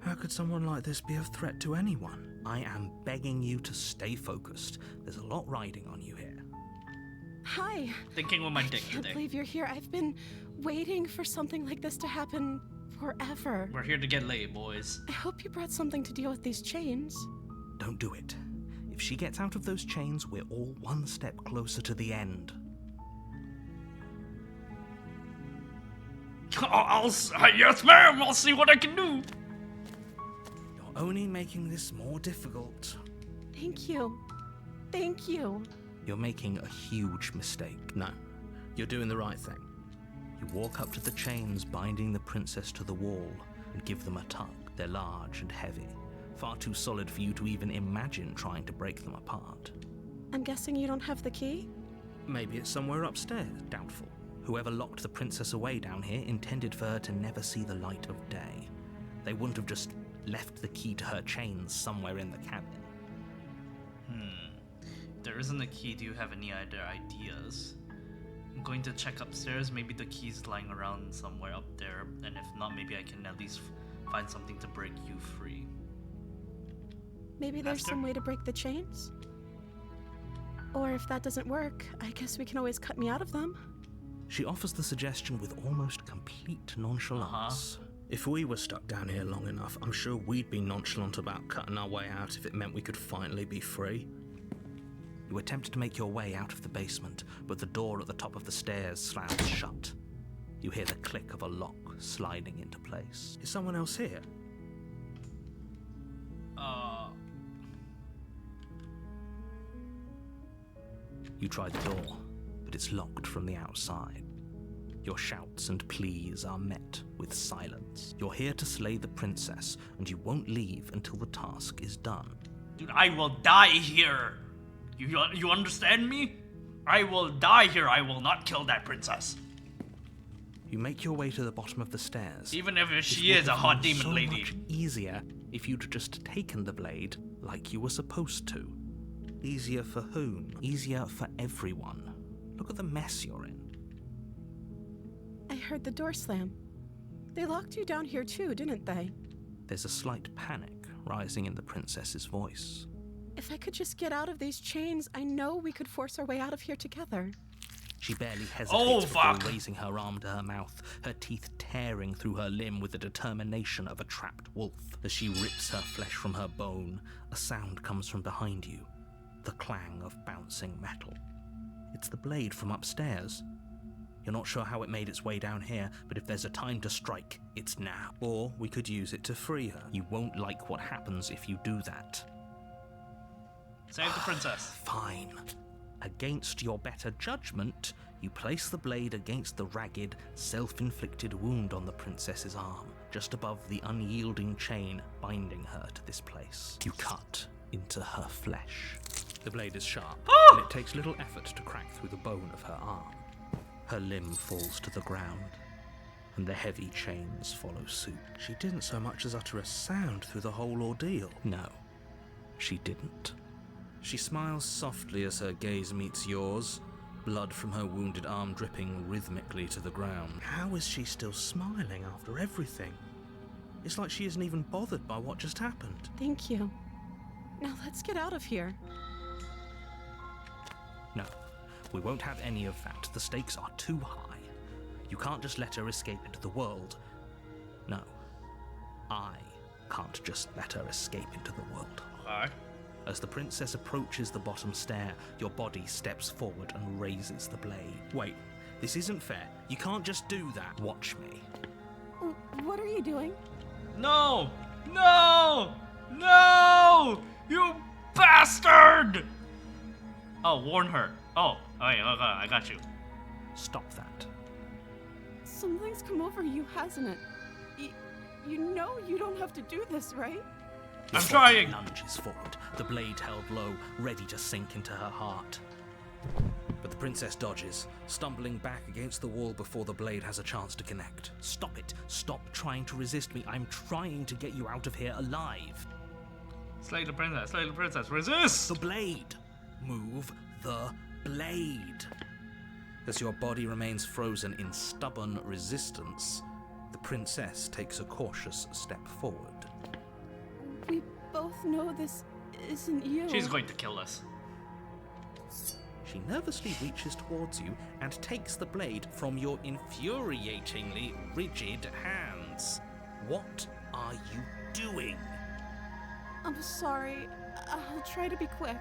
How could someone like this be of threat to anyone? I am begging you to stay focused. There's a lot riding on you here. Hi. Thinking with my dick I can't today. believe you're here. I've been waiting for something like this to happen forever. We're here to get laid, boys. I hope you brought something to deal with these chains. Don't do it. If she gets out of those chains, we're all one step closer to the end. Yes, ma'am. I'll see what I can do. You're only making this more difficult. Thank you. Thank you. You're making a huge mistake. No, you're doing the right thing. You walk up to the chains binding the princess to the wall and give them a tug. They're large and heavy, far too solid for you to even imagine trying to break them apart. I'm guessing you don't have the key? Maybe it's somewhere upstairs. Doubtful. Whoever locked the princess away down here intended for her to never see the light of day. They wouldn't have just left the key to her chains somewhere in the cabin. If there isn't a key, do you have any other ideas? I'm going to check upstairs. Maybe the key's lying around somewhere up there. And if not, maybe I can at least find something to break you free. Maybe there's Master? some way to break the chains? Or if that doesn't work, I guess we can always cut me out of them. She offers the suggestion with almost complete nonchalance. If we were stuck down here long enough, I'm sure we'd be nonchalant about cutting our way out if it meant we could finally be free. You attempt to make your way out of the basement, but the door at the top of the stairs slams shut. You hear the click of a lock sliding into place. Is someone else here? You try the door, but it's locked from the outside. Your shouts and pleas are met with silence. You're here to slay the princess, and you won't leave until the task is done. Dude, I will die here. You understand me? I will die here. I will not kill that princess. You make your way to the bottom of the stairs. Even if This she would is a have hot been demon so lady. much easier if you'd just taken the blade like you were supposed to. Easier for whom? Easier for everyone. Look at the mess you're in. I heard the door slam. They locked you down here too, didn't they? There's a slight panic rising in the princess's voice. If I could just get out of these chains, I know we could force our way out of here together. She barely hesitates Oh, before fuck. raising her arm to her mouth, her teeth tearing through her limb with the determination of a trapped wolf. As she rips her flesh from her bone, a sound comes from behind you, the clang of bouncing metal. It's the blade from upstairs. You're not sure how it made its way down here, but if there's a time to strike, it's now. Or we could use it to free her. You won't like what happens if you do that. Save the princess. Fine. Against your better judgment, you place the blade against the ragged, self-inflicted wound on the princess's arm, just above the unyielding chain binding her to this place. You cut into her flesh. The blade is sharp, And it takes little effort to crack through the bone of her arm. Her limb falls to the ground. and the heavy chains follow suit. She didn't so much as utter a sound through the whole ordeal. No, she didn't. She smiles softly as her gaze meets yours, blood from her wounded arm dripping rhythmically to the ground. How is she still smiling after everything? It's like she isn't even bothered by what just happened. Thank you. Now let's get out of here. No, we won't have any of that. The stakes are too high. You can't just let her escape into the world. No, I can't just let her escape into the world. Alright. As the princess approaches the bottom stair, your body steps forward and raises the blade. Wait, this isn't fair. You can't just do that. Watch me. What are you doing? No! No! No! You bastard! Oh, warn her. Oh, okay, I got you. Stop that. Something's come over you, hasn't it? You know you don't have to do this, right? Your I'm body trying. lunges forward, the blade held low, ready to sink into her heart. But the princess dodges, stumbling back against the wall before the blade has a chance to connect. Stop it. Stop trying to resist me. I'm trying to get you out of here alive. Slay the princess, resist! The blade. Move the blade. As your body remains frozen in stubborn resistance, the princess takes a cautious step forward. We both know this isn't you. She's going to kill us. She nervously reaches towards you and takes the blade from your infuriatingly rigid hands. What are you doing? I'm sorry. I'll try to be quick.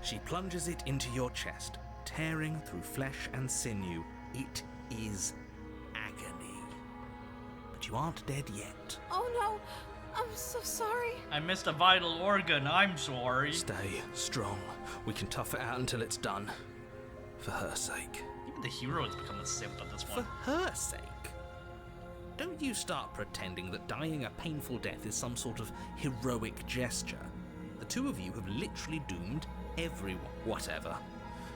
She plunges it into your chest, tearing through flesh and sinew. It is agony. But you aren't dead yet. Oh no! I'm so sorry. I missed a vital organ, I'm sorry. Stay strong. We can tough it out until it's done. For her sake. Even the hero has become a simp at this For point. her sake. Don't you start pretending that dying a painful death is some sort of heroic gesture. The two of you have literally doomed everyone. Whatever.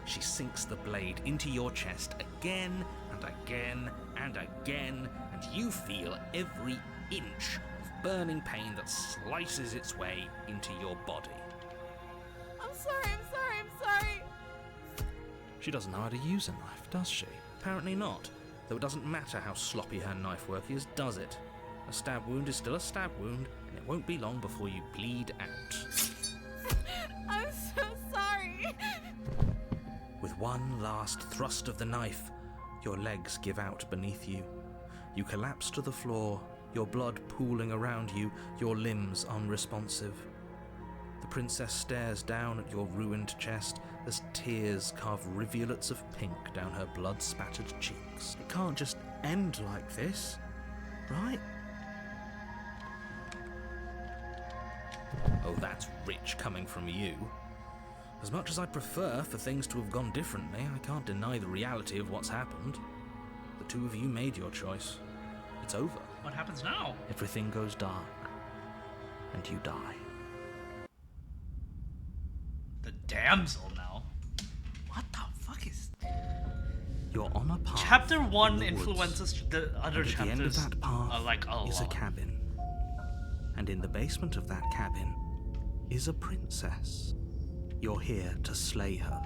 She sinks the blade into your chest again and again and again, and you feel every inch of burning pain that slices its way into your body. I'm sorry. She doesn't know how to use a knife, does she? Apparently not. Though it doesn't matter how sloppy her knife work is, does it? A stab wound is still a stab wound, and it won't be long before you bleed out. I'm so sorry. With one last thrust of the knife, your legs give out beneath you. You collapse to the floor, your blood pooling around you, your limbs unresponsive. The princess stares down at your ruined chest as tears carve rivulets of pink down her blood-spattered cheeks. It can't just end like this, right? Oh, that's rich coming from you. As much as I'd prefer for things to have gone differently, I can't deny the reality of what's happened. The two of you made your choice. It's over. What happens now? Everything goes dark, and you die. The damsel now? What the fuck is... You're on a path. Chapter 1 in the influences woods, the other and at the end of chapters that path like a is a lot. cabin. And in the basement of that cabin is a princess. You're here to slay her.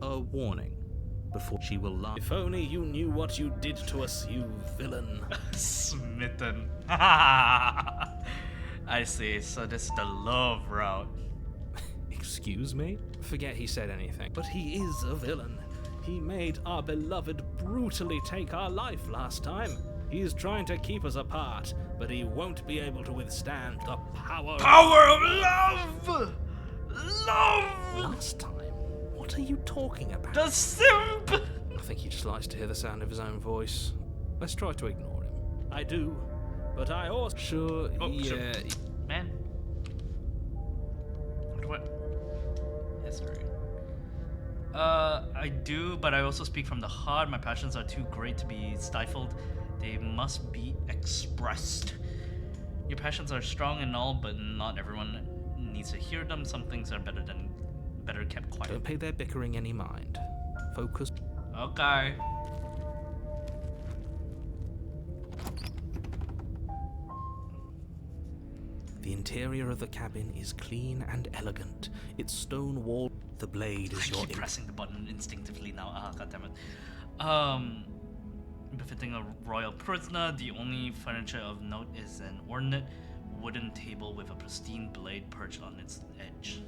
A warning before she will laugh. If only you knew what you did to us, you villain. Smitten. I see, so this is the love route. Excuse me? Forget he said anything. But he is a villain. He made our beloved brutally take our life last time. He's trying to keep us apart, but he won't be able to withstand the power of love! Love! Last time? What are you talking about? The simp! I think he just likes to hear the sound of his own voice. Let's try to ignore him. I do, but I also... Sure, Oh, yeah... sure. Man. What? History. I do, but I also speak from the heart. My passions are too great to be stifled. They must be expressed. Your passions are strong and all, but not everyone needs to hear them. Some things are better kept quiet. Don't pay their bickering any mind. Focus. Okay. The interior of the cabin is clean and elegant. Its stone wall. The blade is I your. keep pressing the button instinctively now. Ah, goddammit. Befitting a royal prisoner, the only furniture of note is an ornate wooden table with a pristine blade perched on its edge.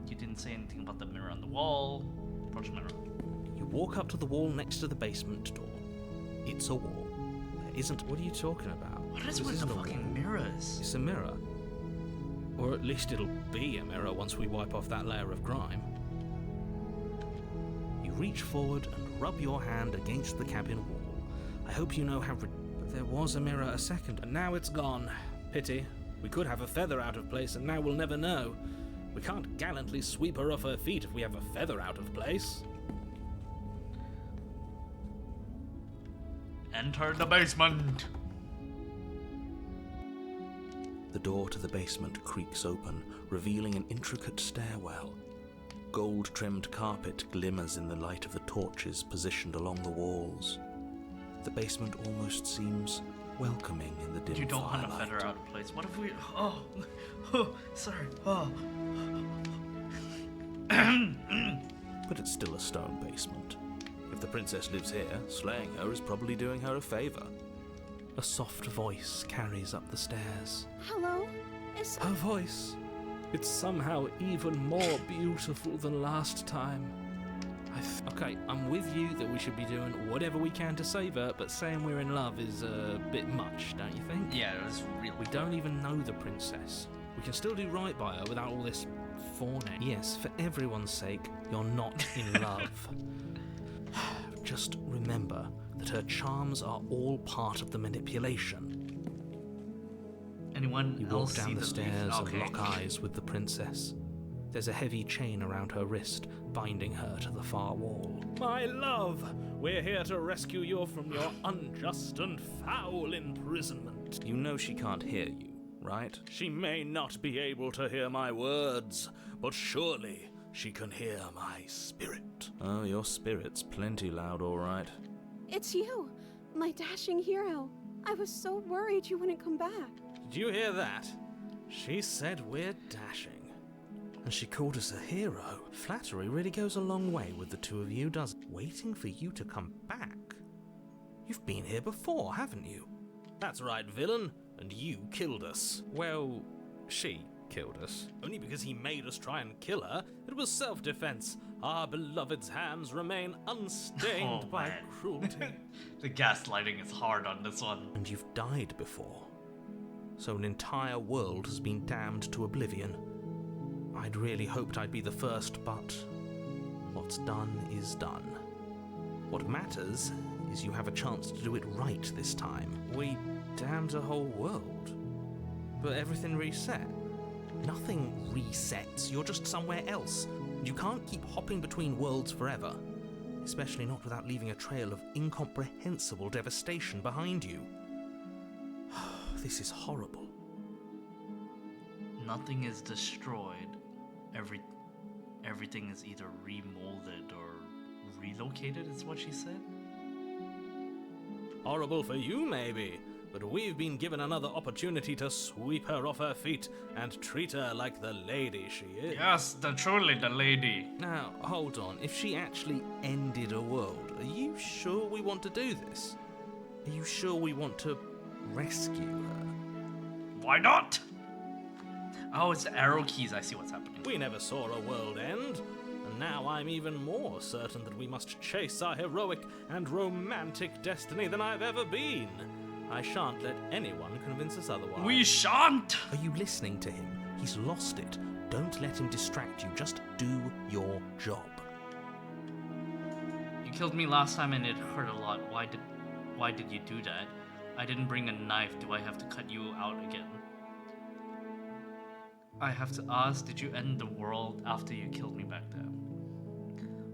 You didn't say anything about the mirror on the wall. Approach mirror. You walk up to the wall next to the basement door. It's a wall. There isn't. What are you talking about? What is This with the isn't a wall. fucking mirrors? It's a mirror. Or at least it'll be a mirror once we wipe off that layer of grime. You reach forward and rub your hand against the cabin wall. I hope you know how. But there was a mirror a second, and now it's gone. Pity. We could have a feather out of place, and now we'll never know. We can't gallantly sweep her off her feet if we have a feather out of place. Enter the basement. The door to the basement creaks open, revealing an intricate stairwell. Gold-trimmed carpet glimmers in the light of the torches positioned along the walls. The basement almost seems welcoming in the dim You don't want a firelight. feather out of place. What if we? Oh, sorry. Oh. But it's still a stone basement. If the princess lives here, slaying her is probably doing her a favor. A soft voice carries up the stairs. Hello? Is Her voice. It's somehow even more beautiful than last time. Okay, I'm with you that we should be doing whatever we can to save her, but saying we're in love is a bit much, don't you think? Yeah, it was real. We don't even know the princess. We can still do right by her without all this fawning. Yes, for everyone's sake, you're not in love. Just remember that her charms are all part of the manipulation. Anyone You walk else see down the leaf? stairs Okay. and lock eyes with the princess. There's a heavy chain around her wrist, binding her to the far wall. My love, we're here to rescue you from your unjust and foul imprisonment. You know she can't hear you, right? She may not be able to hear my words, but surely she can hear my spirit. Oh, your spirit's plenty loud, all right. it's you, my dashing hero. I was so worried you wouldn't come back. Did you hear that? She said we're dashing. And she called us a hero. Flattery really goes a long way with the two of you, does it? Waiting for you to come back. You've been here before, haven't you? That's right, villain. And you killed us. Well, she killed us. Only because he made us try and kill her. It was self-defense. Our beloved's hands remain unstained Oh, by man. cruelty. The gaslighting is hard on this one. And you've died before. So an entire world has been damned to oblivion. I'd really hoped I'd be the first, but what's done is done. What matters is you have a chance to do it right this time. We damned a whole world, but everything reset. Nothing resets, you're just somewhere else. You can't keep hopping between worlds forever, especially not without leaving a trail of incomprehensible devastation behind you. This is horrible. Nothing is destroyed. Everything is either remolded or relocated, is what she said. Horrible for you, maybe, but we've been given another opportunity to sweep her off her feet and treat her like the lady she is. Yes, truly the lady. Now, hold on. If she actually ended a world, are you sure we want to do this? Are you sure we want to rescue her? Why not? Oh, it's the arrow keys. I see what's happening. We never saw a world end, and now I'm even more certain that we must chase our heroic and romantic destiny than I've ever been. I shan't let anyone convince us otherwise. We shan't. Are you listening to him? He's lost it. Don't let him distract you. Just do your job. You killed me last time and it hurt a lot. Why did you do that? I didn't bring a knife. Do I have to cut you out again? I have to ask, did you end the world after you killed me back there?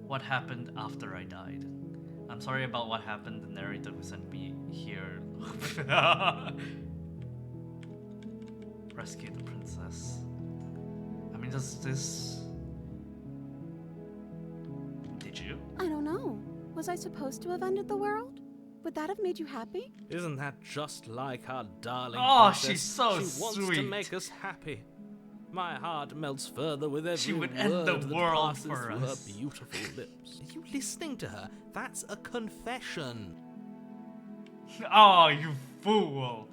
What happened after I died? I'm sorry about what happened. The narrator who sent me here. Rescue the princess. I mean, does this... Did you? I don't know. Was I supposed to have ended the world? Would that have made you happy? Isn't that just like our darling Oh, princess? she's so She wants to sweet. make us happy. My heart melts further with every She would word end the that world passes for through us. her beautiful lips. Are you listening to her? That's a confession. Oh, you fool!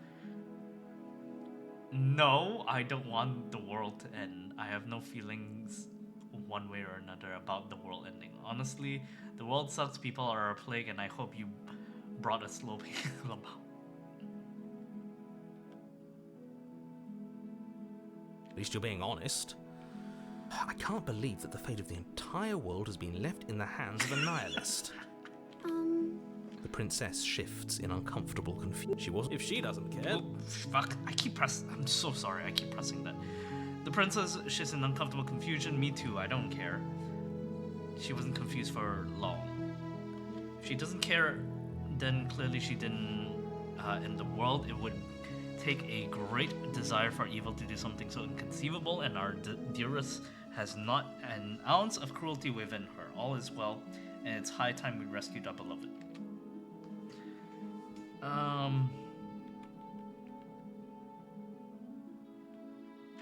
No, I don't want the world to end. I have no feelings one way or another about the world ending. Honestly, the world sucks, people are a plague, and I hope you brought a slow people about. At least you're being honest. I can't believe that the fate of the entire world has been left in the hands of a nihilist. The princess shifts in uncomfortable confusion. She wasn't. If she doesn't care. Oh, fuck. I keep pressing. I'm so sorry. I keep pressing that. The princess shifts in uncomfortable confusion. Me too. I don't care. She wasn't confused for long. If she doesn't care, then clearly she didn't end the world. It would take a great desire for evil to do something so inconceivable, and our dearest has not an ounce of cruelty within her. All is well, and it's high time we rescued our beloved.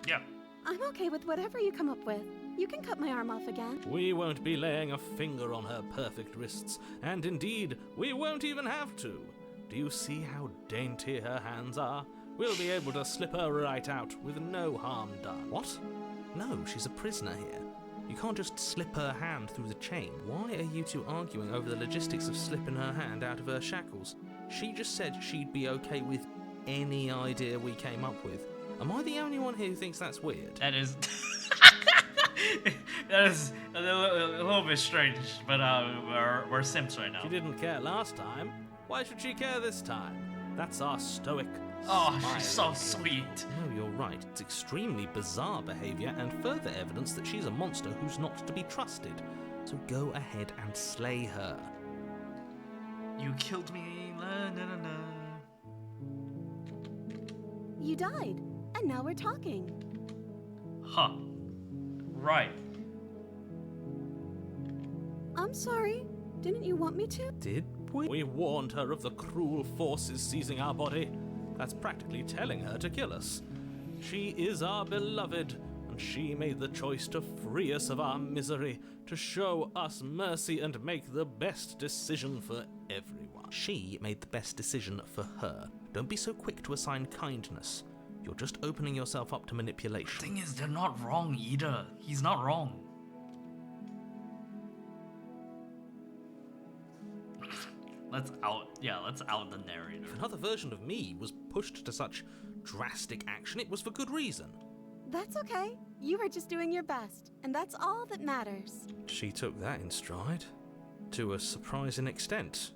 Yeah. I'm okay with whatever you come up with. You can cut my arm off again. We won't be laying a finger on her perfect wrists, and indeed, we won't even have to. Do you see how dainty her hands are? We'll be able to slip her right out with no harm done. What? No, she's a prisoner here. You can't just slip her hand through the chain. Why are you two arguing over the logistics of slipping her hand out of her shackles? She just said she'd be okay with any idea we came up with. Am I the only one here who thinks that's weird? That is... that is a little bit strange, but we're simps right now. She didn't care last time. Why should she care this time? That's our stoic... Oh, smile. she's so sweet. No, you're right. It's extremely bizarre behavior and further evidence that she's a monster who's not to be trusted. So go ahead and slay her. You killed me. La, na, na, na. You died, and now we're talking. Huh. Right. I'm sorry. Didn't you want me to? Did we? We warned her of the cruel forces seizing our body. That's practically telling her to kill us. She is our beloved, and she made the choice to free us of our misery, to show us mercy and make the best decision for everyone. She made the best decision for her. Don't be so quick to assign kindness. You're just opening yourself up to manipulation. The thing is, they're not wrong either. He's not wrong. Let's out the narrator. If another version of me was pushed to such drastic action, it was for good reason. That's okay. You were just doing your best, and that's all that matters. She took that in stride. To a surprising extent.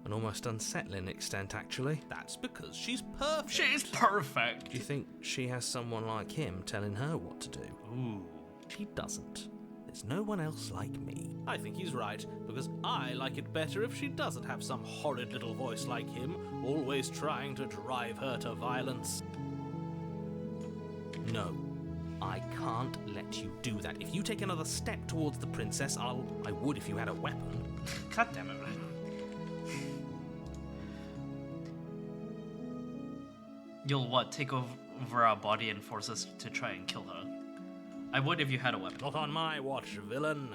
An almost unsettling extent, actually. That's because she's perfect. She's perfect. Do you think she has someone like him telling her what to do? Ooh. She doesn't. There's no one else like me. I think he's right, because I like it better if she doesn't have some horrid little voice like him, always trying to drive her to violence. No, I can't let you do that. If you take another step towards the princess, I would if you had a weapon. God damn it, man. You'll what, take over our body and force us to try and kill her? I would if you had a weapon. Not on my watch, villain.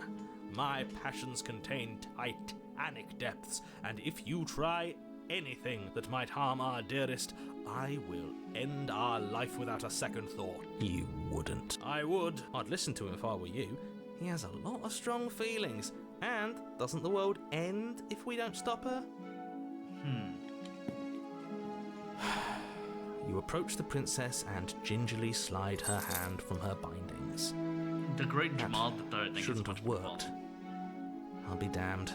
My passions contain titanic depths, and if you try anything that might harm our dearest, I will end our life without a second thought. You wouldn't. I would. I'd listen to him if I were you. He has a lot of strong feelings. And doesn't the world end if we don't stop her? You approach the princess and gingerly slide her hand from her bindings. The great Jamal the Third thing Shouldn't have worked. I'll be damned.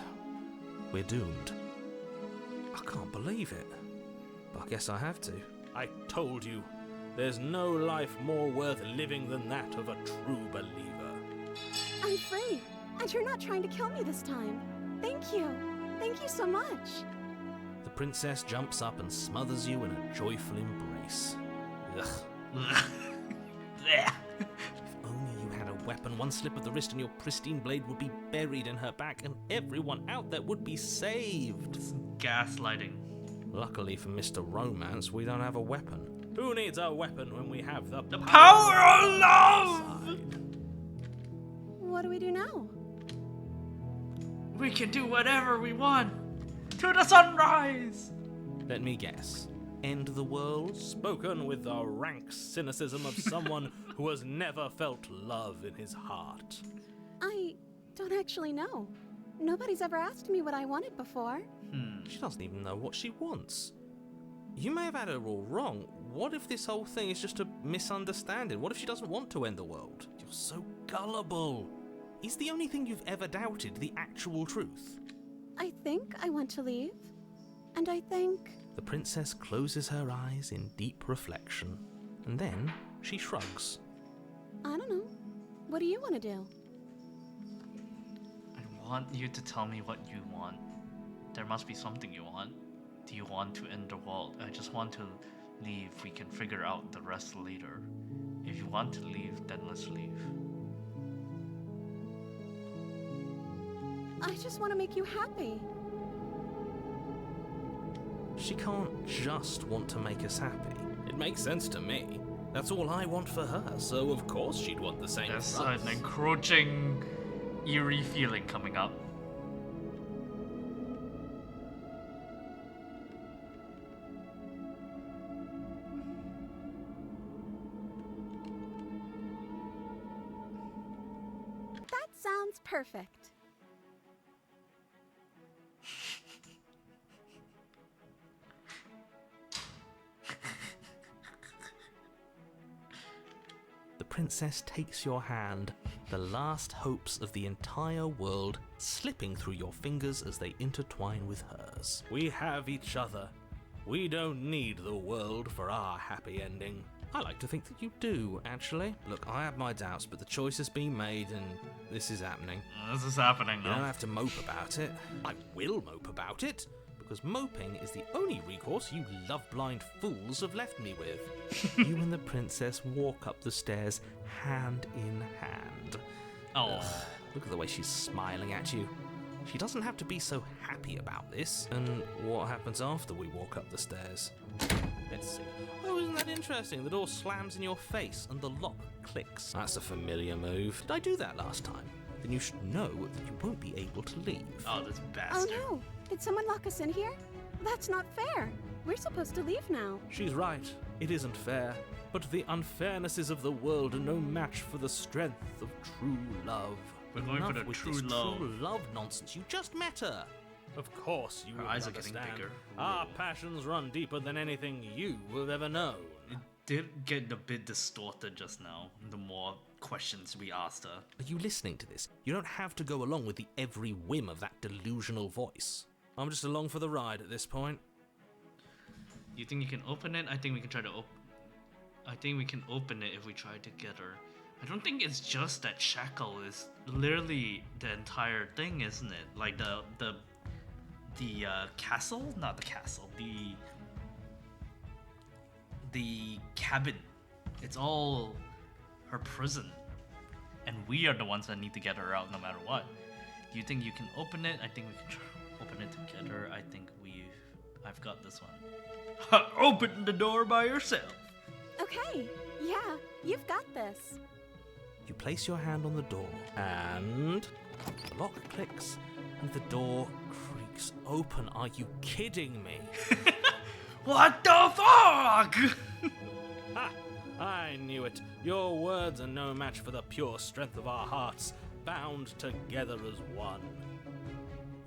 We're doomed. I can't believe it. But I guess I have to. I told you, there's no life more worth living than that of a true believer. I'm free, and you're not trying to kill me this time. Thank you. Thank you so much. The princess jumps up and smothers you in a joyful embrace. Ugh. Yeah. If only you had a weapon, one slip of the wrist and your pristine blade would be buried in her back and everyone out there would be saved. Gaslighting. Luckily for Mr. Romance, we don't have a weapon. Who needs a weapon when we have the Power of love! side? What do we do now? We can do whatever we want. To the sunrise! Let me guess. End the world, spoken with the rank cynicism of someone who has never felt love in his heart. I don't actually know. Nobody's ever asked me what I wanted before. She doesn't even know what she wants. You may have had her all wrong. What if this whole thing is just a misunderstanding? What if she doesn't want to end the world? You're so gullible. Is the only thing you've ever doubted the actual truth? I think I want to leave. And I think... The princess closes her eyes in deep reflection, and then she shrugs. I don't know. What do you want to do? I want you to tell me what you want. There must be something you want. Do you want to end the world? I just want to leave. We can figure out the rest later. If you want to leave, then let's leave. I just want to make you happy. She can't just want to make us happy. It makes sense to me. That's all I want for her, so of course she'd want the same There's for us. an encroaching, eerie feeling coming up. That sounds perfect. The princess takes your hand, the last hopes of the entire world slipping through your fingers as they intertwine with hers. We have each other. We don't need the world for our happy ending. I like to think that you do, actually. Look, I have my doubts, but the choice has been made and this is happening. This is happening You don't now. have to mope about it. I will mope about it, because moping is the only recourse you love-blind fools have left me with. You and the princess walk up the stairs hand in hand. Oh. Ugh, look at the way she's smiling at you. She doesn't have to be so happy about this. And what happens after we walk up the stairs? Let's see. Oh, isn't that interesting? The door slams in your face and the lock clicks. That's a familiar move. Did I do that last time? Then you should know that you won't be able to leave. Oh, this Oh bastard. no! Did someone lock us in here? That's not fair. We're supposed to leave now. She's right. It isn't fair. But the unfairnesses of the world are no match for the strength of true love. We're going for Enough the with true this love. True love nonsense. You just met her. Of course you Her will eyes are getting understand. bigger. Our passions run deeper than anything you have ever known. It did get a bit distorted just now, the more questions we asked her. Are you listening to this? You don't have to go along with the every whim of that delusional voice. I'm just along for the ride at this point. You think you can open it? I think we can try to I think we can open it if we try together. I don't think it's just that shackle. It's literally the entire thing, isn't it? Like the castle? Not the castle. The cabin. It's all her prison. And we are the ones that need to get her out no matter what. Do you think you can open it? I think we can try open it together. I think I've got this one. Open the door by yourself. Okay, yeah, you've got this. You place your hand on the door, and the lock clicks, and the door creaks open. Are you kidding me? What the fuck? Ha! I knew it. Your words are no match for the pure strength of our hearts, bound together as one.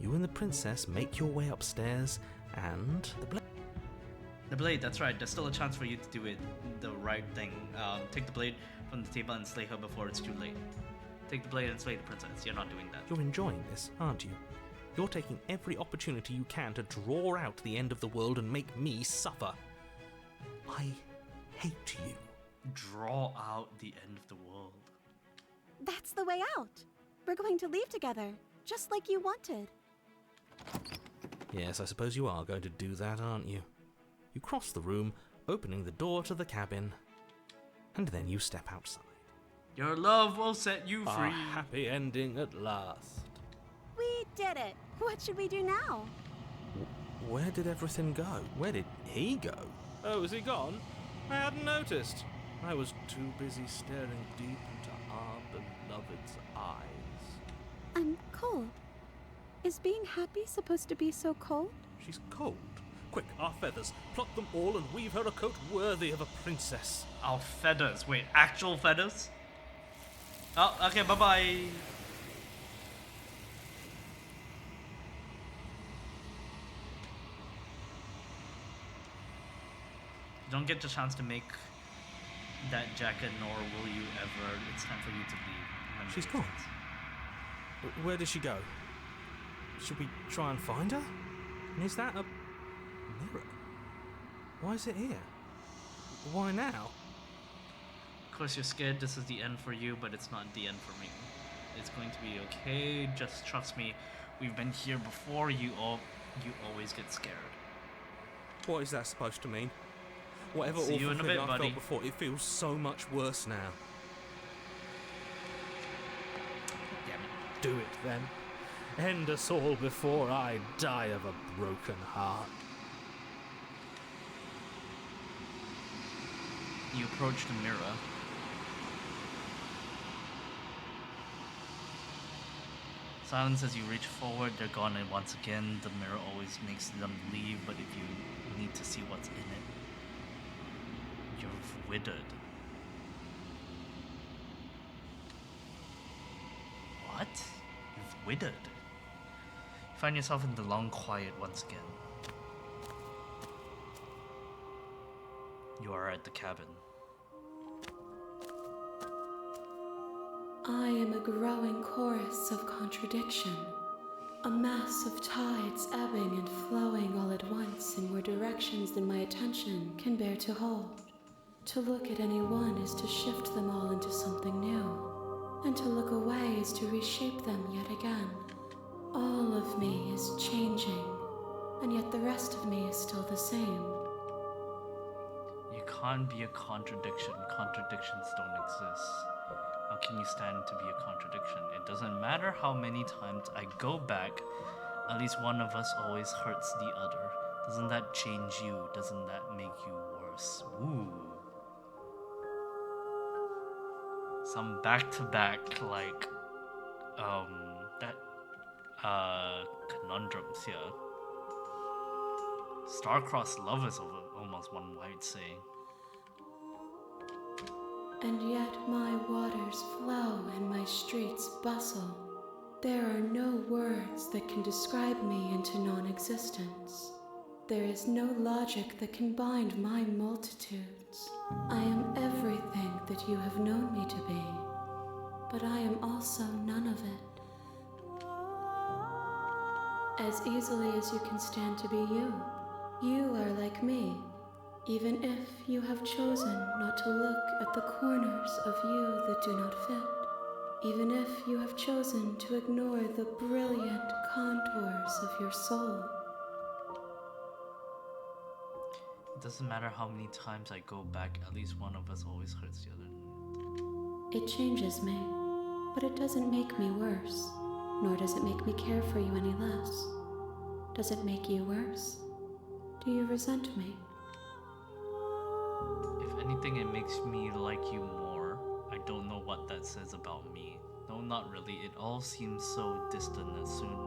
You and the princess make your way upstairs, and The blade, that's right. There's still a chance for you to do it the right thing. Take the blade from the table and slay her before it's too late. Take the blade and slay the princess. You're not doing that. you're enjoying this, aren't you? You're taking every opportunity you can to draw out the end of the world and make me suffer. I hate you. Draw out the end of the world. That's the way out. We're going to leave together, just like you wanted. Yes, I suppose you are going to do that, aren't you? You cross the room, opening the door to the cabin, and then you step outside. Your love will set you A free. happy ending at last. We did it. What should we do now? Where did everything go? Where did he go? Oh, is he gone? I hadn't noticed. I was too busy staring deep into our beloved's eyes. Cole. Is being happy supposed to be so cold? She's cold. Quick, our feathers. Pluck them all and weave her a coat worthy of a princess. Our feathers. Wait, actual feathers? Oh, okay, bye-bye. You don't get the chance to make that jacket, nor will you ever. It's time for you to leave. Remember She's these gone. things. Where did she go? Should we try and find her? And is that a mirror? Why is it here? Why now? Of course, you're scared this is the end for you, but it's not the end for me. It's going to be okay. Just trust me. We've been here before. You always get scared. What is that supposed to mean? Whatever See you awful in a thing bit, I buddy. felt before, it feels so much worse now. Damn it. Do it then. End us all before I die of a broken heart. You approach the mirror. Silence as you reach forward, they're gone, and once again, the mirror always makes them leave, but if you need to see what's in it, you're withered. What? You've withered. You find yourself in the long quiet once again. You are at the cabin. I am a growing chorus of contradiction, a mass of tides ebbing and flowing all at once in more directions than my attention can bear to hold. To look at any one is to shift them all into something new, and to look away is to reshape them yet again. All of me is changing, and yet the rest of me is still the same. You can't be a contradiction. Contradictions don't exist. How can you stand to be a contradiction? It doesn't matter how many times I go back, at least one of us always hurts the other. Doesn't that change you? Doesn't that make you worse? Ooh. Some back-to-back, like, conundrums here. Star-crossed lovers over almost one might say. And yet my waters flow and my streets bustle. There are no words that can describe me into non-existence. There is no logic that can bind my multitudes. I am everything that you have known me to be, but I am also none of it. As easily as you can stand to be you, you are like me. Even if you have chosen not to look at the corners of you that do not fit, even if you have chosen to ignore the brilliant contours of your soul. It doesn't matter how many times I go back, at least one of us always hurts the other. It changes me, but it doesn't make me worse, nor does it make me care for you any less. Does it make you worse? Do you resent me? If anything, it makes me like you more. I don't know what that says about me. No, not really. It all seems so distant as soon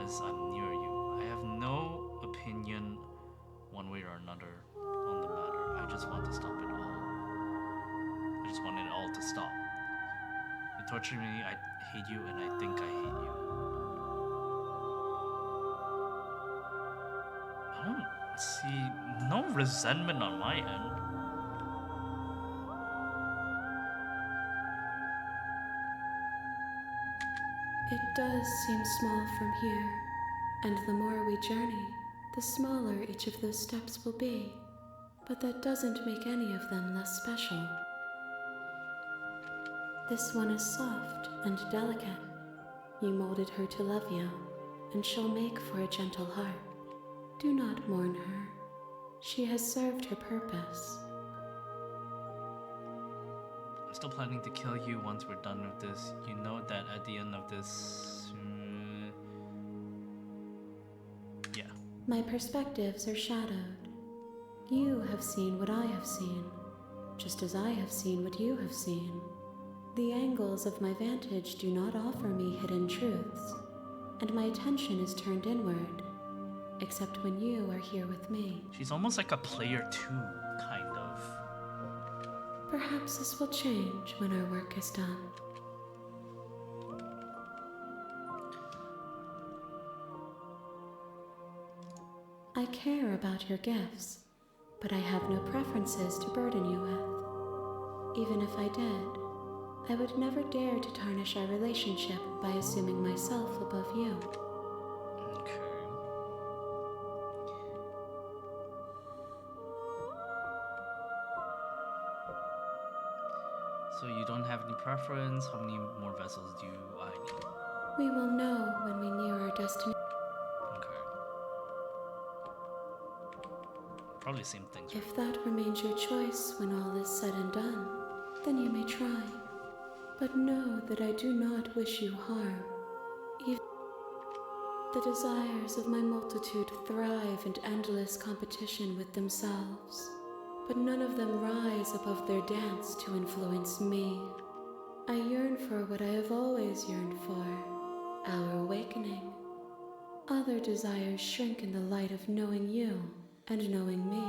as I'm near you. I have no opinion one way or another on the matter. I just want to stop it all. I just want it all to stop. You torture me, I hate you, and I think I hate you. I don't see no resentment on my end. It does seem small from here, and the more we journey, the smaller each of those steps will be. But that doesn't make any of them less special. This one is soft and delicate. You molded her to love you. and she'll make for a gentle heart. Do not mourn her. She has served her purpose. I'm still planning to kill you once we're done with this. You know that at the end of this... yeah. My perspectives are shadowed. You have seen what I have seen, just as I have seen what you have seen. The angles of my vantage do not offer me hidden truths, and my attention is turned inward, except when you are here with me. She's almost like a player 2, kind of. Perhaps this will change when our work is done. I care about your gifts, but I have no preferences to burden you with. Even if I did, I would never dare to tarnish our relationship by assuming myself above you. Okay. So you don't have any preference? How many more vessels do I need? We will know when we near our destination. Okay. Probably same things. If that remains your choice when all is said and done, then you may try. But know that I do not wish you harm. Even the desires of my multitude thrive in endless competition with themselves, but none of them rise above their dance to influence me. I yearn for what I have always yearned for, our awakening. Other desires shrink in the light of knowing you and knowing me.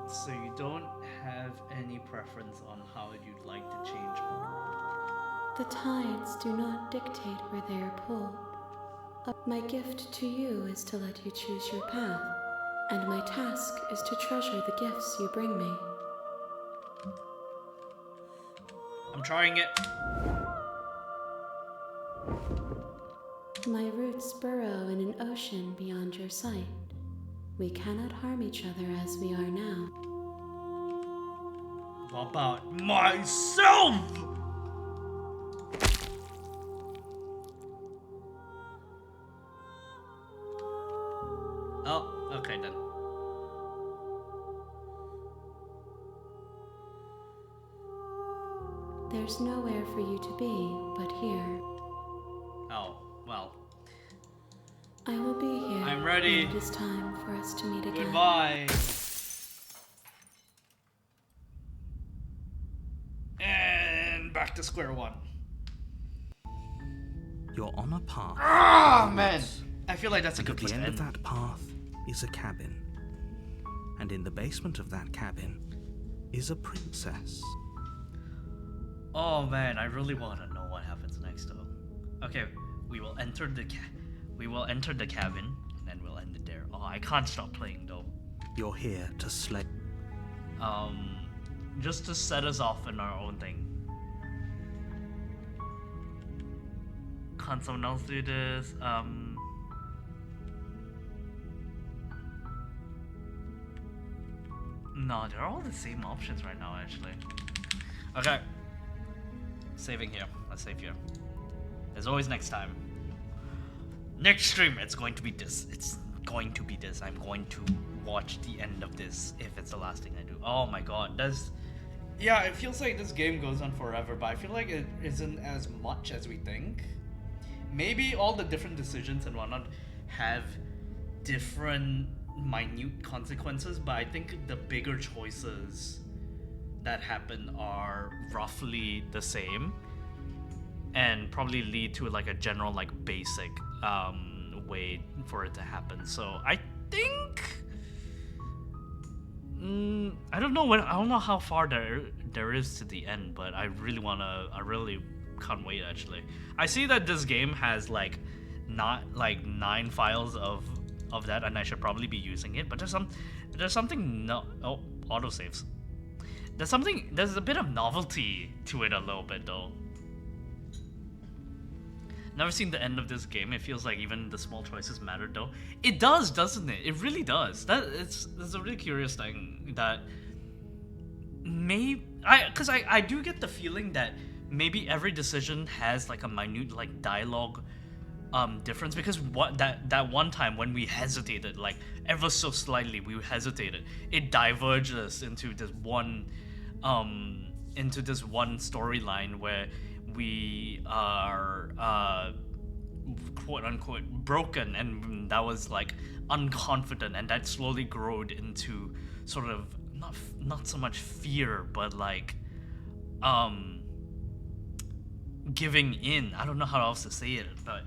So you don't have any preference on how you'd like to change the world? The tides do not dictate where they are pulled. My gift to you is to let you choose your path, and my task is to treasure the gifts you bring me. I'm trying it. My roots burrow in an ocean beyond your sight. We cannot harm each other as we are now. What about myself? Oh, okay then. There's nowhere for you to be but here. Oh, well. I will be here. I'm ready. When it is time for us to meet again. Goodbye. And back to square one. You're on a path. Ah, man. I feel like that's a And good at place the to end of end. that path is a cabin. And in the basement of that cabin is a princess. Oh man, I really want to know what happens next though. Okay, we will enter the cabin and then we'll end it there. Oh, I can't stop playing though. You're here to slay. Just to set us off in our own thing. Can't someone else do this? No, they're all the same options right now actually. Okay. Saving here. Let's save here. As always, next time. Next stream, it's going to be this. It's going to be this. I'm going to watch the end of this if it's the last thing I do. Oh my god, yeah, it feels like this game goes on forever, but I feel like it isn't as much as we think. Maybe all the different decisions and whatnot have different minute consequences, but I think the bigger choices that happen are roughly the same and probably lead to like a general like basic way for it to happen. So I think I don't know how far there is to the end, but I really can't wait actually. I see that this game has like not like 9 files of that, and I should probably be using it, but there's something autosaves. There's a bit of novelty to it a little bit though. Never seen the end of this game. It feels like even the small choices matter though. It does, doesn't it? It really does. It's a really curious thing that I do get the feeling that maybe every decision has like a minute like dialogue difference, because that one time when we hesitated, like ever so slightly we hesitated, it diverges into this one storyline where we are quote unquote broken, and that was like unconfident, and that slowly growed into sort of not so much fear, but like giving in. I don't know how else to say it, but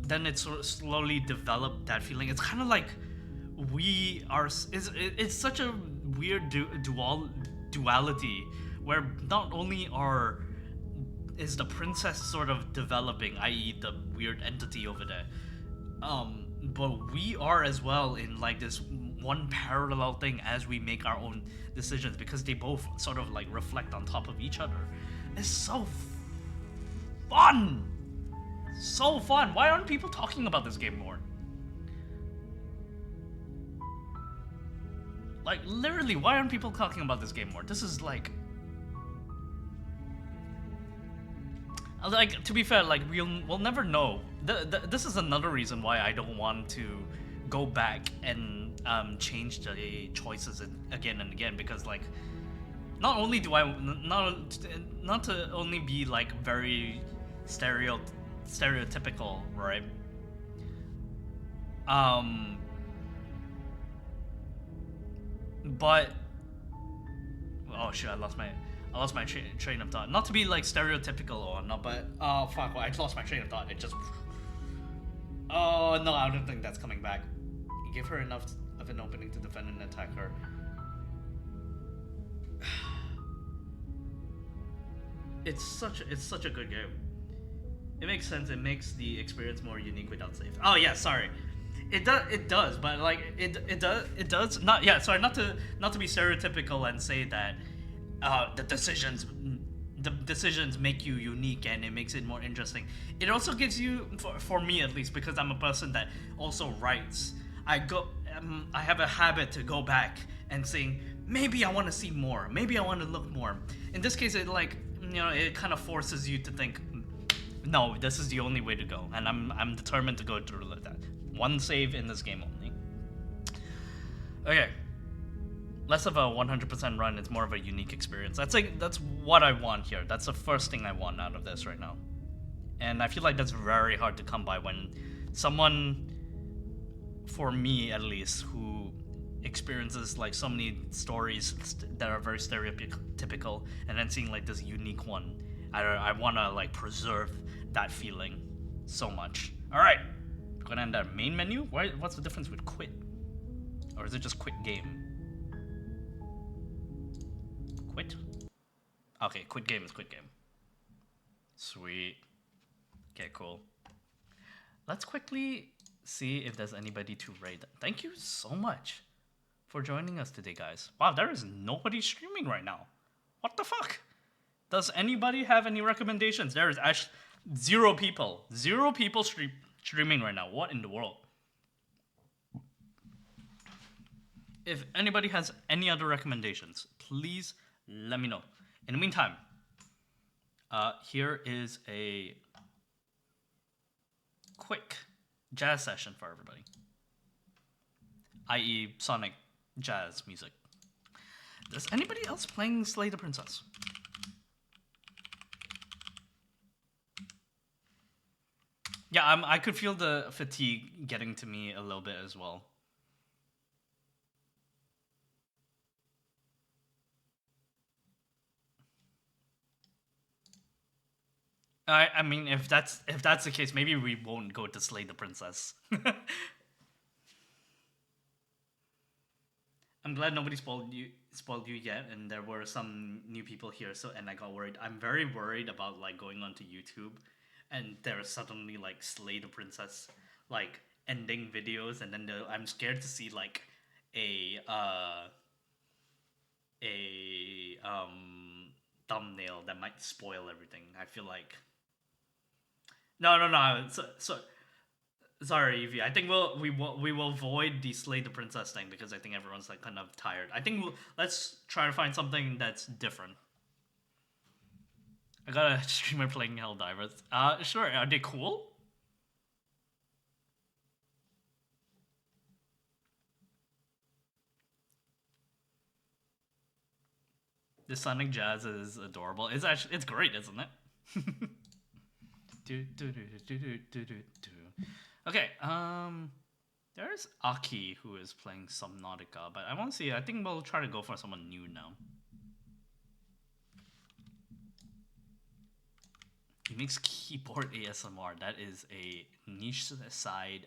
then it sort of slowly developed that feeling. It's kind of like we are. It's such a weird duality where not only is the princess sort of developing, i.e., the weird entity over there, but we are as well in like this one parallel thing as we make our own decisions, because they both sort of like reflect on top of each other. It's so fun! So fun! Why aren't people talking about this game more? Like, literally, why aren't people talking about this game more? This is like... Like, to be fair, like, we'll never know. This is another reason why I don't want to go back and change the choices again and again, because, like, not only do I... Not to only be, like, very stereotypical, right? But... Oh shit, I lost my train of thought. Not to be like stereotypical or not, but fuck, well, I lost my train of thought. It just... Oh no, I don't think that's coming back. Give her enough of an opening to defend and attack her. It's such a good game. It makes sense. It makes the experience more unique without saves. Oh yeah, sorry. It does, but like it does not. Yeah, sorry, not to be stereotypical and say that the decisions make you unique and it makes it more interesting. It also gives you, for me at least, because I'm a person that also writes. I have a habit to go back and saying, maybe I want to see more, maybe I want to look more. In this case, it like, you know, it kind of forces you to think, no, this is the only way to go, and I'm determined to go through that. One save in this game only. Okay. Less of a 100% run, it's more of a unique experience. That's what I want here. That's the first thing I want out of this right now. And I feel like that's very hard to come by when someone, for me at least, who experiences like so many stories that are very stereotypical, and then seeing like this unique one. I want to like preserve that feeling so much. All right. We're gonna end our main menu. What's the difference with quit? Or is it just quit game? Quit? Okay, quit game is quit game. Sweet. Okay, cool. Let's quickly see if there's anybody to raid. Thank you so much for joining us today, guys. Wow, there is nobody streaming right now. What the fuck? Does anybody have any recommendations? There is actually zero people. Zero people streaming right now. What in the world? If anybody has any other recommendations, please let me know. In the meantime, here is a quick jazz session for everybody, i.e. Sonic jazz music. Is anybody else playing Slay the Princess? Yeah, I could feel the fatigue getting to me a little bit as well. I mean, if that's the case, maybe we won't go to Slay the Princess. I'm glad nobody spoiled you yet, and there were some new people here. And I got worried. I'm very worried about like going onto YouTube, and there's suddenly like Slay the Princess like ending videos, and then I'm scared to see like a thumbnail that might spoil everything. I feel like. No. So sorry, Evie. I think we will avoid the Slay the Princess thing because I think everyone's like kind of tired. I think let's try to find something that's different. I got a streamer playing Helldivers. Sure. Are they cool? The Sonic Jazz is adorable. It's great, isn't it? Okay, there's Aki who is playing Subnautica, but I want to see. I think we'll try to go for someone new now. He makes keyboard ASMR. That is a niche side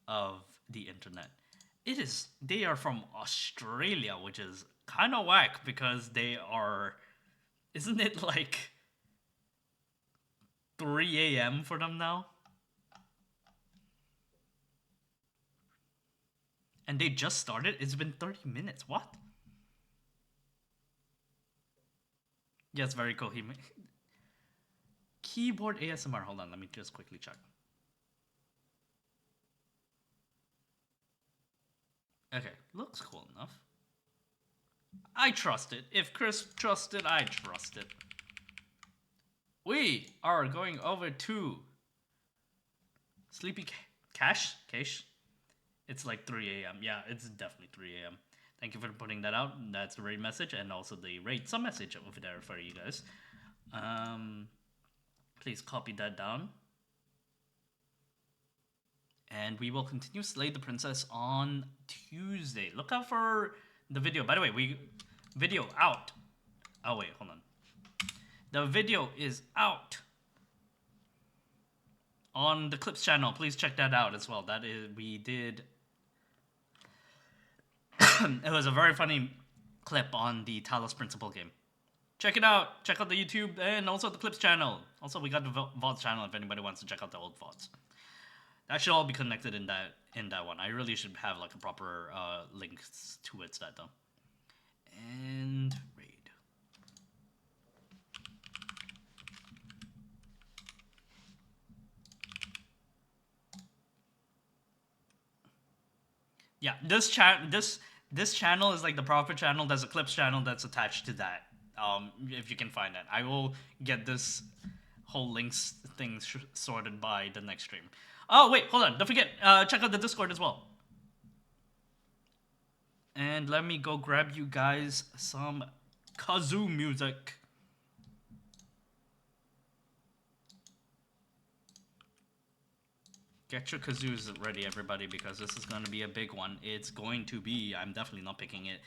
of the internet. They are from Australia, which is kind of whack because they are, isn't it like 3 a.m. for them now? And they just started? It's been 30 minutes. What? Yes, very cool. Keyboard ASMR. Hold on, let me just quickly check. Okay, looks cool enough. I trust it. If Chris trusts it, I trust it. We are going over to Sleepy Cash. It's like 3 a.m. Yeah, it's definitely 3 a.m. Thank you for putting that out. That's the raid message and also the raid sub message over there for you guys. Please copy that down. And we will continue Slay the Princess on Tuesday. Look out for the video. By the way, video out. Oh wait, hold on. The video is out on the Clips channel. Please check that out as well. We did. It was a very funny clip on the Talos Principle game. Check it out. Check out the YouTube and also the Clips channel. Also, we got the VOD channel if anybody wants to check out the old VODs. That should all be connected in that one. I really should have like a proper links to it that though. And raid. Yeah, this channel is like the proper channel. There's a Clips channel that's attached to that. If you can find that, I will get this whole links thing sorted by the next stream. Oh wait, hold on! Don't forget, check out the Discord as well. And let me go grab you guys some kazoo music. Get your kazoos ready, everybody, because this is going to be a big one. It's going to be, I'm definitely not picking it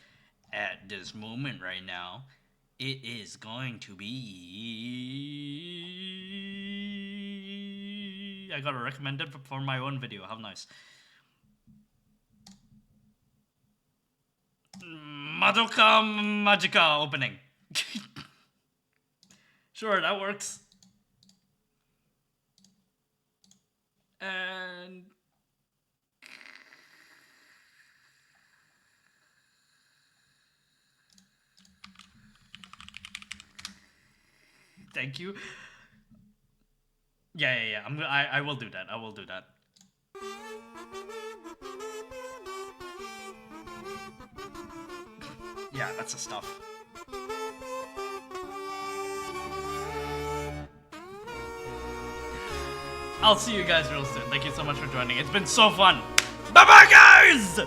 at this moment right now. It is going to be... I got a recommended for my own video. How nice. Madoka Magica opening. Sure, that works. And... thank you. Yeah. I will do that. I will do that. Yeah, that's the stuff. I'll see you guys real soon. Thank you so much for joining. It's been so fun. Bye-bye, guys!